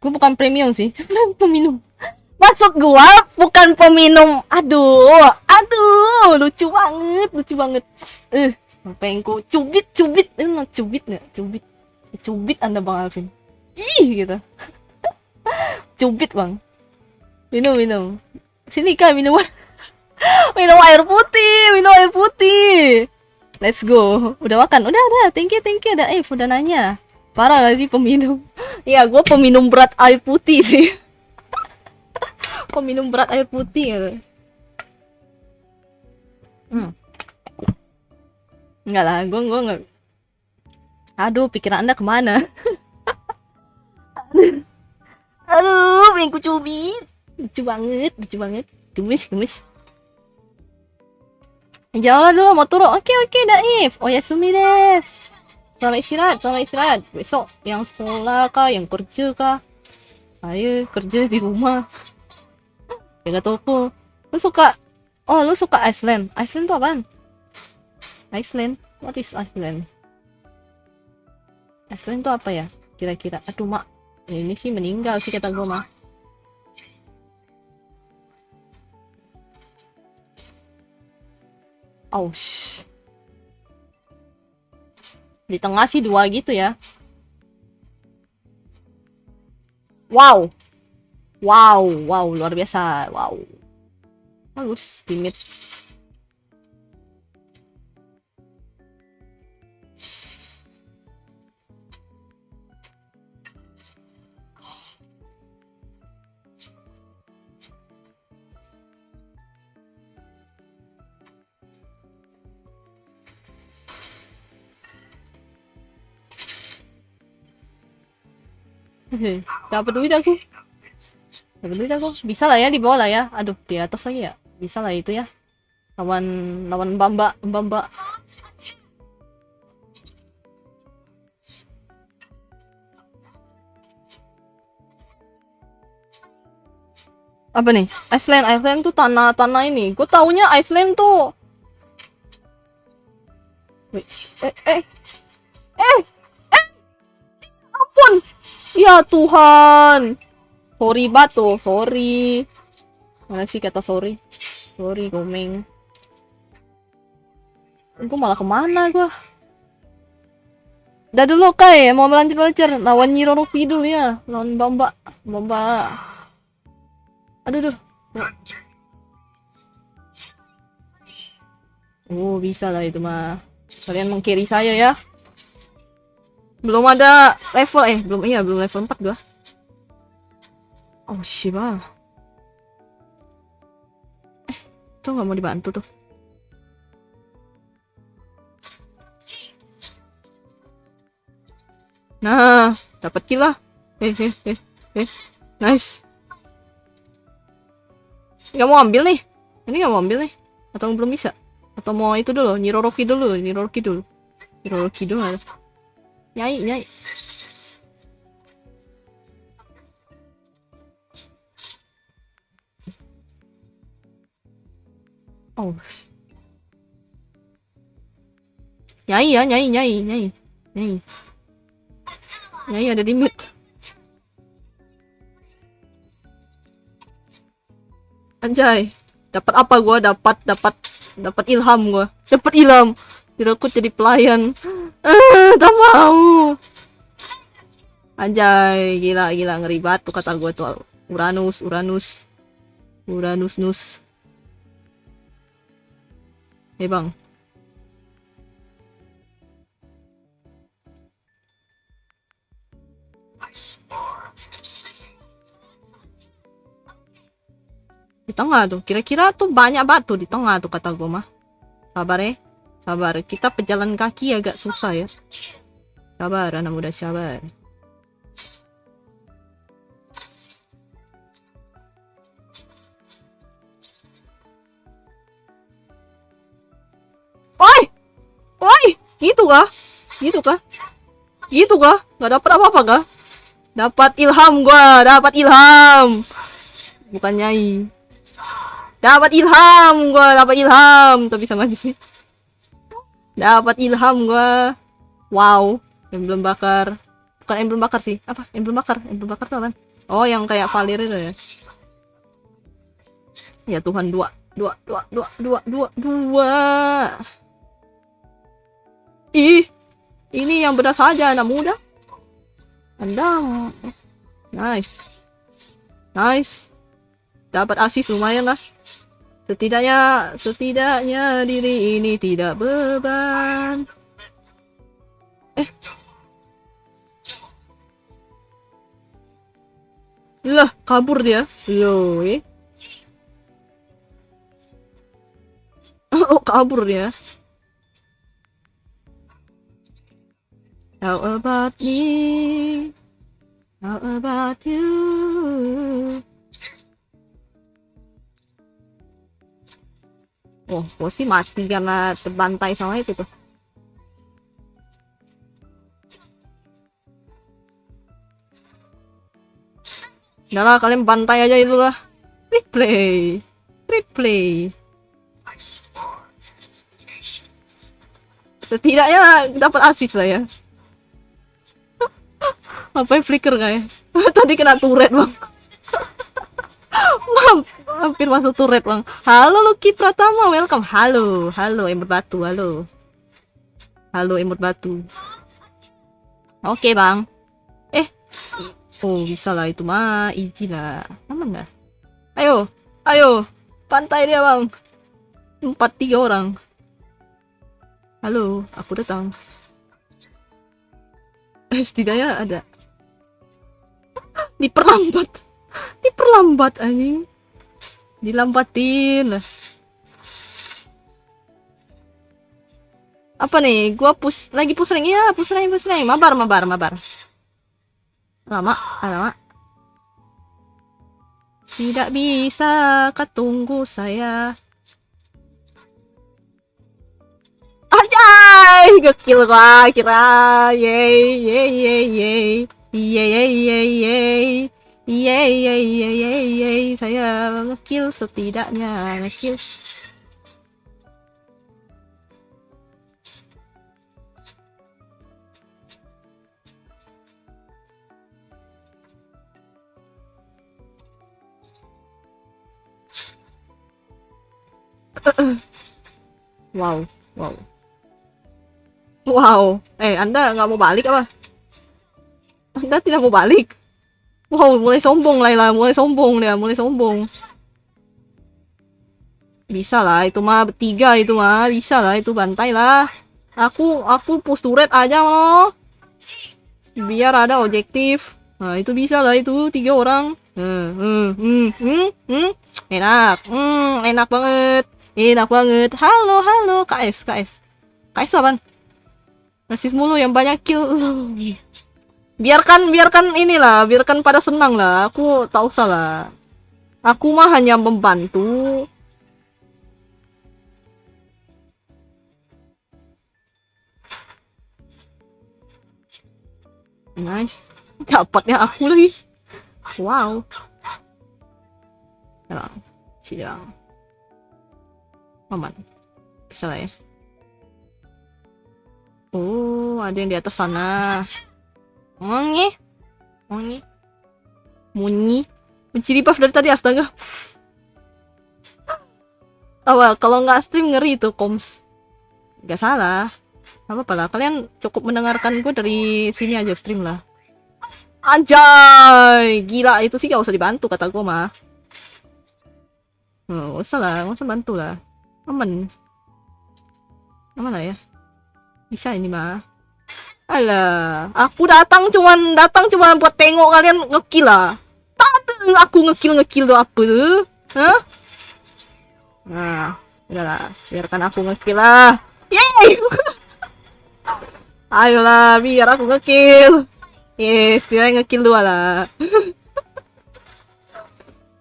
Gue bukan premium sih. Peminum. Maksud gue bukan peminum. Aduh, lucu banget. Pengen ku cubit. Cubit Anda Bang Alvin. Ih gitu. Cubit Bang. Minum. Sini Kak minuman. minum air putih. Let's go. Udah makan? Udah. Thank you. Udah nanya. Parah gak sih peminum? Ya, gue peminum berat air putih sih. Peminum berat air putih gitu. Enggak lah, gue nggak. Aduh, pikiran Anda kemana? Aduh, pengen ku cubit. Lucu banget. Gemes. Jangan dulu mau turun. Oke, Daif. Oh ya, Sumi des. Selamat istirahat. Besok yang sekolah kah, yang kerja kah? Saya kerja di rumah. Jaga toko. Lu suka Iceland. Iceland tuh apaan? Iceland? What is Iceland? Iceland tuh apa ya? Kira-kira. Aduh, Mak. Ini sih meninggal sih kata gue mah. Aush. Di tengah sih 2 gitu ya. Wow, luar biasa. Wow. Bagus, timid. Dapat duit aku. Dapat duit aku. Bisa lah ya di bawah lah ya. Aduh, di atas lagi ya. Bisa lah itu ya. Lawan Mbamba. Apa nih? Iceland tuh tanah ini. Gue taunya Iceland tuh. Wait, ampun. Ya Tuhan. Sorry batu, sorry. Mana sih kata sorry? Sorry, Gomeng. Gue malah kemana gue? Udah dulu kayak mau melancar lawan Nyi Roro Kidul ya, lawan Mbamba. Aduh. Oh, bisa lah itu mah. Kalian mengkiri saya ya. Belum ada level belum level 4 gua. Oh, Shiba. Tuh nggak mau dibantu tuh. Nah, dapat kill lah. Nice. Nggak mau ambil nih. Ini nggak mau ambil nih. Atau belum bisa? Atau mau itu dulu, Nyi Roro Kidul. Nyi Roro Kidul ada. Nyai. Oh. Nyai ya, nyai. Nyai ada di mid. Anjay. Dapat apa gua? Dapat ilham gua. Dapat ilham. Direkrut jadi pelayan. Tak mau. Anjay, gila ngeri banget tuh kata gua tuh. Uranus. Bang. Di tengah tuh, kira-kira tuh banyak batu di tengah tuh kata gue mah. Sabar, kita pejalan kaki agak susah ya. Sabar, anak muda, sabar. Oi, gitu kah? Gak dapat apa-apa kah? Dapat ilham. Bukan nyai. Dapat ilham. Tapi sama aja sih. Dapat ilham gua. Wow, emblem bakar. Bukan emblem bakar sih. Apa? Emblem bakar tuh apa? Oh, yang kayak Valir itu ya. Ya Tuhan, dua. Ih, ini yang benar saja anak muda. Anda. Nice. Dapat asis lumayan lah. Setidaknya diri ini tidak beban. Lah, kabur dia. Loh, Oh, kabur dia. How about me? How about you? Oh, gue sih mati karena terbantai sama itu tuh. Udah lah, kalian bantai aja itu lah. Replay. Setidaknya dapat asis lah ya. Apa yang flicker kayak? Tadi kena turret bang. Hampir masuk turret bang. Halo Lucky Pratama, welcome. Halo Ember Batu, halo Ember Batu. Oke bang. Oh bisa lah itu mah, easy lah. Aman nggak? Ayo, pantai dia bang. 4-3 orang. Halo, aku datang. Setidaknya ada. Diperlambat anjing. Dilambatin lah. Apa nih? Gua push rank ya, push rank. Mabar. Lama, lama. Tidak bisa ketunggu saya. Anjay, ngekill gua kira. Yeay, yeay, yeay, yeay. Yeay, yeay, yeay, yeay. Yeay, yeay, yeay, yeay, yeay. Saya ngekill setidaknya, ngekill. Wow, wow. Wow, Anda nggak mau balik apa? Anda tidak mau balik? Wow, mulai sombong Laila, mulai sombong dia, mulai sombong. Bisa lah, itu mah bertiga itu mah, bisa lah, itu bantai lah. Aku push turret aja loh. Biar ada objektif. Nah, itu bisa lah itu 3 orang. Enak, enak banget, enak banget. Halo, halo, KS apaan? Rasis mulu yang banyak kill. Biarkan inilah, biarkan pada senang lah. Aku tak usah lah. Aku mah hanya membantu. Nice. Dapatnya aku lagi. Wow. Sidang. Aman. Bisa lah ya. Oh, ada yang di atas sana. Mongi. Menciri buff dari tadi, astaga. Kalau nggak stream ngeri itu koms. Nggak salah. Apa lah, kalian cukup mendengarkan gue dari sini aja stream lah. Anjay, gila itu sih gak usah dibantu kata gue mah. Nggak usah lah, nggak usah bantu lah. Aman lah ya. Bisa ini mah. Alah, aku datang cuman buat tengok kalian ngekill lah. Tadi aku ngekill tuh apa tuh? Hah? Nah, udahlah, biarkan aku ngekill lah. Yeay! Ayolah, biar aku ngekill. Yes, dia ngekill 2 lah.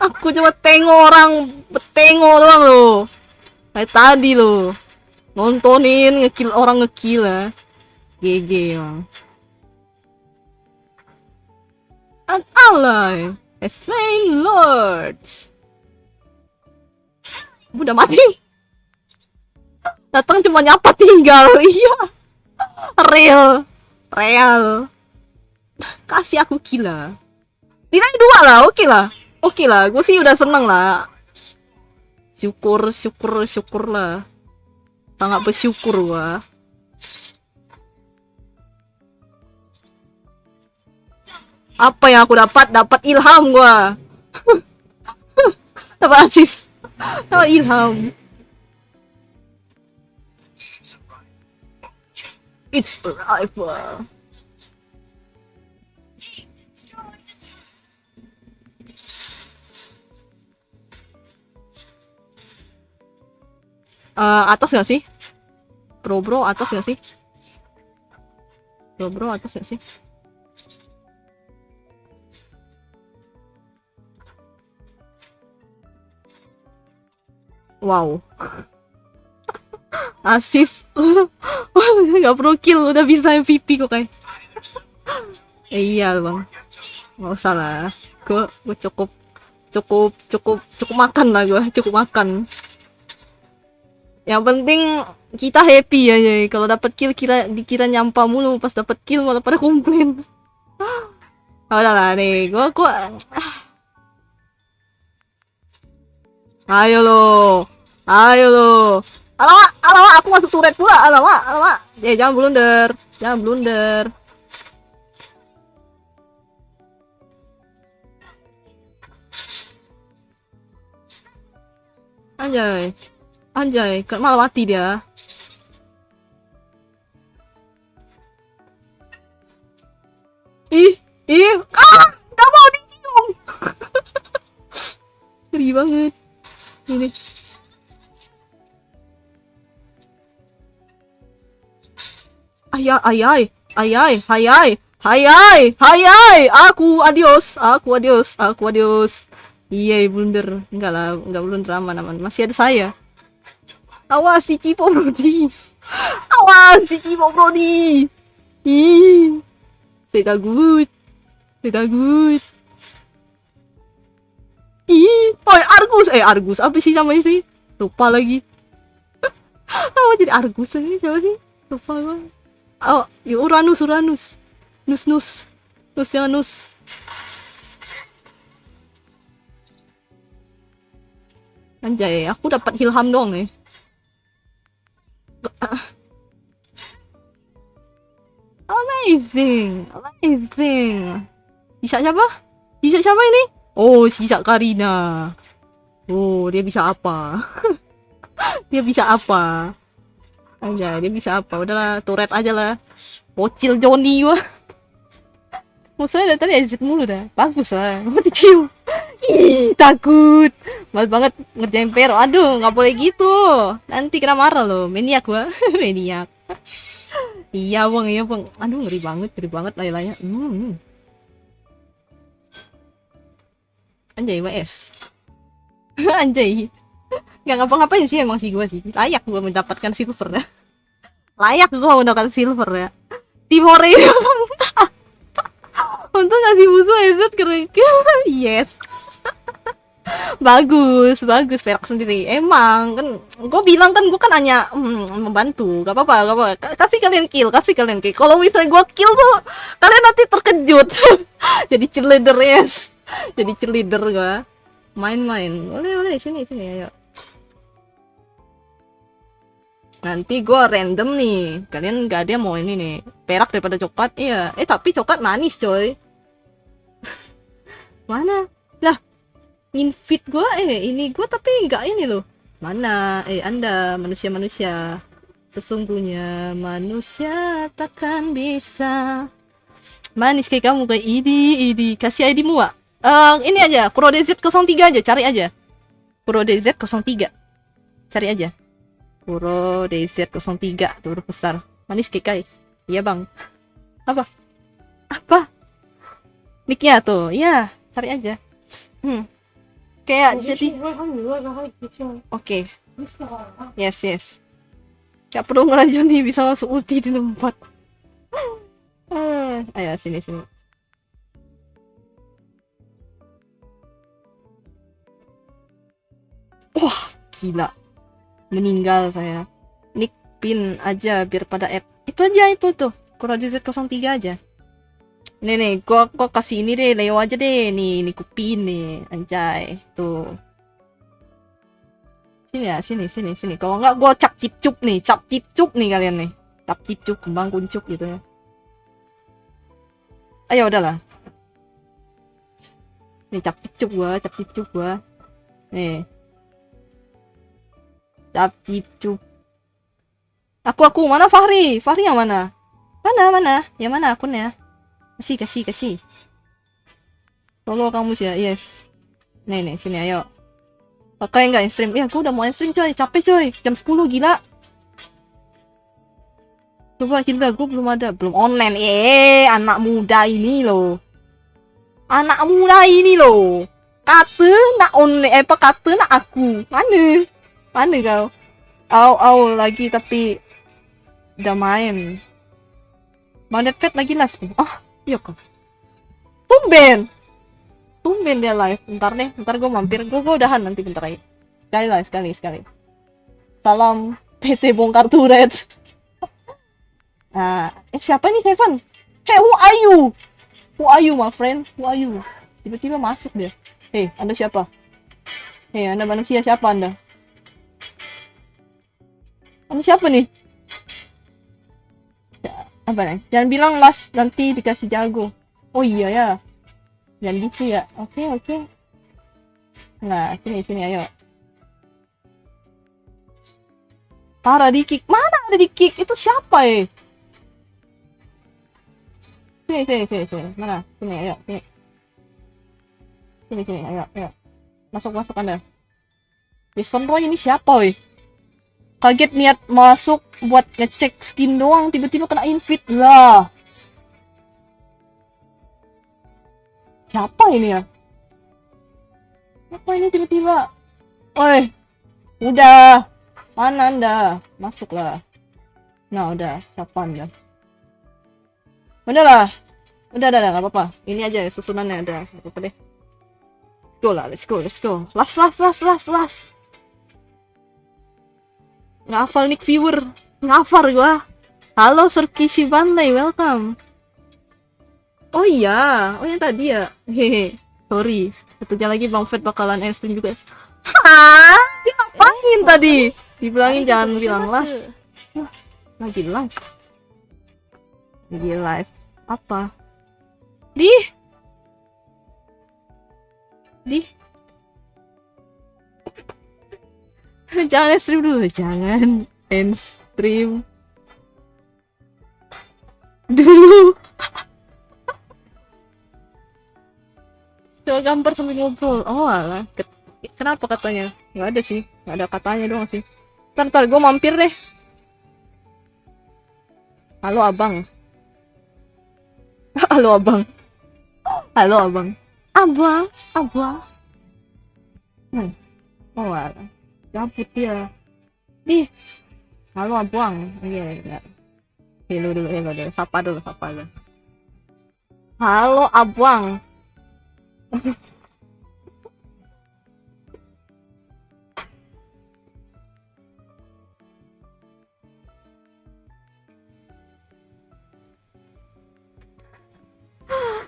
Aku cuma tengok doang loh. Kayak tadi loh. Nontonin ngekill orang ngekill lah. GG emang. An ally, a slain lord. Udah mati. Datang cuma nyapa tinggal. Iya. Real. Kasih aku kill lah. Tidak 2 lah, oke lah. Gue sih udah seneng lah. Syukur lah. Sangat bersyukur gua. Apa yang aku dapat ilham gua. Dapat asis. Dapat ilham. It's a rifle. Atas gak sih? Bro, atas gak sih? Bro, atas gak sih? Wow. Asis. Gak perlu kill, udah bisa MVP kok kayak. Iya bang. Gak usah lah. Gue cukup makan lah gue. Cukup makan. Yang penting kita happy aja. Kalau dapat kill dikira nyampah mulu, pas dapat kill malah pada komplain. Udah lah nih, gua Ayo lo. Alamak, aku masuk turret pula. Alamak. Jangan blunder. Anjay, malah mati dia. Gak mau dicium. Ngeri banget. Ini. Ayai. Hai hai, hai hai, aku adios, aku adios, aku adios. Iya, blunder. Enggak lah, enggak blunder, aman. Masih ada saya. Awas si Cipo Brody. Awas si Cipo Brody. Ih, tidak good. Tidak good. Ih, oh Argus. Argus. Apa sih namanya sih? Lupa lagi. Oh, jadi Argus ini siapa sih? Lupa gue. Oh, Uranus. Nus. Nus yang Nus. Anjay, aku dapat ilham dong nih. Amazing. Bisa siapa ini? Oh, Sisa Karina. Oh, dia bisa apa? Dia bisa apa? Anjay, dia bisa apa? Udahlah, turret aja lah. Bocil Johnny gua. Maksudnya dari tadi exit mulu dah. Bagus lah. Mau dicium. Ih, takut. Males banget ngerjain PR. Aduh, nggak boleh gitu. Nanti kena marah loh. Maniak gua. Maniak. Iya bang. Aduh, ngeri banget layarnya. Anjay, WS. Anjay. Nggak ngapa-ngapain sih emang sih gua sih. Layak gua mendapatkan silver ya. Layak gua mendapatkan silver ya. Timore. Untung ngasih musuh headset keren. Yes. bagus perak sendiri emang kan gue bilang kan gue kan hanya membantu gak apa-apa kasih kalian kill kalau misalnya gue kill tuh kalian nanti terkejut. Jadi cheerleader yes, jadi cheerleader gue main boleh sini ayo. Nanti gue random nih, kalian gak ada yang mau ini nih perak daripada coklat. Iya tapi coklat manis coy. Mana lah invite gue ini gue tapi nggak ini loh. Mana Anda manusia sesungguhnya manusia takkan bisa manis kayak kamu kayak idi kasih ID mu ini aja Kuro DZ03 aja, cari aja Kuro DZ03, cari aja Kuro DZ03 tuh huruf besar manis kayak iya bang. Apa nicknya tuh ya, cari aja kayak jadi oke. Yes gak perlu ngerajun nih, bisa langsung ulti di tempat. Ayo sini wah gila meninggal saya. Nick pin aja biar pada app itu aja itu tuh Kuro Z03 aja. Nih, gua kasih ini deh, Leo aja deh. Nih kupin nih, anjay. Tuh. Sini. Kalau nggak gua cap cip cup nih kalian nih. Cap cip cup, kembang kuncuk gitu ya. Ayo udahlah. Nih cap cip cup gua. Nih. Cap cip cup. Aku mana Fahri yang mana? Mana? Yang mana akunnya? Kasih. Follow kamu sih ya, yes. Nih, sini ayo. Pakai nggak stream? Ya, aku udah mau stream coy, capek coy. Jam 10 gila. Coba gila, gue belum online. Anak muda ini loh. Kata nak online, kata nak aku. Mana kau? Au lagi tapi udah main. Bandet Fat lagi live nih. Iya kok. Tumben dia live. Ntar gue mampir. Gue udahan nanti bentar aja. Sekali. Salam PC bongkar turret. Nah, siapa nih Seven? Hey, who are you my friend? Who are you? Tiba-tiba masuk dia. Hey, Anda siapa? Hey, Anda manusia siapa Anda? Anda siapa nih? Apa nih? Jangan bilang last nanti dikasih jago. Oh iya ya. Jangan gitu ya. Oke. Nah, sini ayo. Tara di kick. Mana ada di kick? Itu siapa Sini. Mana? Sini ayo. Sini ayo. Masuk Anda. Jason Roy ini siapa Kaget niat masuk buat ngecek skin doang, tiba-tiba kena invite lah. Siapa ini ya? Apa ini tiba-tiba? Oi, udah. Mana Anda? Masuklah. Nah, udah. Siapa Anda? Udahlah. Udah, nggak apa-apa. Ini aja susunannya ada. Nggak apa-apa deh. Let's go. Last. Nggak hafal nick viewer. Nggak hafal gua. Halo Sir Kishibanley, welcome. Oh iya, yang tadi ya. Hehe, sorry. Satunya lagi Bang Fed bakalan end stream juga. Hah? Dia ngapain tadi? Dibilangin jangan bilang last. Lagi live. Apa? Di jangan end stream dulu, jangan end stream dulu. Coba gambar sambil ngobrol. Oh alah, kenapa katanya? Nggak ada sih, nggak ada katanya doang sih. Ntar gue mampir deh. Halo abang. Abang. Oh alah, gabut dia. Halo abang. Iya. Hello dulu. Sapa dulu. Halo abang.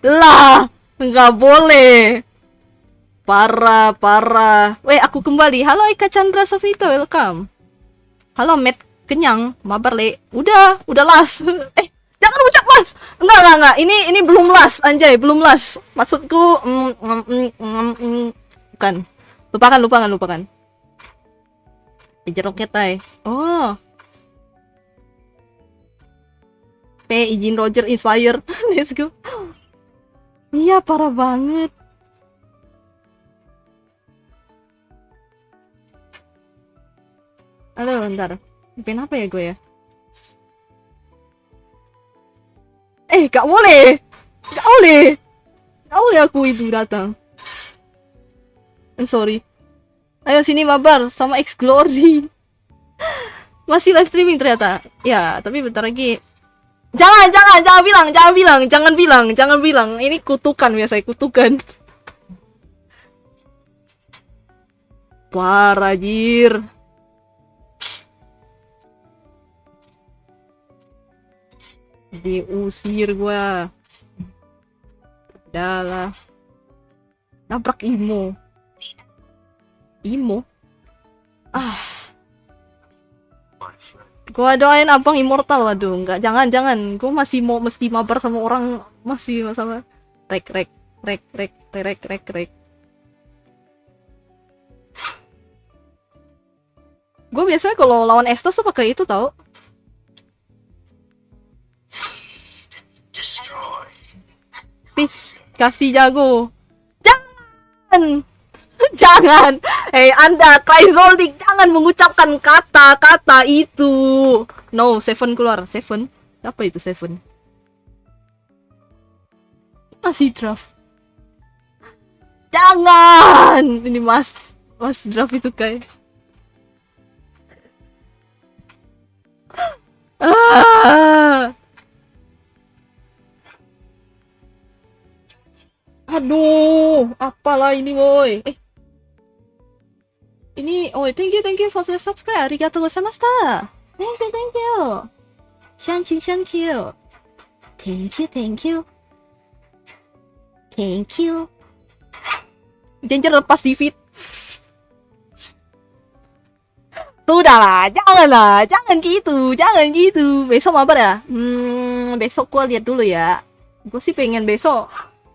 Lah, nggak boleh. Parah. Weh, aku kembali. Halo Eka Chandra Sasmito, welcome. Halo Matt Kenyang, mabar le. Udah las. Jangan ucap las. Enggak. Ini belum las, anjay, belum las. Maksudku bukan. Lupakan. Jeruk ketai. Oh. Izin Roger inspire. Let's go. Iya, parah banget. Halo, bentar. Ngapain apa ya gue ya? Gak boleh aku itu datang. Sorry. Ayo sini mabar sama X Glory. Masih live streaming ternyata. Ya, tapi bentar lagi. Jangan bilang. Ini kutukan biasa, kutukan. Parah jir. Diusir gua. Udahlah. Nabrak Imo. Gua doain abang immortal. Waduh, enggak, jangan. Gua masih mesti mabar sama orang, masih sama rek. Gue biasanya kalau lawan Estos tuh pakai itu tau. Please, kasih jago. Jangan. Anda, Cryzoldic, jangan mengucapkan kata-kata itu. No, Seven keluar. Seven? Apa itu Seven? Masih draft. Jangan. Ini mas draft itu kayak. Aduh, apalah ini boy. Ini, thank you for subscribe. Arigatou gozaimashita. Thank you. Thank you. Danger lepas divit. Sudahlah, jangan gitu. Besok mabar ya? Besok gua lihat dulu ya. Gue sih pengen besok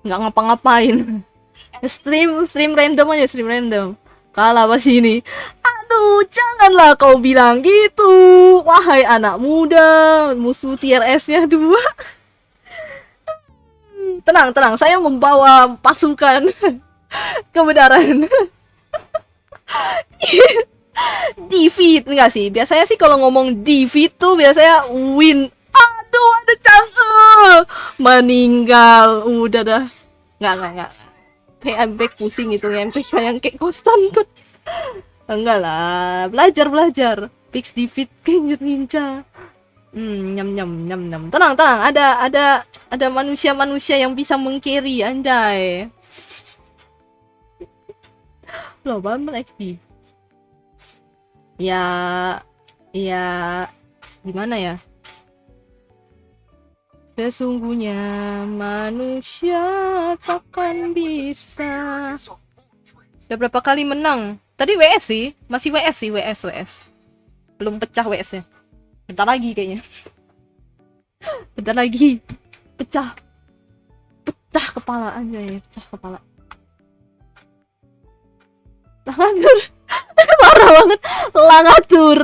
nggak ngapa-ngapain. Stream random aja, Kalah pas ini. Aduh, janganlah kau bilang gitu. Wahai anak muda, musuh tier S-nya 2. Tenang, saya membawa pasukan kebenaran. Defeat, enggak sih? Biasanya sih kalau ngomong defeat tuh biasanya win. Aduh, ada chance meninggal. Udah dah. Enggak. Kayak ambek pusing itu MP yang kayak konstan kan. Enggak lah, belajar. Fix defeat Genjut Ninja. Nyam. Tenang. Ada manusia yang bisa mengcarry anjay. Loh, banget XP. Ya gimana ya? Sesungguhnya manusia takkan bisa. Udah berapa kali menang? Tadi WS sih, masih WS sih, WS. Belum pecah WS-nya. Bentar lagi kayaknya. Bentar lagi. Pecah kepala aja ya, pecah kepala. Langatur. Parah banget. Langatur.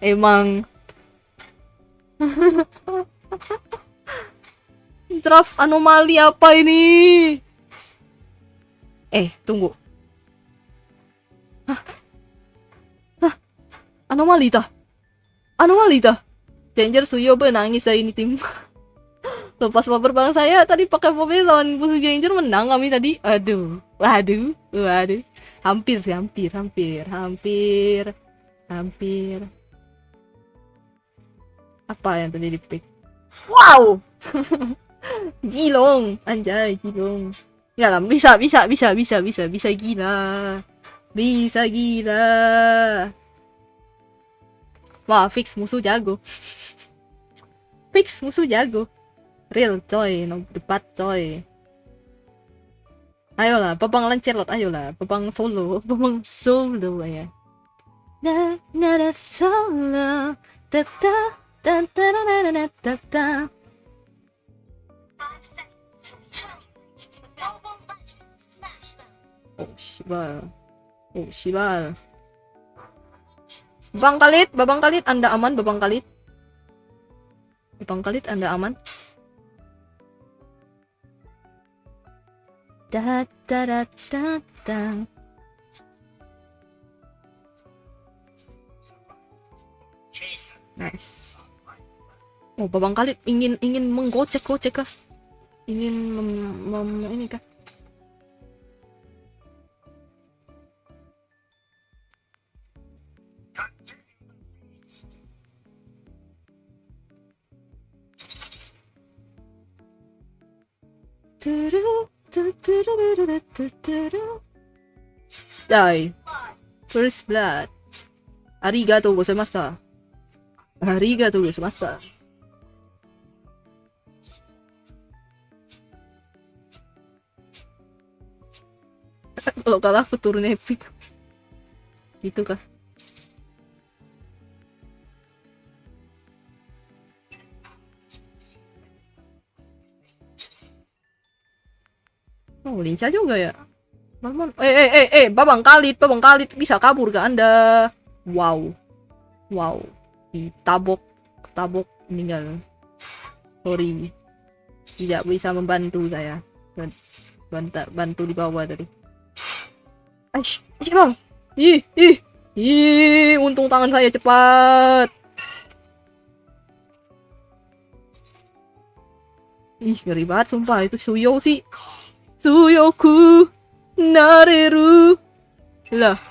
Emang. Draft anomali apa ini? Tunggu. Anomali tah. Danger Suyo nangis dari ini tim. Lepas mabar bang saya tadi pakai mobil lawan musuh Danger menang kami tadi. Waduh. Hampir sih, hampir. Apa yang terjadi pick? Wow. Jilong, anjay Jilong. Enggak lah, bisa gila. Bisa gila. Wah, fix musuh jago. Real coy, no debat coy. Ayolah, babang Lancelot, ayolah, babang solo ya. Na solo. Tata. 5 seconds. Triangulations with Mobile Legends. Smash them. Oh, Shibal. Babang Kalit, Anda aman, Babang Kalit, Anda aman. Da. Nice. Oh, Babang Kalit ingin menggocek kah? Ingin ini kah? Die. First blood. Arigatou gozaimasu. Kalau kalah aku turun epic. Gitu kah? Oh, lincah juga ya. Babang Kalit bisa kabur ke Anda. Wow. Ditabok meninggal. Sorry. Tidak bisa membantu saya. Bantu di bawah tadi. Aish, bang. Untung tangan saya cepat. Ngeri banget sumpah, itu Suyo sih. Suyoku nareru. Lah.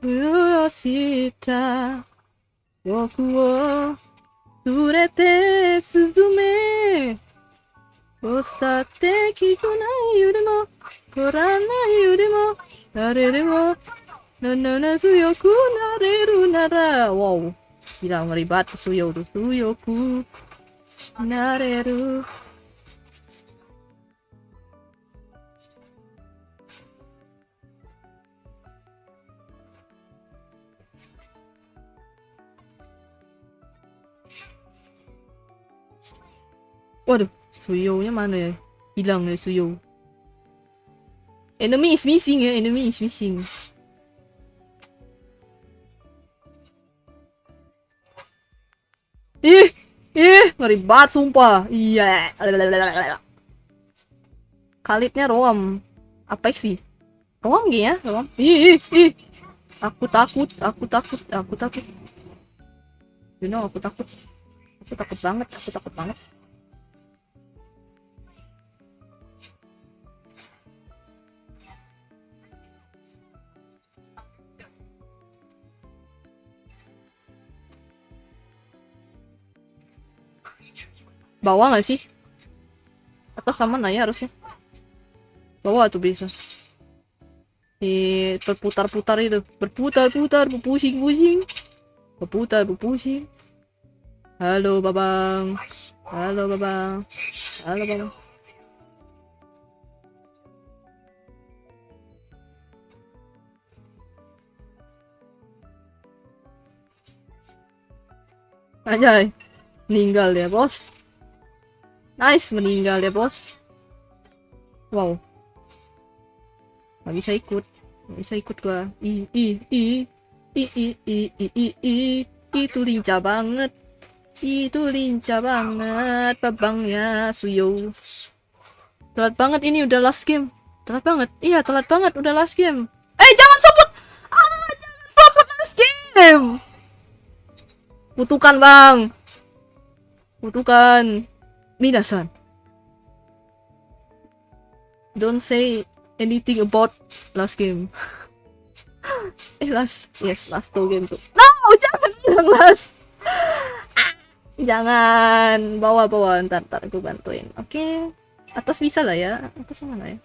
Yoshita boku wo surete suzume osatte kizunai yurimo koranai yurimo nareremo nanana suyoku nareru nara. Wow, gila ngeri banget Suyo tuh. Suyoku nareru. Waduh, Suyo-nya mana ya? Hilang ya Suyo. Enemy is missing. Ngeri banget sumpah. Iya. Kalitnya Roam. Apa XP? Roam ya? Roam. Aku takut. You know, aku takut banget. Bawah nggak sih? Atas sama ya harusnya. Bawah tuh bisa. Berputar-putar itu. Berputar-putar, berpusing-pusing. Berputar, berpusing. Halo, Babang. Halo, Babang. Halo, Babang. Anjay. Meninggal ya, bos. Nice, meninggal ya, bos. Wow. Gak bisa ikut. Gak bisa ikut gua. Itu lincah banget. Itu lincah banget. Babangnya Suyo. Telat banget ini, udah last game. Telat banget. Iya, telat banget, udah last game. Jangan sebut. Jangan sebut last game. Kutukan, Bang. Kutukan. Minasan. Don't say anything about last game. Last 2 game tuh. No, jangan bilang last. Jangan. Bawa. Ntar aku bantuin. Oke. Atas bisa lah ya. Atas mana ya?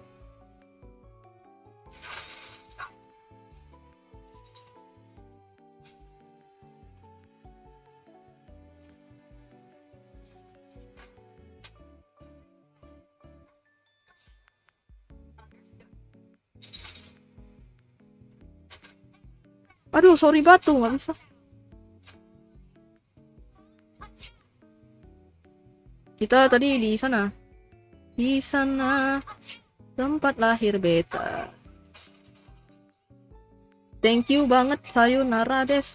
Aduh, sorry batu, nggak bisa. Kita tadi di sana. Di sana tempat lahir beta. Thank you banget, sayonara des.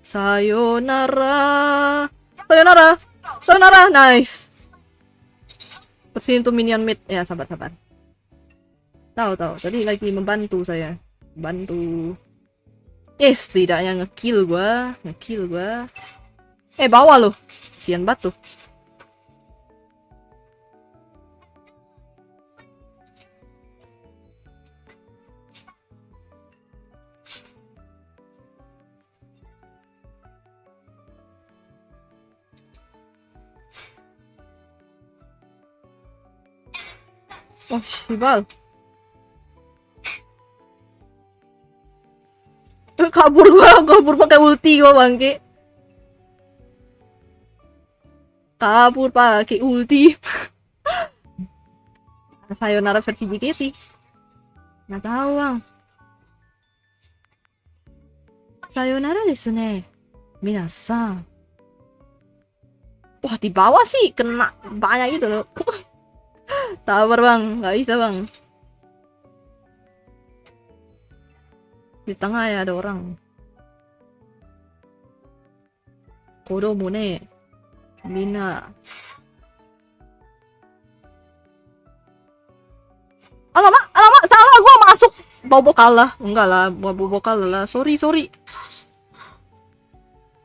Sayonara. Nice. Bersihin tuh minion mid. Ya, sabar. Tahu. Tadi lagi membantu saya. Bantu. Setidaknya ngekill gua. Bawah loh. Sian batu. Oh, Shibal. Kabur pakai ulti gua, bangke. Kabur pakai ulti. Sayonara versi JKT. Nggak tahu, Bang. Sayonara desu ne. Minasan. Wah, di bawah sih kena banyak gitu loh. Sabar, Bang, nggak bisa, Bang. Di tengah ya ada orang. Kodomo ne. Mina. Alamak, salah gua masuk. Bobo kalah. Enggak lah, bobo kalah lah. Sorry.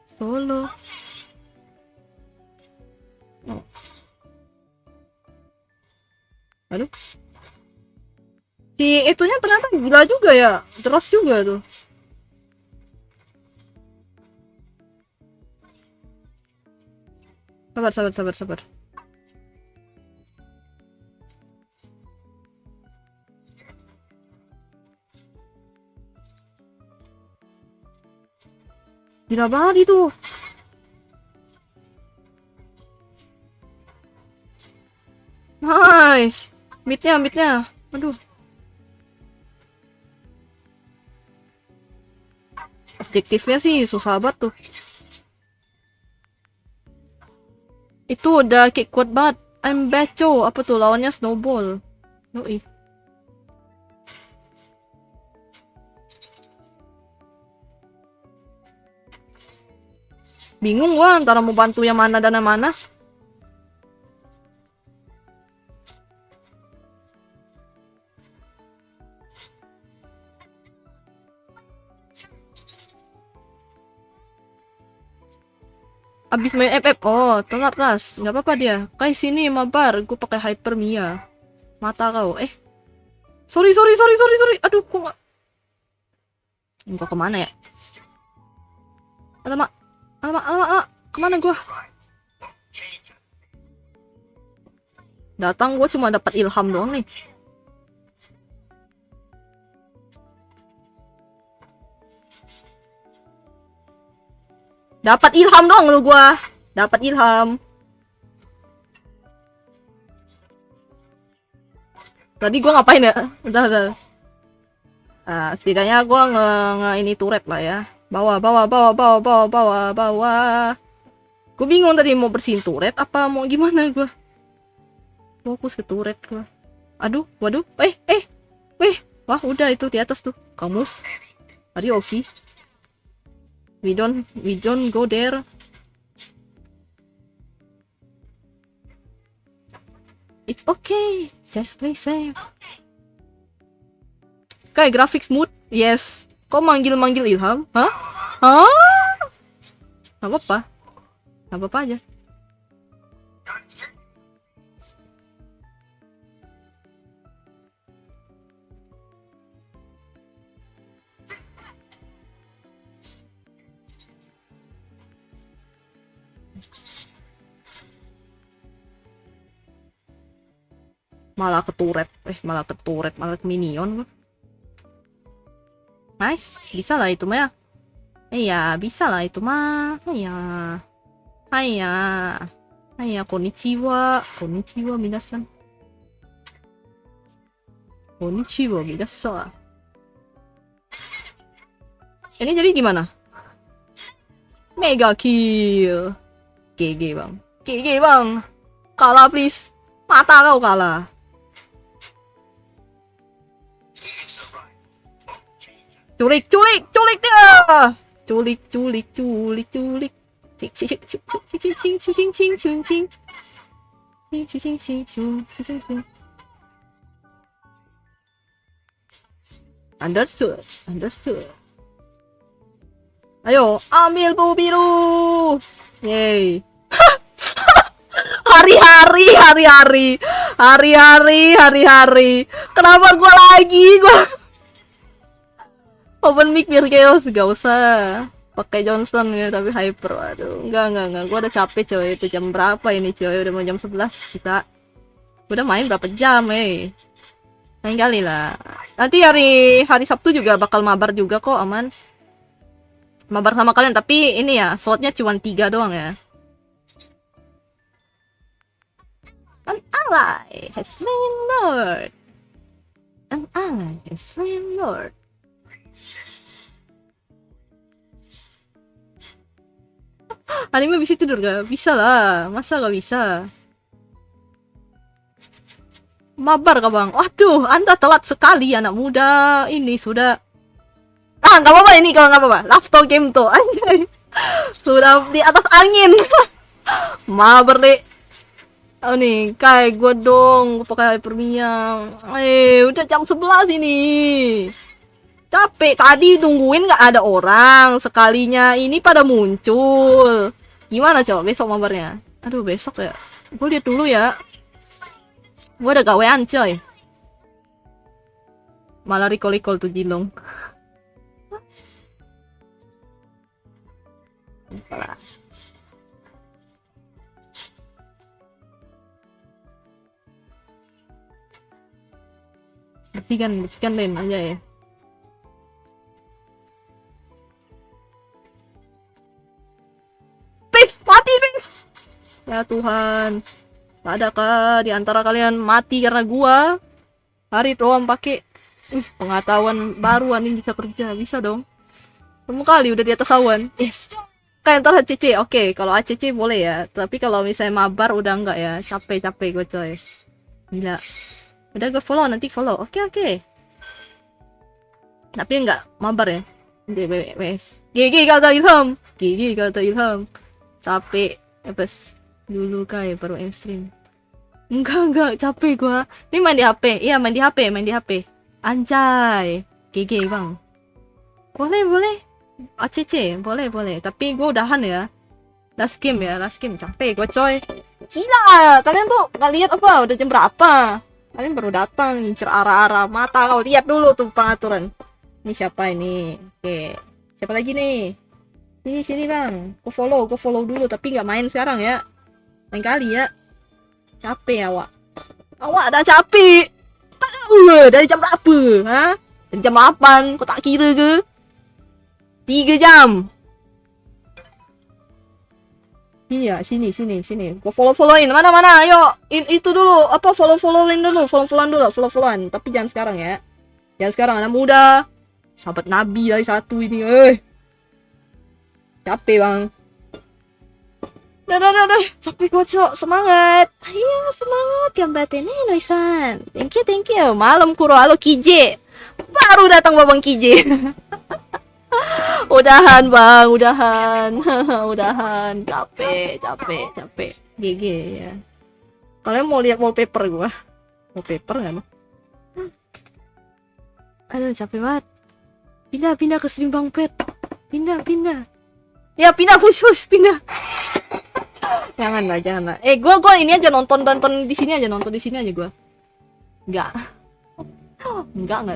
Solo. Oh. Aduh. Si itunya ternyata gila juga ya. Deras juga tuh. Sabar. Gila banget itu. Nice. Midnya. Aduh. Objektifnya sih susah banget tuh. Itu udah kayak kuat banget. I'm Becho. Apa tuh lawannya Snowball. Yoi. Bingung gua antara mau bantu yang mana dan yang mana. Abis main FF, oh telat ras, nggak apa-apa dia. Kayak sini mabar, gue pakai Hyper Mia. Mata kau, sorry. Aduh, kok nggak. Engkau kemana ya? Alamak. Alamak. Kemana gua? Datang gua cuma dapat ilham doang nih. Dapat ilham doang lu gua. Dapat ilham. Tadi gua ngapain ya? Udah. Nah, setidaknya gua ini turret lah ya. Bawa. Gue bingung tadi mau bersihin turret apa mau gimana gua. Fokus ke turret gua. Aduh, waduh. Wah, udah itu di atas tuh. Kamus. Are you okay? We don't go there. It's okay. Just play safe. Kayak grafik smooth. Yes. Kok manggil Ilham? Hah? Gak apa-apa. Gak apa-apa aja. Malah ke turret, malah ke minion. Nice, bisa lah itu mah. Iya, bisa lah itu mah. Iya, konnichiwa minasan. Ini jadi gimana? Mega kill. GG bang. Kalah please. Mata kau kalah. Culik dia. Culik. Understood. Ayo, ambil bau biru. Yay. Hari-hari. Kenapa gua lagi? Open mic biar chaos, gak usah pakai Johnson ya, tapi hyper. Aduh, enggak. Gua udah capek coy. Itu jam berapa ini coy? Udah mau jam 11 kita. Udah main berapa jam Main kali lah. Nanti hari Sabtu juga bakal mabar juga kok, aman. Mabar sama kalian, tapi ini ya, slotnya cuma 3 doang ya. An ally has slain Lord. Anime bisa tidur gak? Bisa lah, masa gak bisa? Mabar kah bang? Waduh, Anda telat sekali anak muda. Ini sudah gak apa-apa ini kalau gak apa-apa. Last talk game tuh, anjay. Sudah di atas angin. Mabar deh. Oh nih, kayak gue dong, gue pakai hypermiang. Udah jam 11 ini. Capek, tadi tungguin gak ada orang. Sekalinya ini pada muncul. Gimana coba besok mabarnya? Aduh, besok ya. Gue lihat dulu ya. Gue udah gawean coy. Malah recall tuh Jilong. Bersihkan lem aja ya. Please, mati please. Ya Tuhan. Adakah di antara kalian mati karena gua? Hari doang pakai pengetahuan baru ini bisa kerja, bisa dong. Kamu kali udah di atas awan. Yes. Kayak ntar ACC, oke. Kalau ACC boleh ya. Tapi kalau misalnya mabar udah enggak ya. Capek gue coy. Gila. Udah gue follow, nanti follow. Oke. Tapi enggak mabar ya. DBWS. GG kata Ilham. Sampai bes. Dulu kayak baru stream. Enggak, capek gua. Ini main di HP. Iya, main di HP. Anjay. GG, Bang. Boleh. ACC, boleh. Tapi gua udahan ya. Last game. Capek gua, coy. Gila, kalian tuh gak lihat apa? Udah jam berapa? Kalian baru datang, ngincer arah-arah mata. Kau lihat dulu tuh pengaturan. Ini siapa ini? Oke. Siapa lagi nih? Sini bang. Gue follow dulu tapi nggak main sekarang ya. Lain kali ya. Capek awak. Awak dah capek. Dari jam berapa? Ha? Dari jam 8. Kau tak kira ke? 3 jam. Iya, sini. Gua follow-followin. Mana? Ayo. Itu dulu. Apa follow-followin dulu. Follow-followan. Tapi jangan sekarang ya. Jangan sekarang, anak muda. Sahabat Nabi lagi satu ini. Capek, Bang. Dah. Capek gua, Cok. Semangat. Ayo, semangat. Gambaten nih, Noisan. Thank you. Malam Kuro. Halo, Kije. Baru datang Babang Kije. Udahan bang, udahan, capek. GG ya. Kalian mau lihat wallpaper gua? Wallpaper nggak? Aduh capek banget. Pindah ke stream Bang Pet. Pindah. Ya pindah khusus, pindah. Janganlah. Gua ini aja nonton di sini aja gua. Enggak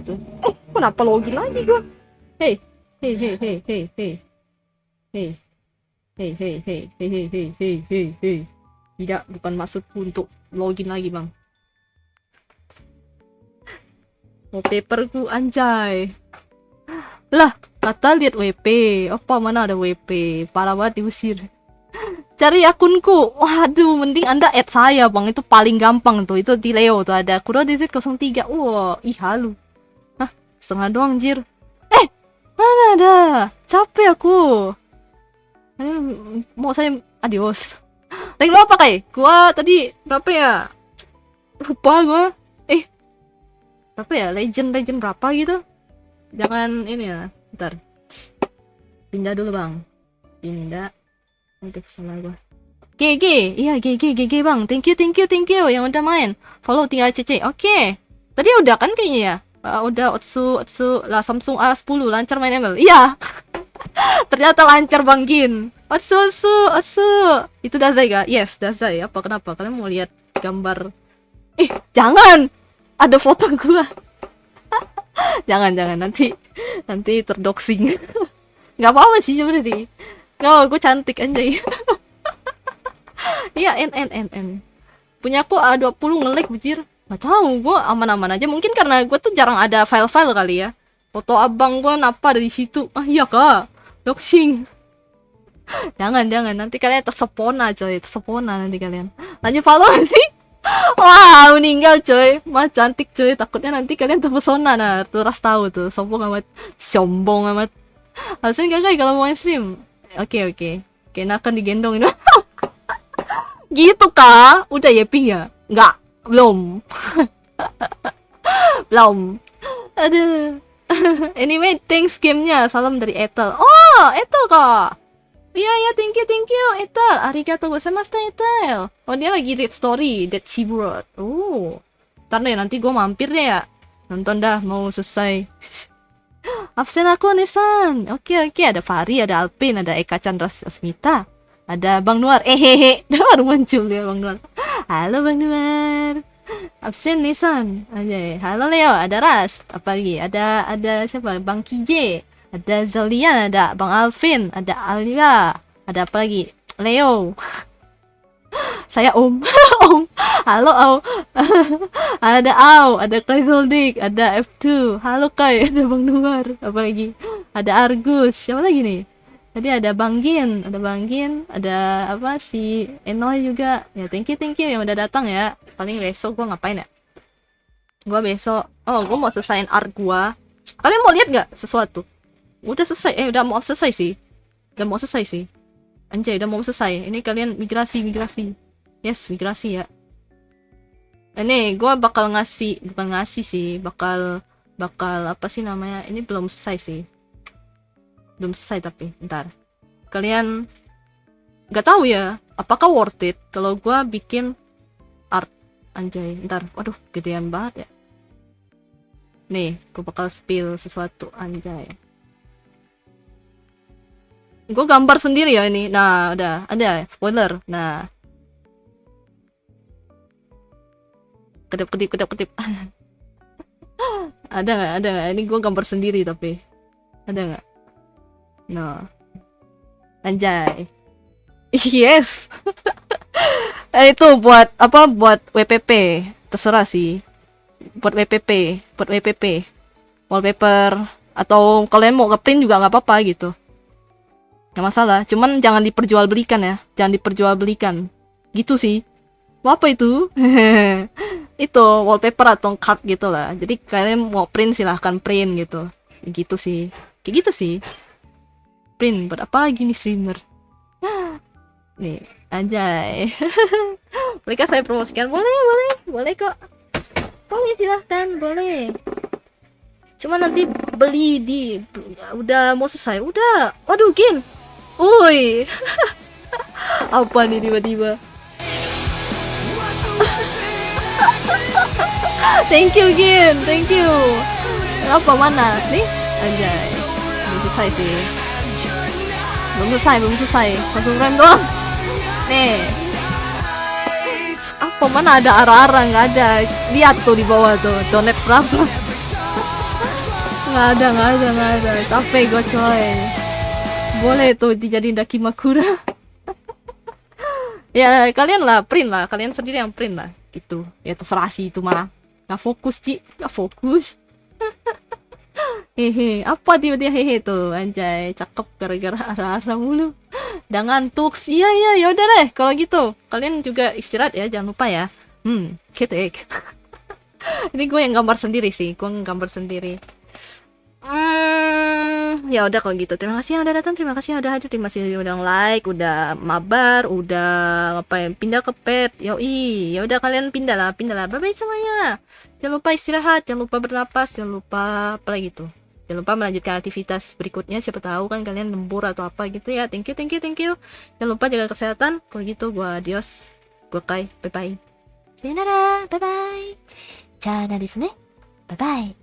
tuh. Kenapa login lagi gua? Hey. Tidak, bukan maksudku untuk login lagi, Bang. Wallpaperku anjay. Lah, kata lihat WP. Apa mana ada WP? Parah banget diusir. Cari akunku. Waduh, mending Anda add saya, Bang. Itu paling gampang tuh. Itu di Leo tuh ada Kuro DZ03. Wah, halu. Hah, setengah doang, anjir. Mana ada? Capek aku. Mau saya adios. Rank lo apa kai? Gua tadi berapa ya? Lupa gua. Berapa ya? Legend berapa gitu? Jangan ini ya. Bentar. Pindah dulu, Bang. Pindah. Udah salah gua. GG. Iya, GG, Bang. Thank you yang udah main. Follow tinggal CC. Oke. Tadi udah kan kayaknya ya? Udah Otsu lah, Samsung A10 lancar main ML. Iya. Ternyata lancar Bang Gin. Otsu. Itu Dazai gak? Yes, Dazai. Apa kenapa? Kalian mau lihat gambar? Jangan. Ada foto gua. jangan nanti terdoxing. Gak apa-apa sih sebenarnya sih. Gak, gue cantik anjay. Iya, N. Punya aku A20 nge-lag bujir. Gak tahu, gue aman-aman aja. Mungkin karena gue tuh jarang ada file-file kali ya. Foto abang gue napa dari situ. Iya kak, doxing. Jangan, nanti kalian tersepona coy. Nanti kalian. Lanjut follow nanti. Wah, meninggal coy. Mah cantik coy. Takutnya nanti kalian terpesona. Nah, tuh ras tahu tuh. Sombong amat. Harusnya gak kalau mau stream. Oke. Kena akan digendong ini. Gitu kak. Udah ya ping ya? Enggak. Belum. Aduh. Anyway, thanks gamenya. Salam dari Ethel. Oh, Ethel kak. Iya, thank you, Ethel. Arigatou gozaimashita, Ethel. Oh, dia lagi read story that she wrote. Oh. Ntar deh, nanti gue mampir deh ya. Nonton dah, mau selesai. Absen aku, Nesan. Oke, ada Fahri, ada Alpin, ada Eka Chandra Asmita. Ada Bang Nuar. Baru muncul dia Bang Nuar. Halo Bang Nuar. Absen Nisan. Aja. Halo Leo, ada Ras. Apa lagi? Ada siapa? Bang Kije. Ada Zolian, ada Bang Alvin, ada Alia. Ada apa lagi? Leo. Saya Om. Halo Au. Ada Au, ada Dick, ada F2. Halo Kai, ada Bang Nuar. Apa lagi? Ada Argus. Siapa lagi nih? Tadi ada Bang Gin, ada apa si Enoy juga. Ya thank you yang udah datang ya. Paling besok gua ngapain ya? Gua besok, gua mau selesaiin art gua. Kalian mau lihat nggak sesuatu? Udah selesai, udah mau selesai sih. Anjay, udah mau selesai. Ini kalian migrasi. Yes, migrasi ya. Ini gua bakal bukan ngasih sih, bakal apa sih namanya? Ini belum selesai sih. Tapi ntar kalian nggak tahu ya apakah worth it kalau gua bikin art. Anjay, ntar waduh gedean banget ya. Nih gua bakal spill sesuatu. Anjay, gua gambar sendiri ya ini. Nah udah ada spoiler. Nah kedip Ada nggak? Ada nggak? Ini gue gambar sendiri tapi ada nggak? No. Anjay. Yes. Itu buat apa? Buat WPP. Terserah sih. Buat WPP, wallpaper, atau kalian mau ngeprint juga nggak apa-apa gitu. Nggak masalah. Cuman jangan diperjualbelikan ya. Jangan diperjualbelikan. Gitu sih. Mau apa itu? Itu wallpaper atau card gitu lah. Jadi kalian mau print silahkan print gitu. Gitu sih. Kayak gitu sih. Print buat apa lagi nih streamer? Nih, anjay. Mereka saya promosikan. Boleh kok. Boleh silahkan, boleh. Cuma nanti beli di udah mau selesai. Udah. Waduh, Gin. Uy. Apa nih tiba-tiba? Thank you, Gin. Thank you. Apa mana? Nih, anjay. Belum selesai sih. Belum selesai. Satu frame doang. Nih. Apa mana ada arah-arah? Nggak ada. Lihat tuh di bawah tuh. Donate berapa? Nggak ada. Capek gue coy. Boleh tuh dijadiin Dakimakura. Ya kalian lah print lah. Kalian sendiri yang print lah. Gitu. Ya terserah sih itu mah. Nggak fokus Ci. Nggak fokus. Hehe. Apa tiba-tiba hehe tuh. Anjay. Cakep gara-gara arah-arah mulu. Udah ngantuk. Iya. Yaudah deh. Kalau gitu. Kalian juga istirahat ya. Jangan lupa ya. Ketek. Ini gue yang gambar sendiri sih. Gue gambar sendiri. Ya udah kalau gitu. Terima kasih yang udah datang, terima kasih yang udah hadir, terima kasih yang udah like, udah mabar, udah ngapain pindah ke pet. Yoi, ya udah kalian pindah lah. Bye bye semuanya. Jangan lupa istirahat, jangan lupa bernapas, jangan lupa apa lagi tuh. Jangan lupa melanjutkan aktivitas berikutnya. Siapa tahu kan kalian lembur atau apa gitu ya. Thank you. Jangan lupa jaga kesehatan. Kalau gitu gua adios. Gua Kai. Bye bye. Sayonara. Bye bye. じゃあなですね。バイバイ。